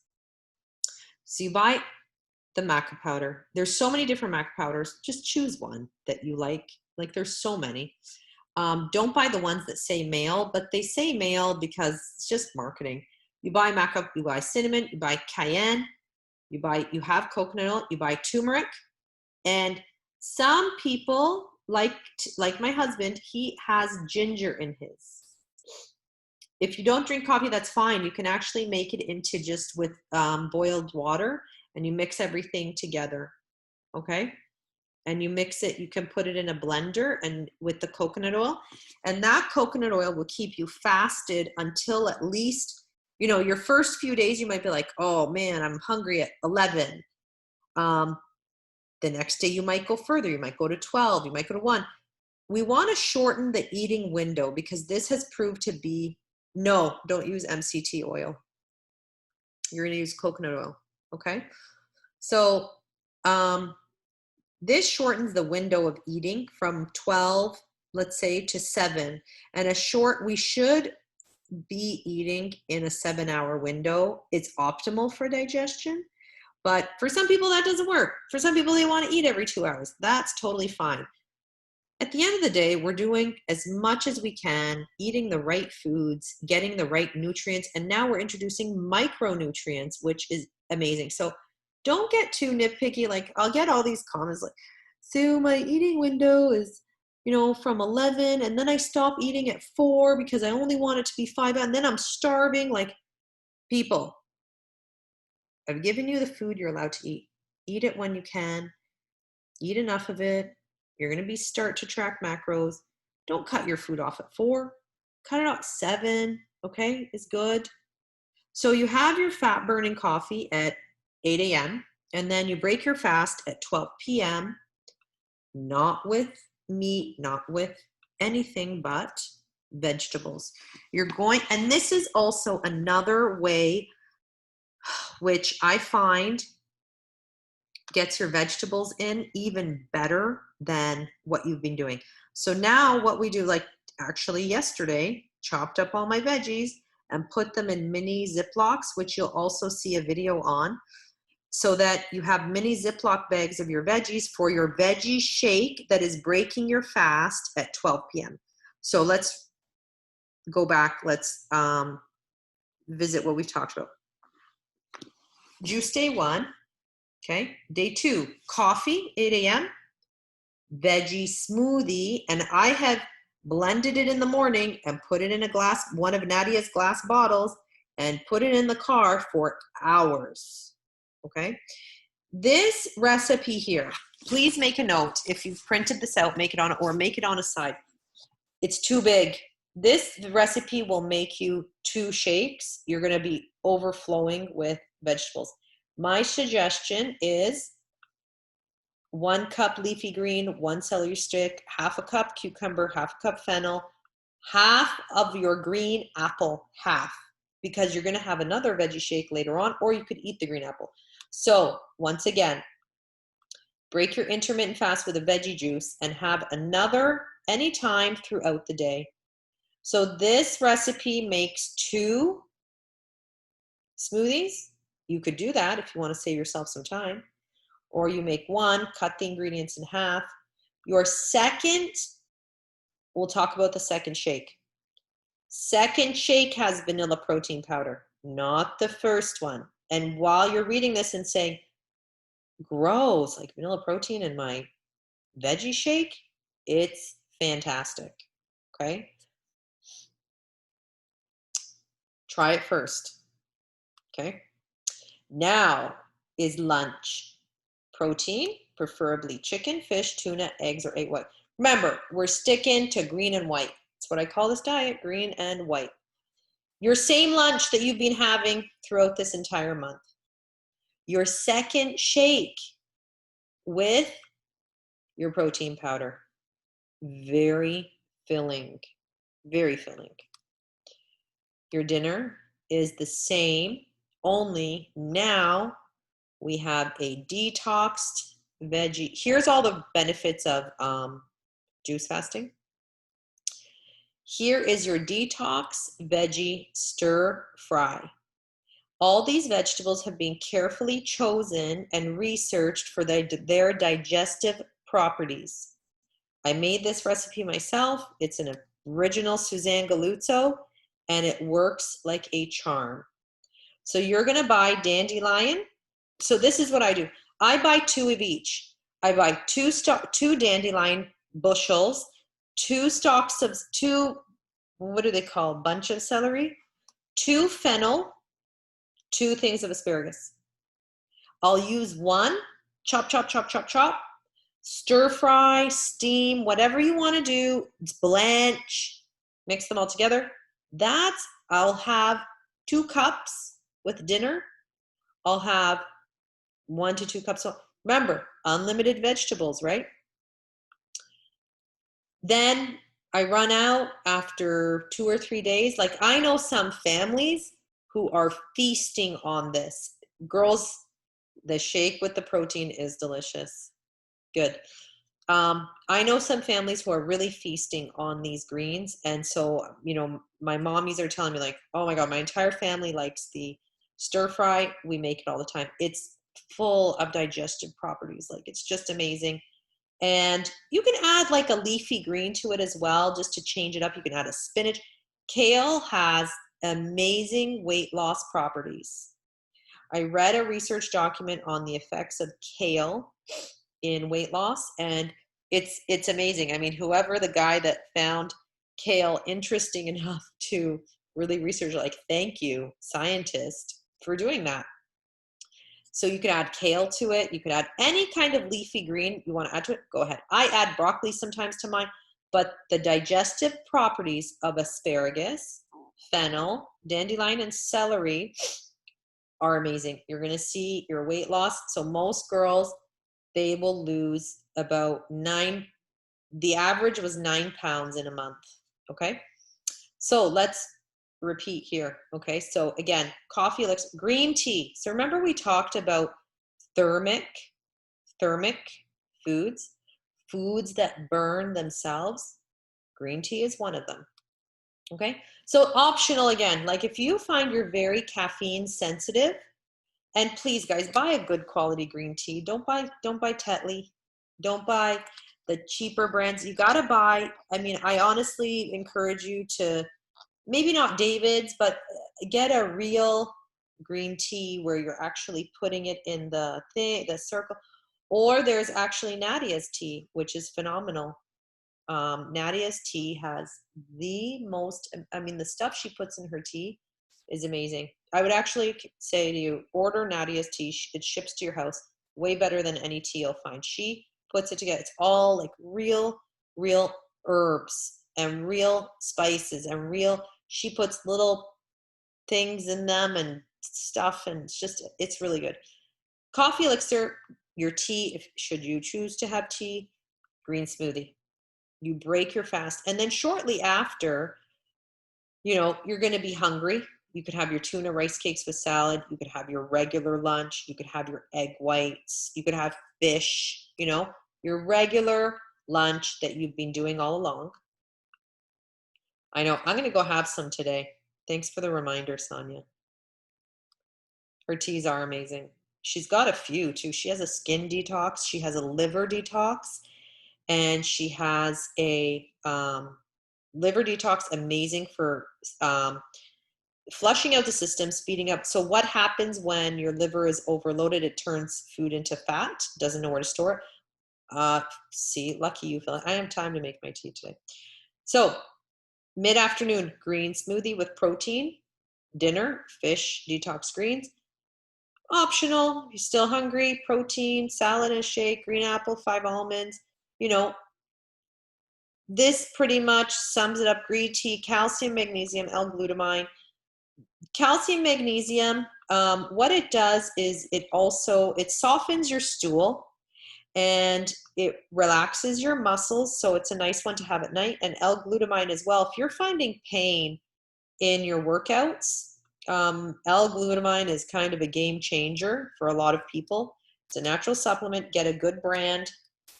So you buy the maca powder. There's so many different maca powders. Just choose one that you like. Like, there's so many. Don't buy the ones that say male, but they say male because it's just marketing. You buy maca, you buy cinnamon, you buy cayenne, you have coconut oil, you buy turmeric, and some people like my husband, he has ginger in his. If you don't drink coffee, that's fine. You can actually make it into just with boiled water, and you mix everything together, okay? And you mix it, you can put it in a blender and with the coconut oil, and that coconut oil will keep you fasted until at least, you know, your first few days you might be like, oh man, I'm hungry at 11. The next day you might go further, you might go to 12, you might go to 1. We want to shorten the eating window because this has proved to be, no, don't use MCT oil. You're going to use coconut oil, okay? So this shortens the window of eating from 12, let's say, to 7. And we should be eating in a 7-hour window. It's optimal for digestion. But for some people, that doesn't work. For some people, they want to eat every 2 hours. That's totally fine. At the end of the day, we're doing as much as we can, eating the right foods, getting the right nutrients, and now we're introducing micronutrients, which is amazing. So don't get too nitpicky. Like, I'll get all these comments like, so my eating window is, you know, from 11, and then I stop eating at 4 because I only want it to be 5, and then I'm starving. Like, people, I've given you the food you're allowed to eat. Eat it when you can. Eat enough of it. You're going to start to track macros. Don't cut your food off at 4. Cut it off at 7, okay, is good. So you have your fat burning coffee at 8 a.m. and then you break your fast at 12 p.m. Not with meat, not with anything but vegetables. And this is also another way which I find gets your vegetables in even better than what you've been doing. So now what we do, like actually yesterday, chopped up all my veggies and put them in mini Ziplocs, which you'll also see a video on, so that you have mini Ziploc bags of your veggies for your veggie shake that is breaking your fast at 12 p.m. So let's go back. Let's visit what we've talked about. Juice day 1. Okay, day 2, coffee, 8 a.m., veggie smoothie, and I have blended it in the morning and put it in one of Nadia's glass bottles, and put it in the car for hours, okay? This recipe here, please make a note. If you've printed this out, make it on a side. It's too big. This recipe will make you 2 shakes. You're gonna be overflowing with vegetables. My suggestion is 1 cup leafy green, 1 celery stick, half a cup cucumber, half a cup fennel, half of your green apple, half, because you're going to have another veggie shake later on, or you could eat the green apple. So once again, break your intermittent fast with a veggie juice and have another anytime throughout the day. So this recipe makes 2 smoothies. You could do that if you want to save yourself some time. Or you make 1, cut the ingredients in half. Your second, we'll talk about the second shake. Second shake has vanilla protein powder, not the first one. And while you're reading this and saying, gross, like vanilla protein in my veggie shake, it's fantastic. Okay. Try it first. Okay. Now is lunch. Protein, preferably chicken, fish, tuna, eggs, or egg white. Remember, we're sticking to green and white. That's what I call this diet, green and white. Your same lunch that you've been having throughout this entire month. Your second shake with your protein powder. Very filling, very filling. Your dinner is the same, only now we have a detoxed veggie. Here's all the benefits of juice fasting. Here is your detox veggie stir fry. All these vegetables have been carefully chosen and researched for their digestive properties. I made this recipe myself. It's an original Suzanne Galuzzo, and it works like a charm. So you're going to buy dandelion. So this is what I do. I buy 2 of each. I buy two dandelion bushels, 2 stalks of what do they call, bunch of celery, 2 fennel, 2 things of asparagus. I'll use 1, chop, chop, chop, chop, chop, stir fry, steam, whatever you want to do, blanch, mix them all together. I'll have 2 cups with dinner. I'll have 1 to 2 cups. Remember, unlimited vegetables, right? Then I run out after 2 or 3 days. Like, I know some families who are feasting on this. Girls, the shake with the protein is delicious. Good. I know some families who are really feasting on these greens. And so, my mommies are telling me like, oh my God, my entire family likes the stir fry. We make it all the time. It's full of digestive properties. Like, it's just amazing. And you can add like a leafy green to it as well, just to change it up. You can add a spinach. Kale has amazing weight loss properties. I read a research document on the effects of kale in weight loss, and it's amazing. I mean, whoever the guy that found kale interesting enough to really research, like, thank you, scientist, for doing that. So you can add kale to it. You can add any kind of leafy green you want to add to it. Go ahead. I add broccoli sometimes to mine, but the digestive properties of asparagus, fennel, dandelion, and celery are amazing. You're going to see your weight loss. So most girls, they will lose about 9. The average was 9 pounds in a month. Okay. So let's repeat here. Okay. So again, coffee elixir, green tea. So remember we talked about thermic foods that burn themselves. Green tea is one of them. Okay. So optional again, like if you find you're very caffeine sensitive, and please guys, buy a good quality green tea. Don't buy Tetley. Don't buy the cheaper brands. You got to buy, I mean, I honestly encourage you to, maybe not David's, but get a real green tea where you're actually putting it in the circle. Or there's actually Nadia's tea, which is phenomenal. Nadia's tea has the most, I mean, the stuff she puts in her tea is amazing. I would actually say to you, order Nadia's tea. It ships to your house way better than any tea you'll find. She puts it together. It's all like real herbs and real spices and she puts little things in them and stuff, and it's really good. Coffee elixir, your tea, should you choose to have tea, green smoothie. You break your fast, and then shortly after, you're going to be hungry. You could have your tuna rice cakes with salad. You could have your regular lunch. You could have your egg whites. You could have fish, your regular lunch that you've been doing all along. I know. I'm going to go have some today. Thanks for the reminder, Sonia. Her teas are amazing. She's got a few too. She has a skin detox. She has a liver detox. And she has a liver detox, amazing for flushing out the system, speeding up. So what happens when your liver is overloaded? It turns food into fat, doesn't know where to store it. See, lucky you, Phil. I have time to make my tea today. So mid-afternoon, green smoothie with protein. Dinner, fish, detox greens. Optional, you're still hungry, protein, salad and shake, green apple, 5 almonds. This pretty much sums it up. Green tea, calcium, magnesium, L-glutamine. Calcium, magnesium, what it does is it softens your stool and it relaxes your muscles. So it's a nice one to have at night. And L-glutamine as well. If you're finding pain in your workouts, L-glutamine is kind of a game changer for a lot of people. It's a natural supplement. Get a good brand.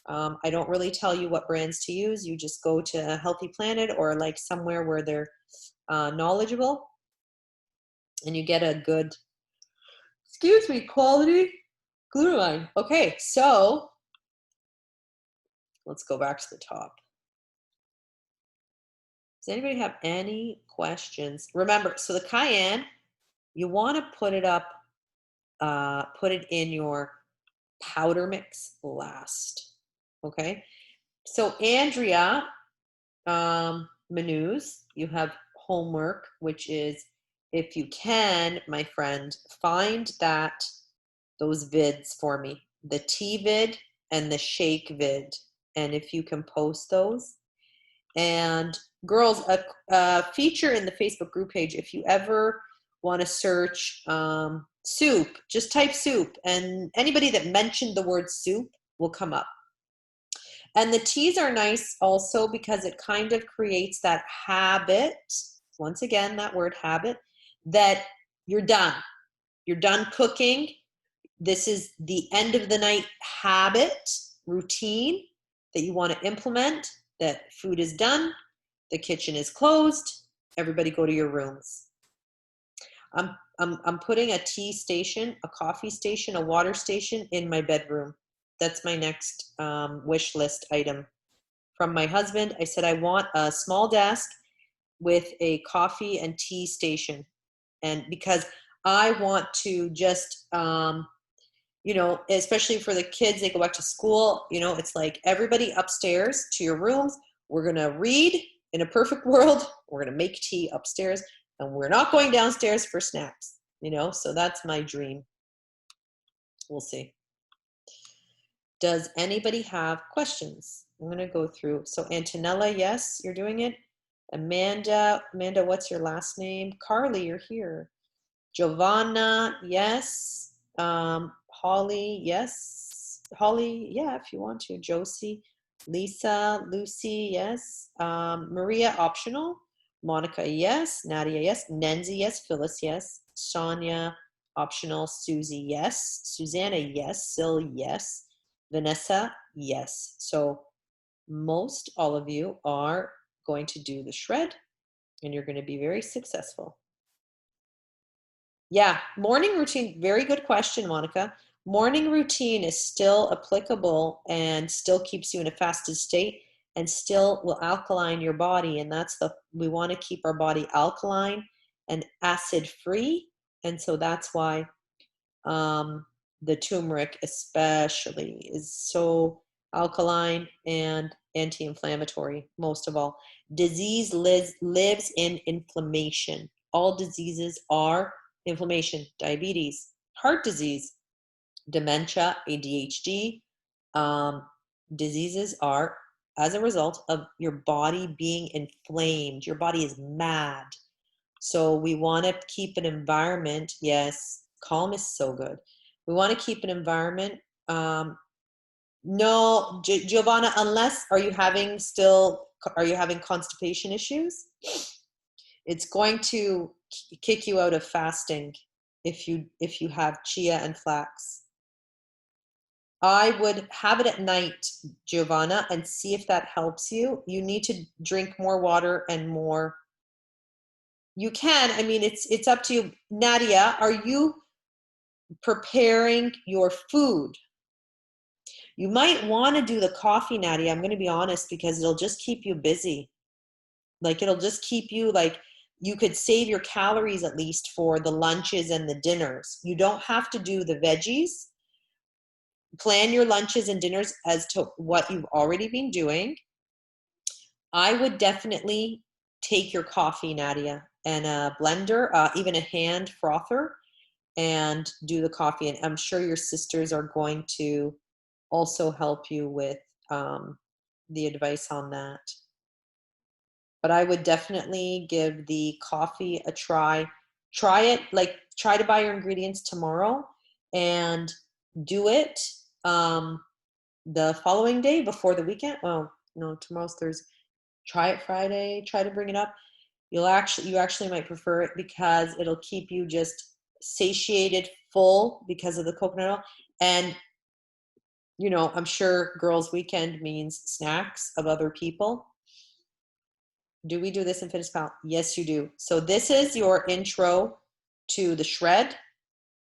I don't really tell you what brands to use. You just go to Healthy Planet or like somewhere where they're knowledgeable, and you get a good, quality glutamine. Okay, so let's go back to the top. Does anybody have any questions? Remember, so the cayenne, you want to put it up, put it in your powder mix last. Okay, so Andrea Manuz, you have homework, which is, if you can, my friend, find those vids for me, the tea vid and the shake vid, and if you can post those. And girls, a feature in the Facebook group page, if you ever want to search soup, just type soup, and anybody that mentioned the word soup will come up. And the teas are nice also because it kind of creates that habit, once again, that word habit, that you're done. You're done cooking. This is the end of the night habit, routine that you want to implement, that food is done, the kitchen is closed, everybody go to your rooms. I'm putting a tea station, a coffee station, a water station in my bedroom. That's my next wish list item from my husband. I said I want a small desk with a coffee and tea station, and because I want to just especially for the kids, they go back to school, it's like everybody upstairs to your rooms. We're gonna read. In a perfect world, we're gonna make tea upstairs, and we're not going downstairs for snacks, so that's my dream. We'll see. Does anybody have questions? I'm going to go through. So Antonella, yes, you're doing it. Amanda, what's your last name? Carly, you're here. Giovanna, yes. Holly, yes. Holly, yeah, if you want to. Josie, Lisa, Lucy, yes. Maria, optional. Monica, yes. Nadia, yes. Nenzi, yes. Phyllis, yes. Sonia, optional. Susie, yes. Susanna, yes. Sil, yes. Vanessa, yes. So most all of you are going to do the shred, and you're going to be very successful. Yeah, morning routine, very good question, Monica. Morning routine is still applicable and still keeps you in a fasted state and still will alkaline your body. And we want to keep our body alkaline and acid free. And so that's why the turmeric especially is so alkaline and anti-inflammatory, most of all. Disease lives in inflammation. All diseases are inflammation. Diabetes, heart disease, dementia, ADHD. Diseases are as a result of your body being inflamed. Your body is mad. So we want to keep an environment. Yes, calm is so good. We want to keep an environment. No, Giovanna, are you having constipation issues? It's going to kick you out of fasting if you have chia and flax. I would have it at night, Giovanna, and see if that helps you. You need to drink more water and more. You can. I mean, it's up to you. Nadia, are you preparing your food? You might want to do the coffee, Nadia. I'm going to be honest, because it'll just keep you busy. Like, it'll just keep you, like, you could save your calories at least for the lunches and the dinners. You don't have to do the veggies. Plan your lunches and dinners as to what you've already been doing. I would definitely take your coffee, Nadia, and a blender, even a hand frother, and do the coffee. And I'm sure your sisters are going to also help you with the advice on that. But I would definitely give the coffee a try. Try it, like try to buy your ingredients tomorrow and do it the following day before the weekend. Oh, no, tomorrow's Thursday. Try it Friday, try to bring it up. You actually might prefer it because it'll keep you just satiated, full because of the coconut oil. And I'm sure girls' weekend means snacks of other people. Do we do this in Fitness Pal? Yes, you do. So this is your intro to the shred.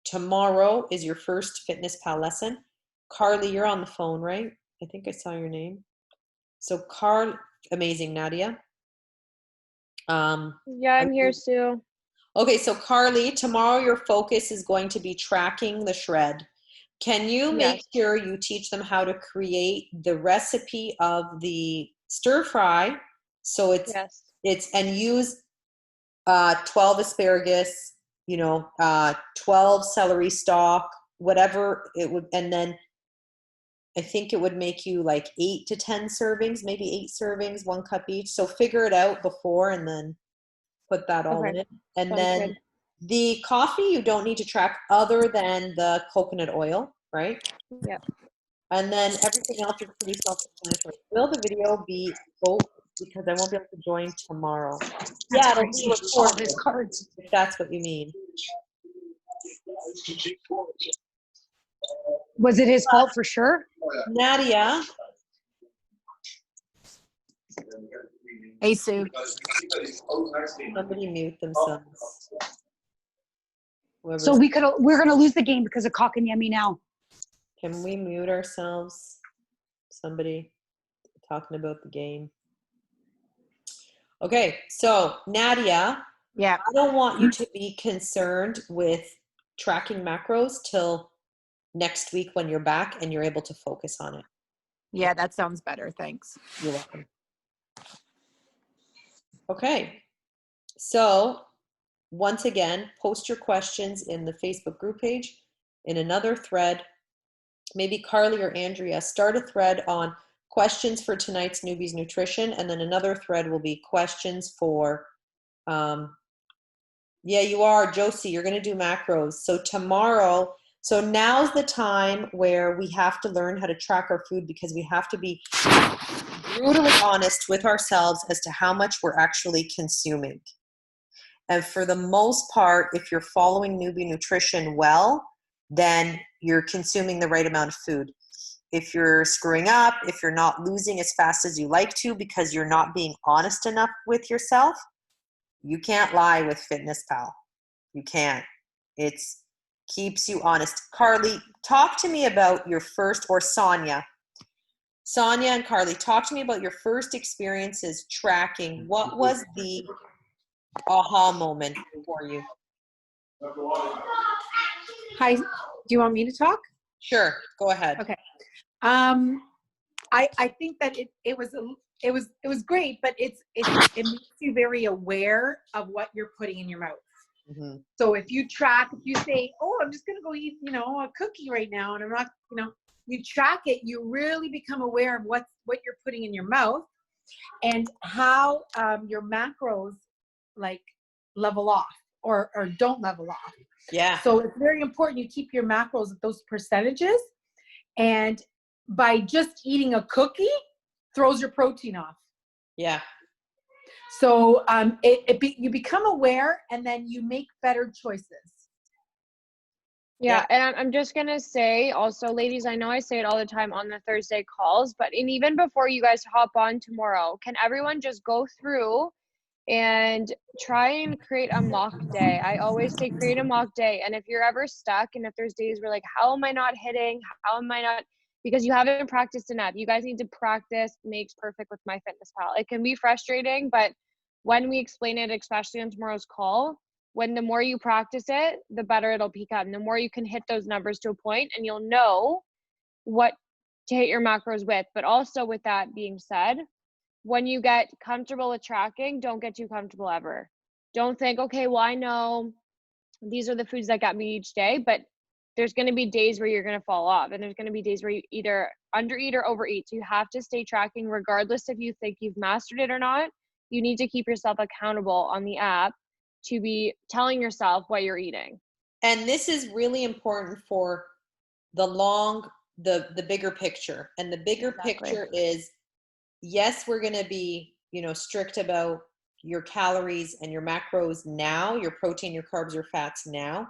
Tomorrow is your first Fitness Pal lesson. Carly, you're on the phone, right? I think I saw your name. So amazing, Nadia. Yeah, I'm here, Sue. Okay, so Carly, tomorrow your focus is going to be tracking the shred. Can you make sure you teach them how to create the recipe of the stir fry? So and use 12 asparagus, 12 celery stalk, whatever it would, and then I think it would make you like 8 to 10 servings, maybe 8 servings, 1 cup each. So figure it out before and then put that all in it. And Sounds then good. the coffee you don't need to track other than the coconut oil, right? Yep. And then everything else is pretty self-explanatory. Will the video be because I won't be able to join tomorrow? Yeah, it'll be recorded, his cards. if that's what you mean. Was it his fault for sure? Nadia, Hey, Sue. somebody mute themselves. So we're gonna lose the game because of cock and yummy now. Can we mute ourselves? Somebody talking about the game. Okay, so Nadia, Yeah. I don't want you to be concerned with tracking macros till next week when you're back and you're able to focus on it. Yeah, that sounds better. Thanks. You're welcome. Okay, so once again, post your questions in the Facebook group page. In another thread, maybe Carly or Andrea, start a thread on questions for tonight's Newbies Nutrition, and then another thread will be questions for, yeah, you are, Josie, you're gonna do macros. So tomorrow, so now's the time where we have to learn how to track our food because we have to be brutally honest with ourselves as to how much we're actually consuming. And for the most part, if you're following Newbie Nutrition well, then you're consuming the right amount of food. If you're screwing up, if you're not losing as fast as you like to because you're not being honest enough with yourself, you can't lie with Fitness Pal. You can't. It keeps you honest. Carly, talk to me about your first, or Sonia and Carly, talk to me about your first experiences tracking. What was the aha moment for you? Hi, do you want me to talk? Sure, go ahead. Okay. I think that it was great, but it makes you very aware of what you're putting in your mouth. Mm-hmm. So if you say, oh, I'm just gonna go eat, a cookie right now, and I'm not, you track it, you really become aware of what you're putting in your mouth and how your macros like level off or don't level off. Yeah. So it's very important you keep your macros at those percentages, and by just eating a cookie throws your protein off. Yeah. So you become aware, and then you make better choices. Yeah, and I'm just gonna say also, ladies, I know I say it all the time on the Thursday calls, but even before you guys hop on tomorrow, can everyone just go through and try and create a mock day? I always say create a mock day, and if you're ever stuck, and if there's days where like, how am I not hitting? How am I not? Because you haven't practiced enough. You guys need to practice. Makes perfect with My Fitness Pal. It can be frustrating, but when we explain it, especially on tomorrow's call, when the more you practice it, the better it'll become. The more you can hit those numbers to a point, and you'll know what to hit your macros with. But also, with that being said, when you get comfortable with tracking, don't get too comfortable ever. Don't think, okay, well, I know these are the foods that got me each day, but there's going to be days where you're going to fall off, and there's going to be days where you either undereat or overeat. So you have to stay tracking regardless if you think you've mastered it or not. You need to keep yourself accountable on the app to be telling yourself what you're eating. And this is really important for the bigger picture. And the bigger picture is, yes, we're going to be, strict about your calories and your macros now, your protein, your carbs, your fats now.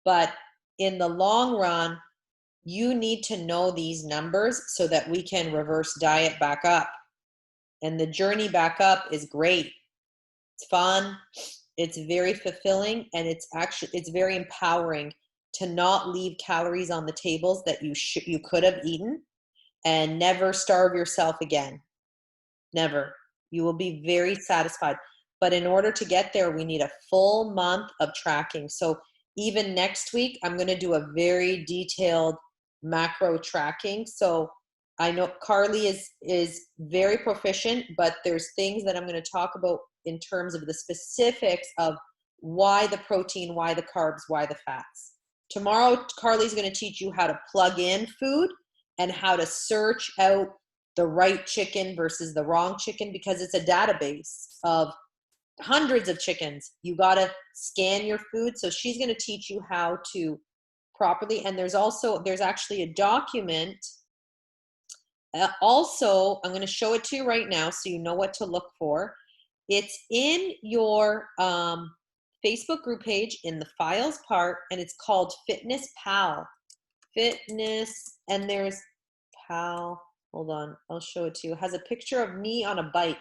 But in the long run, you need to know these numbers so that we can reverse diet back up. And the journey back up is great. It's fun. It's very fulfilling, and it's very empowering to not leave calories on the tables that you could have eaten, and never starve yourself again. Never. You will be very satisfied. But in order to get there, we need a full month of tracking. So even next week, I'm going to do a very detailed macro tracking. So I know Carly is very proficient, but there's things that I'm going to talk about in terms of the specifics of why the protein, why the carbs, why the fats. Tomorrow, Carly's going to teach you how to plug in food and how to search out the right chicken versus the wrong chicken, because it's a database of hundreds of chickens. You got to scan your food. So she's going to teach you how to properly. And there's actually a document. Also, I'm going to show it to you right now so you know what to look for. It's in your Facebook group page in the files part, and it's called Fitness Pal. Fitness, and there's Pal. Hold on, I'll show it to you. It has a picture of me on a bike.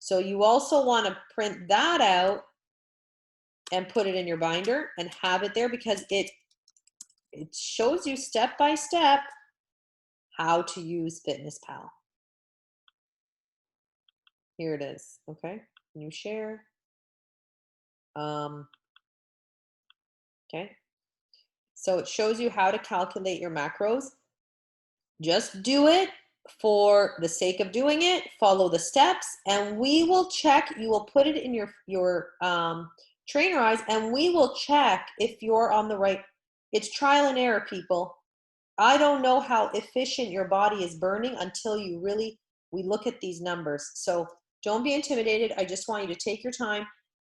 So you also want to print that out and put it in your binder and have it there, because it shows you step by step how to use Fitness Pal. Here it is. Okay, can you share? Okay, so it shows you how to calculate your macros. Just do it for the sake of doing it. Follow the steps, and we will check. You will put it in your trainer eyes, and we will check if you're on the right. It's trial and error, people. I don't know how efficient your body is burning until we look at these numbers. So don't be intimidated. I just want you to take your time.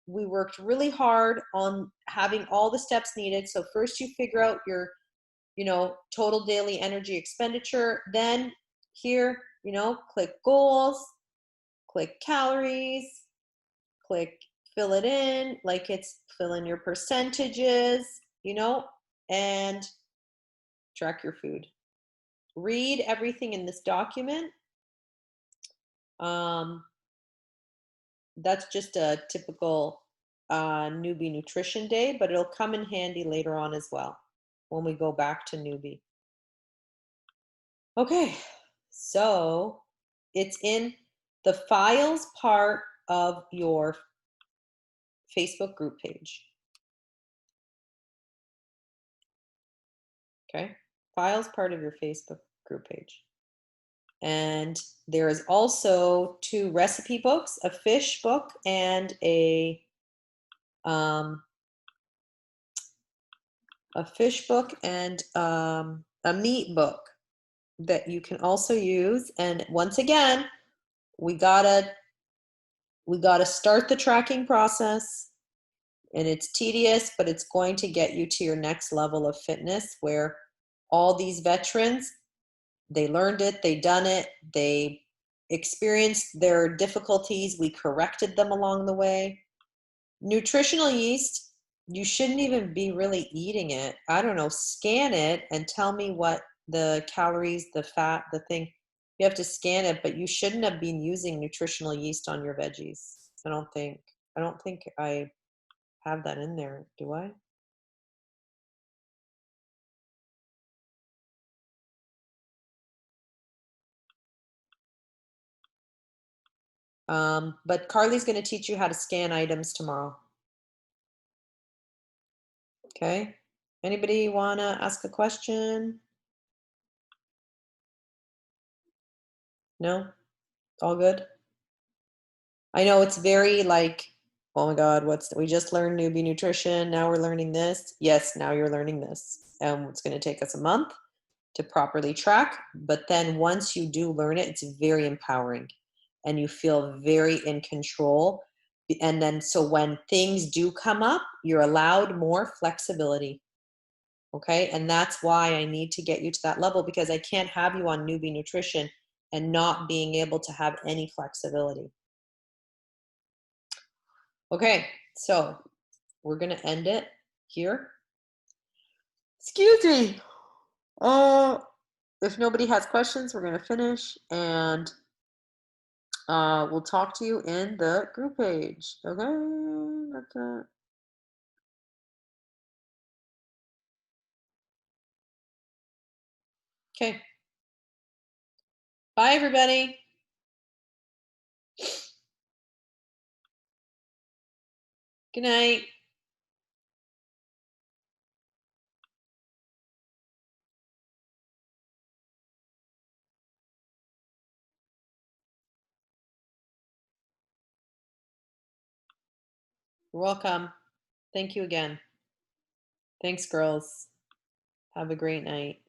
We worked really hard on having all the steps needed. So first you figure out your, total daily energy expenditure. Then here, click goals, click calories, click fill it in, like it's fill in your percentages, and track your food. Read everything in this document. That's just a typical newbie nutrition day, but it'll come in handy later on as well when we go back to newbie. Okay, so it's in the files part of your Facebook group page. Okay, files part of your Facebook group page. And there is also 2 recipe books, a fish book and a fish book and a meat book that you can also use. And once again, we gotta start the tracking process, and it's tedious, but it's going to get you to your next level of fitness, where all these veterans, they learned it, they done it, they experienced their difficulties, we corrected them along the way. Nutritional yeast, you shouldn't even be really eating it. I don't know, scan it and tell me what the calories, the fat, the thing. You have to scan it, but you shouldn't have been using nutritional yeast on your veggies. I don't think I have that in there, do I? But Carly's going to teach you how to scan items tomorrow. Okay. Anybody want to ask a question? No? All good? I know it's very like, oh my God, we just learned newbie nutrition. Now we're learning this. Yes, now you're learning this. And it's going to take us a month to properly track. But then once you do learn it, it's very empowering and you feel very in control. And then, so when things do come up, you're allowed more flexibility. Okay. And that's why I need to get you to that level, because I can't have you on newbie nutrition and not being able to have any flexibility. Okay. So we're going to end it here. Excuse me. If nobody has questions, we're going to finish, and we'll talk to you in the group page. Okay. That's it. Okay. Bye, everybody. Good night. You're welcome. Thank you again. Thanks, girls. Have a great night.